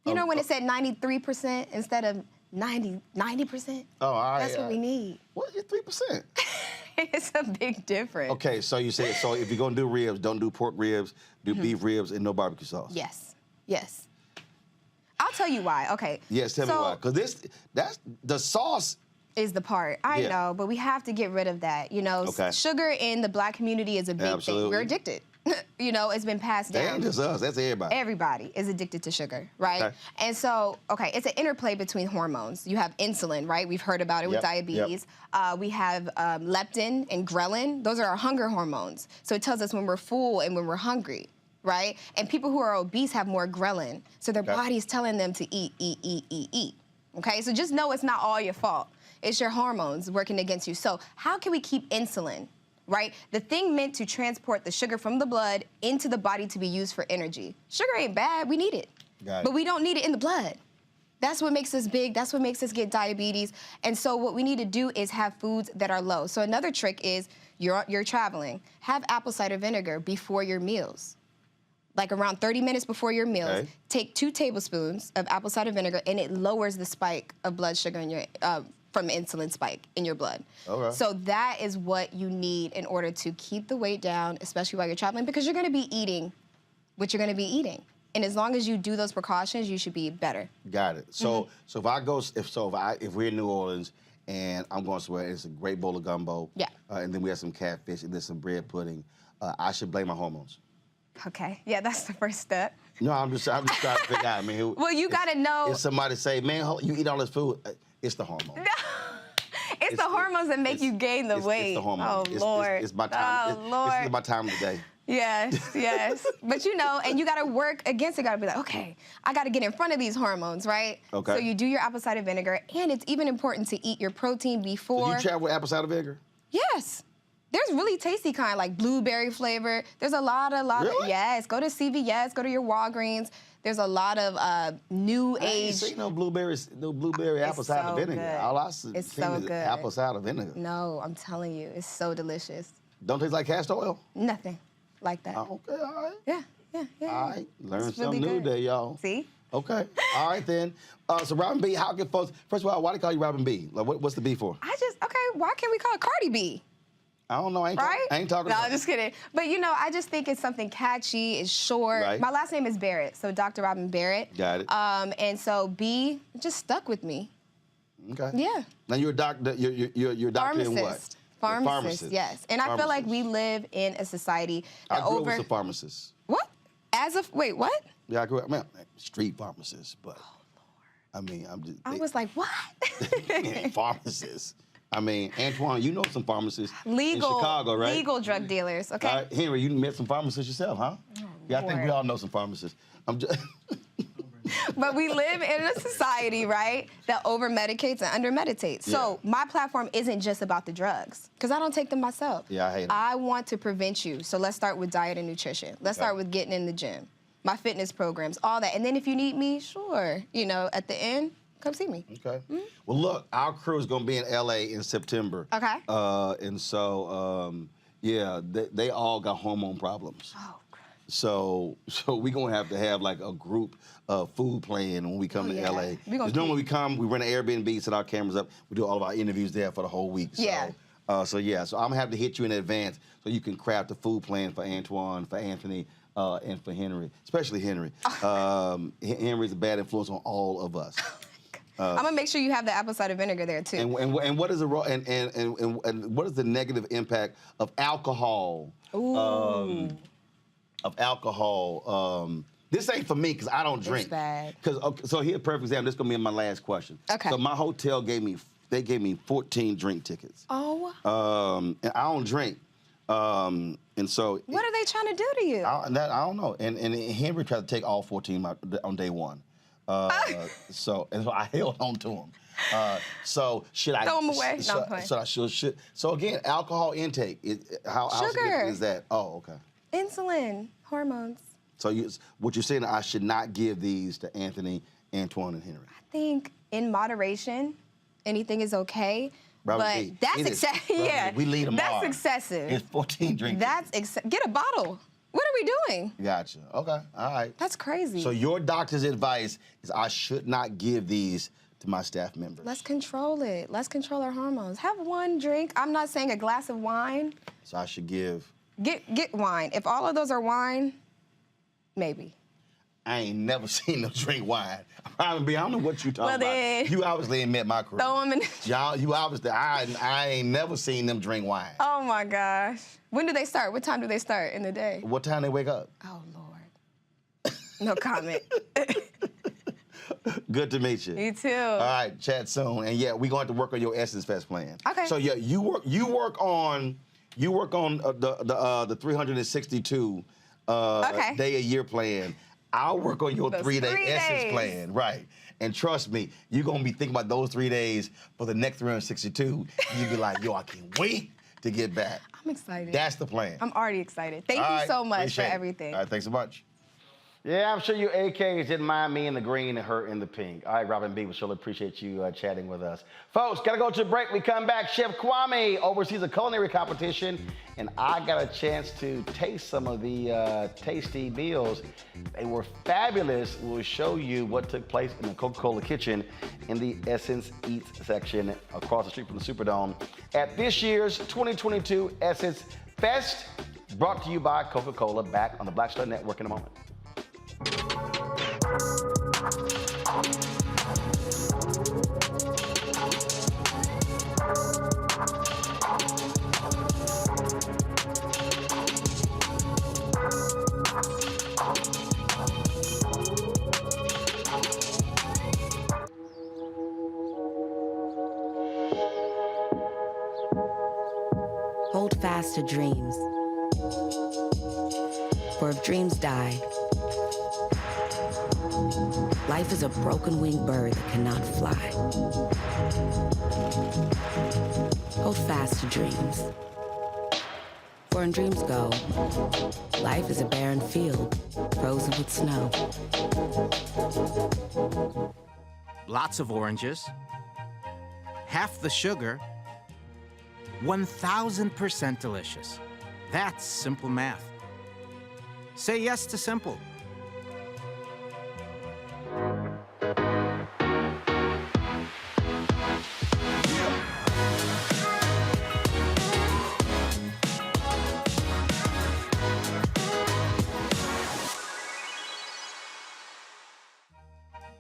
You know when it said 93% instead of 90%? Oh, all right. That's what we need. What is 3%? It's a big difference. Okay, so you said, so if you're gonna do ribs, don't do pork ribs, do beef ribs and no barbecue sauce. Yes, yes. I'll tell you why, okay. Yes, tell me why. Because that's the sauce. Is the part. I know, but we have to get rid of that. You know, sugar in the Black community is a big thing. We're addicted. You know, it's been passed down. That ain't just us, that's everybody. Everybody is addicted to sugar, right? Okay. And so, it's an interplay between hormones. You have insulin, right? We've heard about it with diabetes. We have leptin and ghrelin. Those are our hunger hormones. So it tells us when we're full and when we're hungry, right? And people who are obese have more ghrelin. So their body's telling them to eat, eat, eat, eat, eat. Okay, so just know it's not all your fault. It's your hormones working against you. So how can we keep insulin? Right? The thing meant to transport the sugar from the blood into the body to be used for energy. Sugar ain't bad, we need it. But we don't need it in the blood. That's what makes us big, that's what makes us get diabetes. And so what we need to do is have foods that are low. So another trick is, you're traveling, have apple cider vinegar before your meals. Like around 30 minutes before your meals, take 2 tablespoons of apple cider vinegar and it lowers the spike of blood sugar in your, from insulin spike in your blood. So that is what you need in order to keep the weight down, especially while you're traveling, because you're gonna be eating what you're gonna be eating. And as long as you do those precautions, you should be better. Got it. So so if I go, if we're in New Orleans and I'm going somewhere, it's a great bowl of gumbo. And then we have some catfish and then some bread pudding. I should blame my hormones. Okay, yeah, that's the first step. No, I'm just trying to figure out, man. Well, you gotta know. If somebody say, man, you eat all this food, it's the hormones. It's the hormones that make you gain the weight. It's the hormones. Oh, Lord. It's my time. Oh, Lord. This is my time of the day. Yes, yes. But you know, and you gotta work against it. You gotta be like, okay, I gotta get in front of these hormones, right? Okay. So you do your apple cider vinegar, and it's even important to eat your protein before. So you travel with apple cider vinegar? Yes. There's really tasty kind, like blueberry flavor. There's a lot of, yes. Go to CVS, go to your Walgreens. There's a lot of new age. I ain't seen no blueberry apple cider vinegar. Good. All I see It's is so good. apple cider vinegar. No, I'm telling you, it's so delicious. Don't taste like castor oil? Nothing like that. Okay, all right. Yeah, yeah, yeah. All right, learn It's something really new good. today, y'all. See? Okay, all right then. So Robin B, how can folks, first of all, why do they call you Robin B? Like, what's the B for? Why can't we call it Cardi B? I don't know, I ain't talking No, about I'm just kidding. But you know, I just think it's something catchy, it's short. Right. My last name is Barrett, so Dr. Robin Barrett. Got it. And so B just stuck with me. Okay. Yeah. Now you're a doctor, you're a doctor in what? Pharmacist, yes. And I feel like we live in a society that I grew up with a pharmacist. What? Wait, what? Yeah, I grew up, street pharmacist, but I mean, I was like, what? Pharmacist. I mean, Antoine, you know some pharmacists in Legal, Chicago, right? legal drug dealers, okay? Henry, you met some pharmacists yourself, huh? Yeah, I think we all know some pharmacists. I'm just. But we live in a society, right, that over-medicates and under-meditates. So my platform isn't just about the drugs, because I don't take them myself. Yeah, I hate them. I want to prevent you. So let's start with diet and nutrition. Let's start with getting in the gym, my fitness programs, all that. And then if you need me, sure, you know, at the end, come see me. Okay. Well, look, our crew is going to be in L.A. in September. Okay. And so, yeah, they all got hormone problems. Oh. So we're going to have like a group food plan when we come to LA. Because normally we come, we rent an Airbnb, set our cameras up, we do all of our interviews there for the whole week. So, so I'm gonna have to hit you in advance so you can craft a food plan for Antoine, for Anthony, and for Henry, especially Henry. Henry's a bad influence on all of us. I'm gonna make sure you have the apple cider vinegar there too. And what is and what is the negative impact of alcohol? Ooh. This ain't for me because I don't drink. It's bad. So here's a perfect example. This is gonna be my last question. Okay. So my hotel gave me 14 drink tickets. Oh. And I don't drink. And so what are they trying to do to you? I don't know. And Henry tried to take all 14 on day one. So I held on to him. So should I throw them away? So again, alcohol intake. How significant is that? Oh, okay. Insulin, hormones. So what you're saying, I should not give these to Anthony, Antoine, and Henry. I think in moderation, anything is okay. Brother but D, that's it is- excessive. brother, Yeah, we lead them that's all. excessive. It's 14 drinks. Get a bottle. What are we doing? Gotcha. Okay. All right. That's crazy. So your doctor's advice is I should not give these to my staff members. Let's control it. Let's control our hormones. Have one drink. I'm not saying a glass of wine. So I should give. Get wine. If all of those are wine, maybe. I ain't never seen them drink wine. I don't know what you talking then- about. You obviously ain't met my crew. Throw them in. Y'all, you obviously, I ain't never seen them drink wine. Oh my gosh. When do they start? What time do they start in the day? What time they wake up? Oh Lord. No comment. Good to meet you. You too. All right, chat soon. And yeah, we're going to work on your Essence Fest plan. Okay. So yeah, you work on the 362 Okay. day a year plan. I'll work on your Those 3-day 3 Essence days. plan. Right. And trust me, you're gonna be thinking about those 3 days for the next 362. You'll be like, yo, I can't wait to get back. I'm excited. That's the plan. I'm already excited. Thank All you right, so much for appreciate it. everything. All right, thanks so much. Yeah, I'm sure you AKs didn't mind me in the green and her in the pink. All right, Robin B, we surely appreciate you chatting with us. Folks, gotta go to a break. We come back. Chef Kwame oversees a culinary competition, and I got a chance to taste some of the tasty meals. They were fabulous. We'll show you what took place in the Coca-Cola kitchen in the Essence Eats section across the street from the Superdome at this year's 2022 Essence Fest, brought to you by Coca-Cola, back on the Black Star Network in a moment. Hold fast to dreams. For if dreams die, life is a broken-winged bird that cannot fly. Hold fast to dreams. For when dreams go, life is a barren field, frozen with snow. Lots of oranges, half the sugar, 1,000% delicious. That's simple math. Say yes to simple.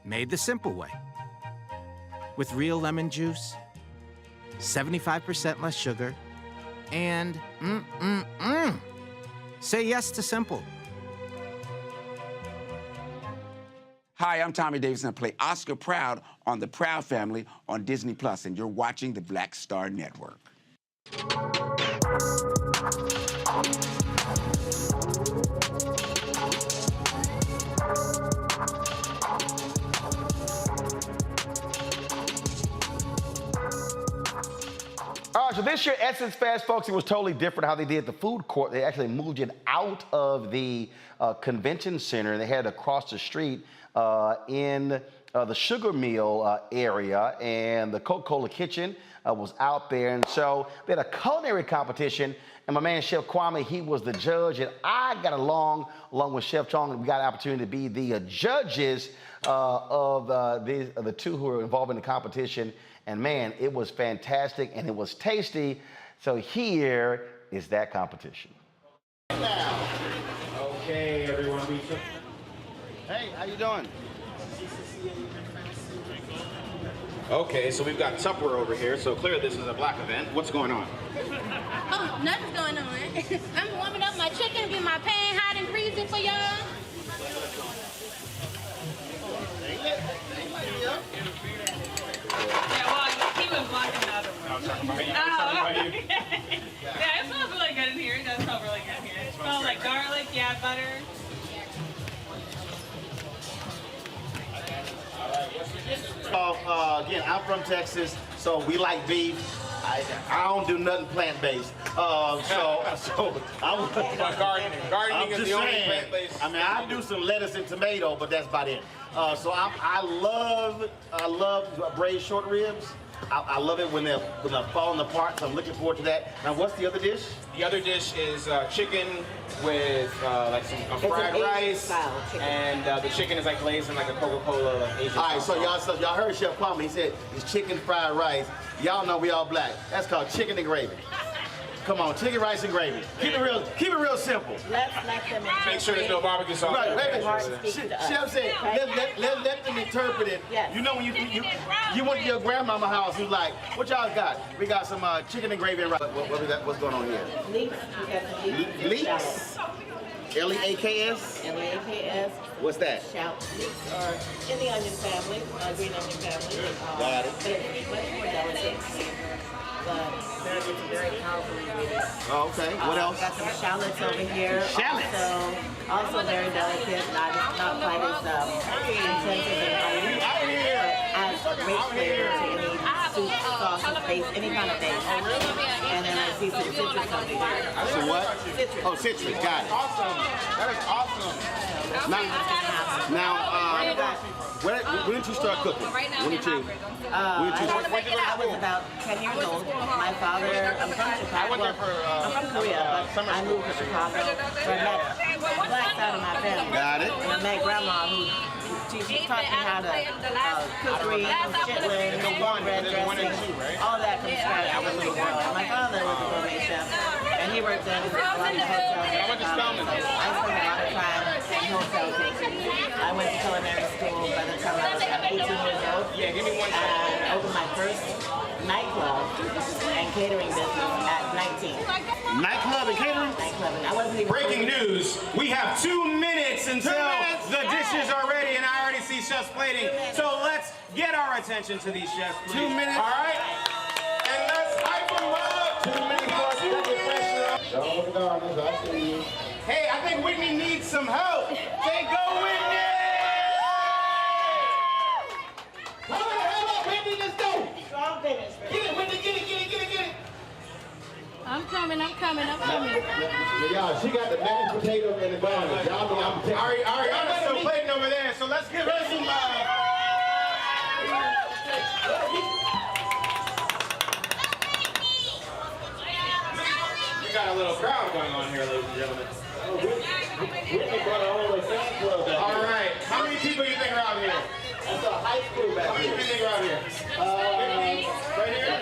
Made the simple way. With real lemon juice, 75% less sugar, and say yes to simple. Hi, I'm Tommy Davis, and I play Oscar Proud on The Proud Family on Disney+, and you're watching the Black Star Network. All right, so this year, Essence Fest, folks, it was totally different how they did the food court. They actually moved it out of the convention center, and they had it across the street in the Sugar Mill area, and the Coca-Cola kitchen was out there. And so they had a culinary competition, and my man, Chef Kwame, he was the judge, and I got along with Chef Chong, and we got the opportunity to be the judges of the two who were involved in the competition. And man, it was fantastic and it was tasty. So here is that competition. Okay, everyone. Hey, how you doing? Okay, so we've got Tupperware over here. So clearly this is a black event. What's going on? Oh, nothing's going on. I'm warming up my chicken, get my pan hot and freezing for y'all. Yeah, well, he was blocking the other one. I was talking about you. Yeah, it smells really good in here. It does smell really good here. It smells like garlic, yeah, butter. Again, I'm from Texas, so we like beef. I don't do nothing plant-based. So I'm Gardening is the only saying, plant-based. I mean, I do some lettuce and tomato, but that's about it. So I love braised short ribs. I love it when they're falling apart, so I'm looking forward to that. Now, what's the other dish? The other dish is chicken with like some fried rice, and the chicken is like glazed in like a Coca-Cola Asian. All right, so y'all heard Chef Kwame. He said it's chicken fried rice. Y'all know we all black. That's called chicken and gravy. Come on, chicken, rice, and gravy. Keep it real simple. Let's let them Make sure there's no barbecue sauce. Right, Chef said, let them interpret it. Yes. You know when you went to your grandmama's house, who's like, what y'all got? We got some chicken and gravy and rice. What we got? What's going on here? Leeks. We got some leeks. Leeks? L-E-A-K-S? L-E-A-K-S. What's that? Shallot. Leeks are in the onion family, green onion family. Got it. But it's much more delicate. But it's very powerful ingredients. Oh, okay. What else? Got some shallots over here. Shallots? Also very delicate, not quite as intensive and highly. But adds great flavor to any soup, sauce, base, any kind of base. And then I see some citrus over here. So what? Citrus. Oh, citrus. Got it. Awesome. That is awesome. Now, when did you start cooking? When did you? I was about 10 years old. My father, I'm from Chicago. I'm from Korea, but I moved to Chicago. So I met the black side of my family. Got it. And I met grandma who she taught me how to cookery, chitlins, cornbread dressing, all that from scratch. I was a little girl. And my father was a gourmet chef, and he worked in a lot of hotels. I spent a lot of time in hotels. I went to culinary school by the time I was 18 years old. Yeah, give me one. I opened my first nightclub and catering business at 19. Nightclub and catering? Nightclub, and I wasn't even Breaking news, we have 2 minutes until the dishes are ready, and I already see chefs plating. So let's get our attention to these chefs, please. 2 minutes. All right? And let's hype them up. 2 minutes for pressure. Hey, I think Whitney needs some help. Say go, Whitney! Whitney, let's go. Strong finish. Get it, Whitney, get it. I'm coming. Y'all, she got the mashed potatoes and the garlic. Y'all know I'm taking. Ariana's still plating over there, so let's give her some love. We got a little crowd going on here, ladies and gentlemen. Whitney brought her whole fan club back. All right, how many people you think are out here? That's a high school back How many here. people you think are out here? 50? Right here?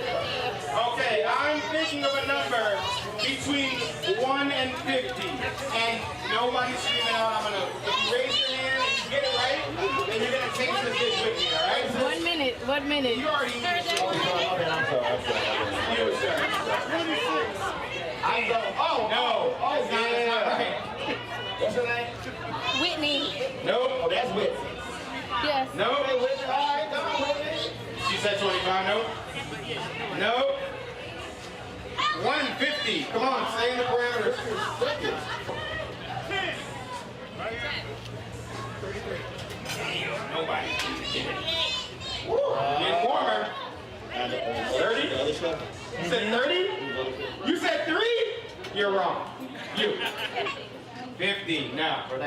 Okay, I'm thinking of a number between 1 and 50. And nobody's screaming out. If you raise your hand and you get it right, then you're going to taste this dish with me, all right? 1 minute. 1 minute. You already eat it. I'm sorry. You, sir. I'm going. Oh, No. Oh, It's not right. What's her name? Whitney. Nope. Oh, that's Whitney. Yes. No. Hey, Whitney. All right, come on, Whitney. She said 25. Nope. Nope. 150. Come on, stay in the parameters. Nobody. Getting warmer. 30? You said 30? You said 3? You're wrong. You. 50. Now. All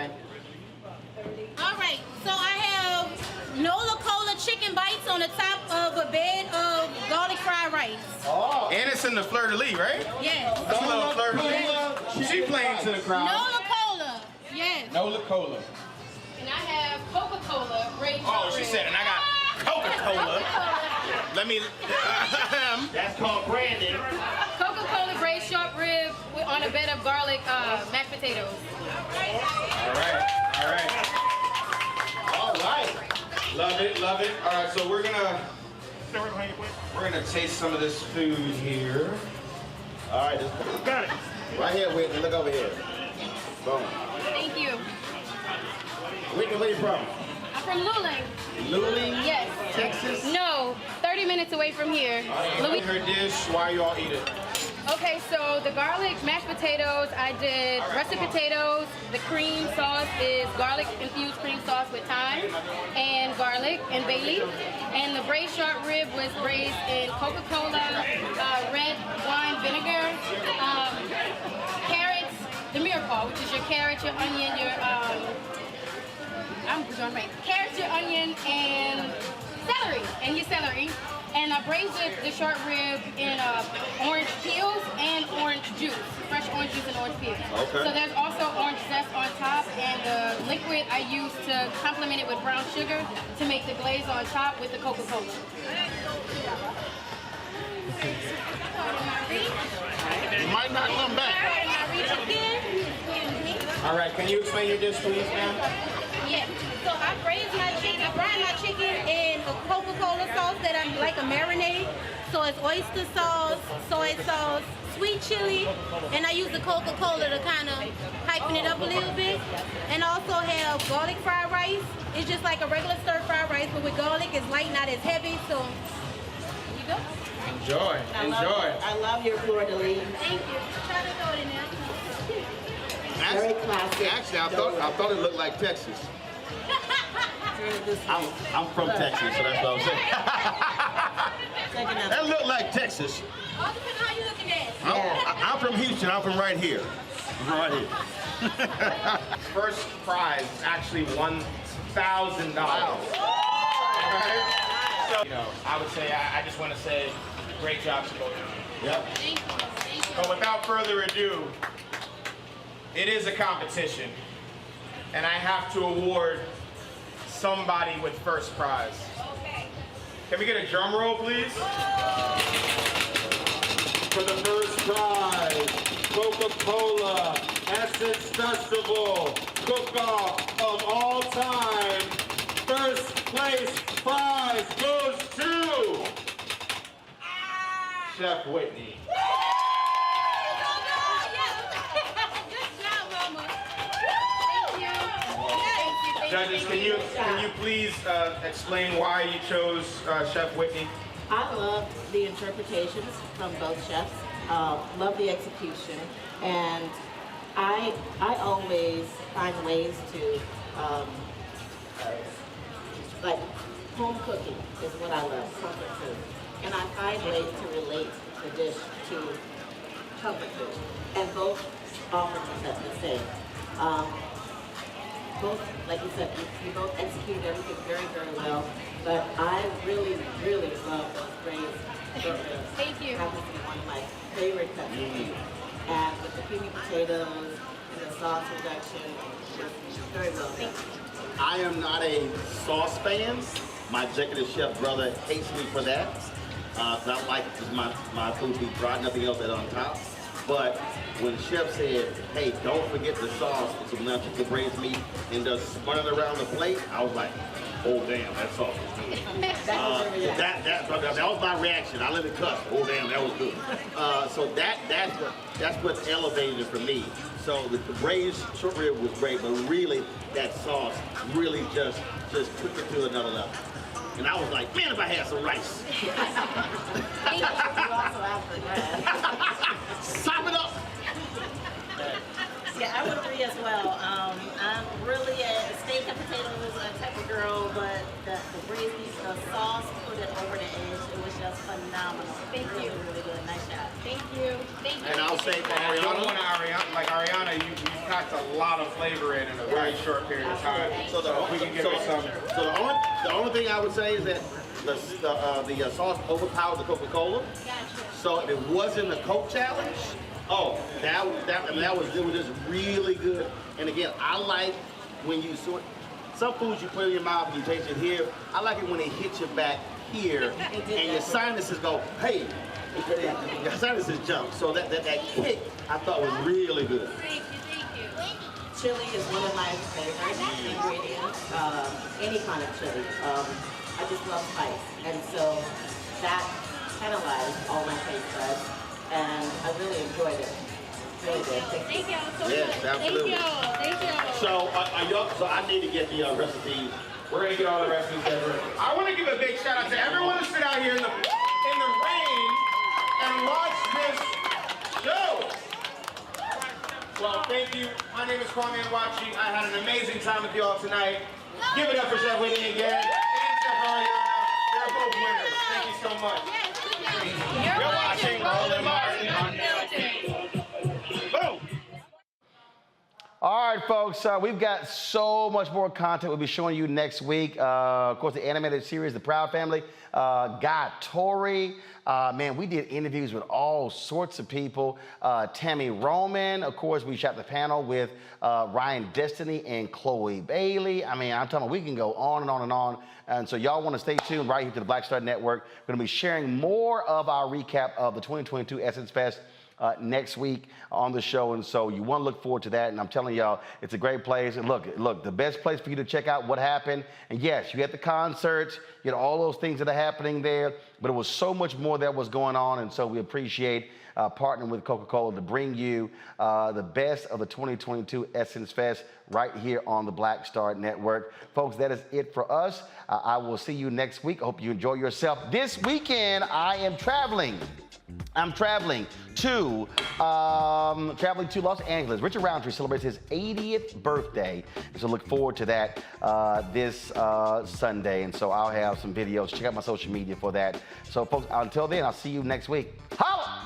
right. So I have Nola Cola chicken bites on the top of a bed of garlic fried rice. Oh. And it's in the fleur-de-lis, right? Yes. That's a little fleur-de-lis. She playing to the crowd. Nola Cola. Yes. Nola Cola. And I have Coca-Cola. Oh, she said, and I got Coca-Cola. Let me. That's called branding. Coca-Cola braised short rib on a bed of garlic mashed potatoes. All right. Love it. All right, so we're gonna taste some of this food here. All right, got it. Right here, Whitney. Look over here. Boom. Thank you. Whitney, where you from? I'm from Luling. Luling? Yes. Texas? No, 30 minutes away from here. Her dish. Why you all eat it? Okay, so the garlic mashed potatoes, I did russet potatoes. The cream sauce is garlic infused cream sauce with thyme and garlic and bay leaf. And the braised short rib was braised in Coca-Cola, carrot, your onion, your I'm drawing right. Carrot, your onion, and celery. And I braised the short rib in orange peels and orange juice, fresh orange juice and orange peels. Okay. So there's also orange zest on top, and the liquid I use to complement it with brown sugar to make the glaze on top with the Coca-Cola. You might not come back. All right, can you explain your dish, please, ma'am? Yeah, so I braised my chicken, I brine my chicken in a Coca-Cola sauce that I'm like a marinade. So it's oyster sauce, soy sauce, sweet chili, and I use the Coca-Cola to kind of hypen it up a little bit. And also have garlic fried rice. It's just like a regular stir-fried rice, but with garlic, it's light, not as heavy. So, here you go. Enjoy. I love your fleur de lis. Thank you. Try to throw it in there. Very classic. Actually, I thought it looked like Texas. I'm from Texas, so that's what I'm saying. That looked like Texas. All depends on how you looking at it. I'm from Houston. I'm from right here. Right here. First prize is actually $1,000. Right? So, I would say, I just want to say, great job to both of you. Yep. Thank you. But without further ado, it is a competition, and I have to award somebody with first prize. Okay. Can we get a drum roll, please? For the first prize, Coca-Cola Essence Festival Cook-Off of all time. First place prize goes to Chef Whitney. Judges, can you please explain why you chose Chef Whitney? I love the interpretations from both chefs. Love the execution, and I always find ways to like home cooking is what I love, comfort food, and I find ways to relate the dish to comfort food, and both offer the same. Both, like you said, you both executed everything very, very well. But I really, really love those braised. Thank you. Happens to be one of my favorite cuts of food. And with the creamy potatoes and the sauce reduction, just very well done. I am not a sauce fan. My executive chef brother hates me for that. I like my food to be dry, nothing else on top. But when the chef said, hey, don't forget the sauce, it's some lunch, the braised meat, and just spun it around the plate, I was like, oh damn, that sauce was good. That was my reaction. I let it cuss. Oh damn, that was good. So that's what elevated it for me. So the braised short rib was great, but really that sauce really just took it to another level. And I was like, man, if I had some rice. You also have the bread. Sop it up. Yeah, I would agree as well. I'm really a steak and potatoes type of girl, but the braised meat, the sauce put it over the edge. It was just phenomenal. Thank you. Really, really good. Nice job. Thank you. Thank you. And I'll say for Ariana, you packed a lot of flavor in a very short period of time. So the only thing I would say is that the sauce overpowered the Coca-Cola. Gotcha. So if it wasn't a Coke challenge, that was just really good. And again, I like when you some foods you put in your mouth and you taste it here. I like it when it hits you back here and your sinuses go, hey, your sinuses jump. So that kick I thought was really good. Thank you. Chili is one of my favorite ingredients. Any kind of chili. I just love spice, and so that penalized all my taste buds, and I really enjoyed it. Really good. Thank y'all so much. Yes, absolutely. Thank y'all. So I need to get the recipes. We're gonna get all the recipes ever. I want to give a big shout out to everyone who stood out here in the rain and watched this show. Well, thank you. My name is Kwame Watching. I had an amazing time with you all tonight. Give it up for Chef Whitney again. And Chef Ariana. They're both winners. Thank you so much. You're watching Roland Martin on Network. Boom. All right. All right, folks, we've got so much more content we'll be showing you next week. Of course, the animated series, The Proud Family, Guy Torrey. Man, we did interviews with all sorts of people. Tammy Roman, of course, we shot the panel with Ryan Destiny and Chloe Bailey. I mean, I'm telling you, we can go on and on and on. And so y'all want to stay tuned right here to the Black Star Network. We're going to be sharing more of our recap of the 2022 Essence Fest next week on the show, and so you want to look forward to that. And I'm telling y'all, it's a great place. And look, the best place for you to check out what happened. And yes, you had the concerts, you had all those things that are happening there, but it was so much more that was going on. And so we appreciate partnering with Coca-Cola to bring you the best of the 2022 Essence Fest right here on the Black Star Network. Folks, that is it for us. I will see you next week. I hope you enjoy yourself. This weekend, I am traveling. I'm traveling to Los Angeles. Richard Roundtree celebrates his 80th birthday, so look forward to that this Sunday. And so I'll have some videos. Check out my social media for that. So, folks, until then, I'll see you next week. Holla!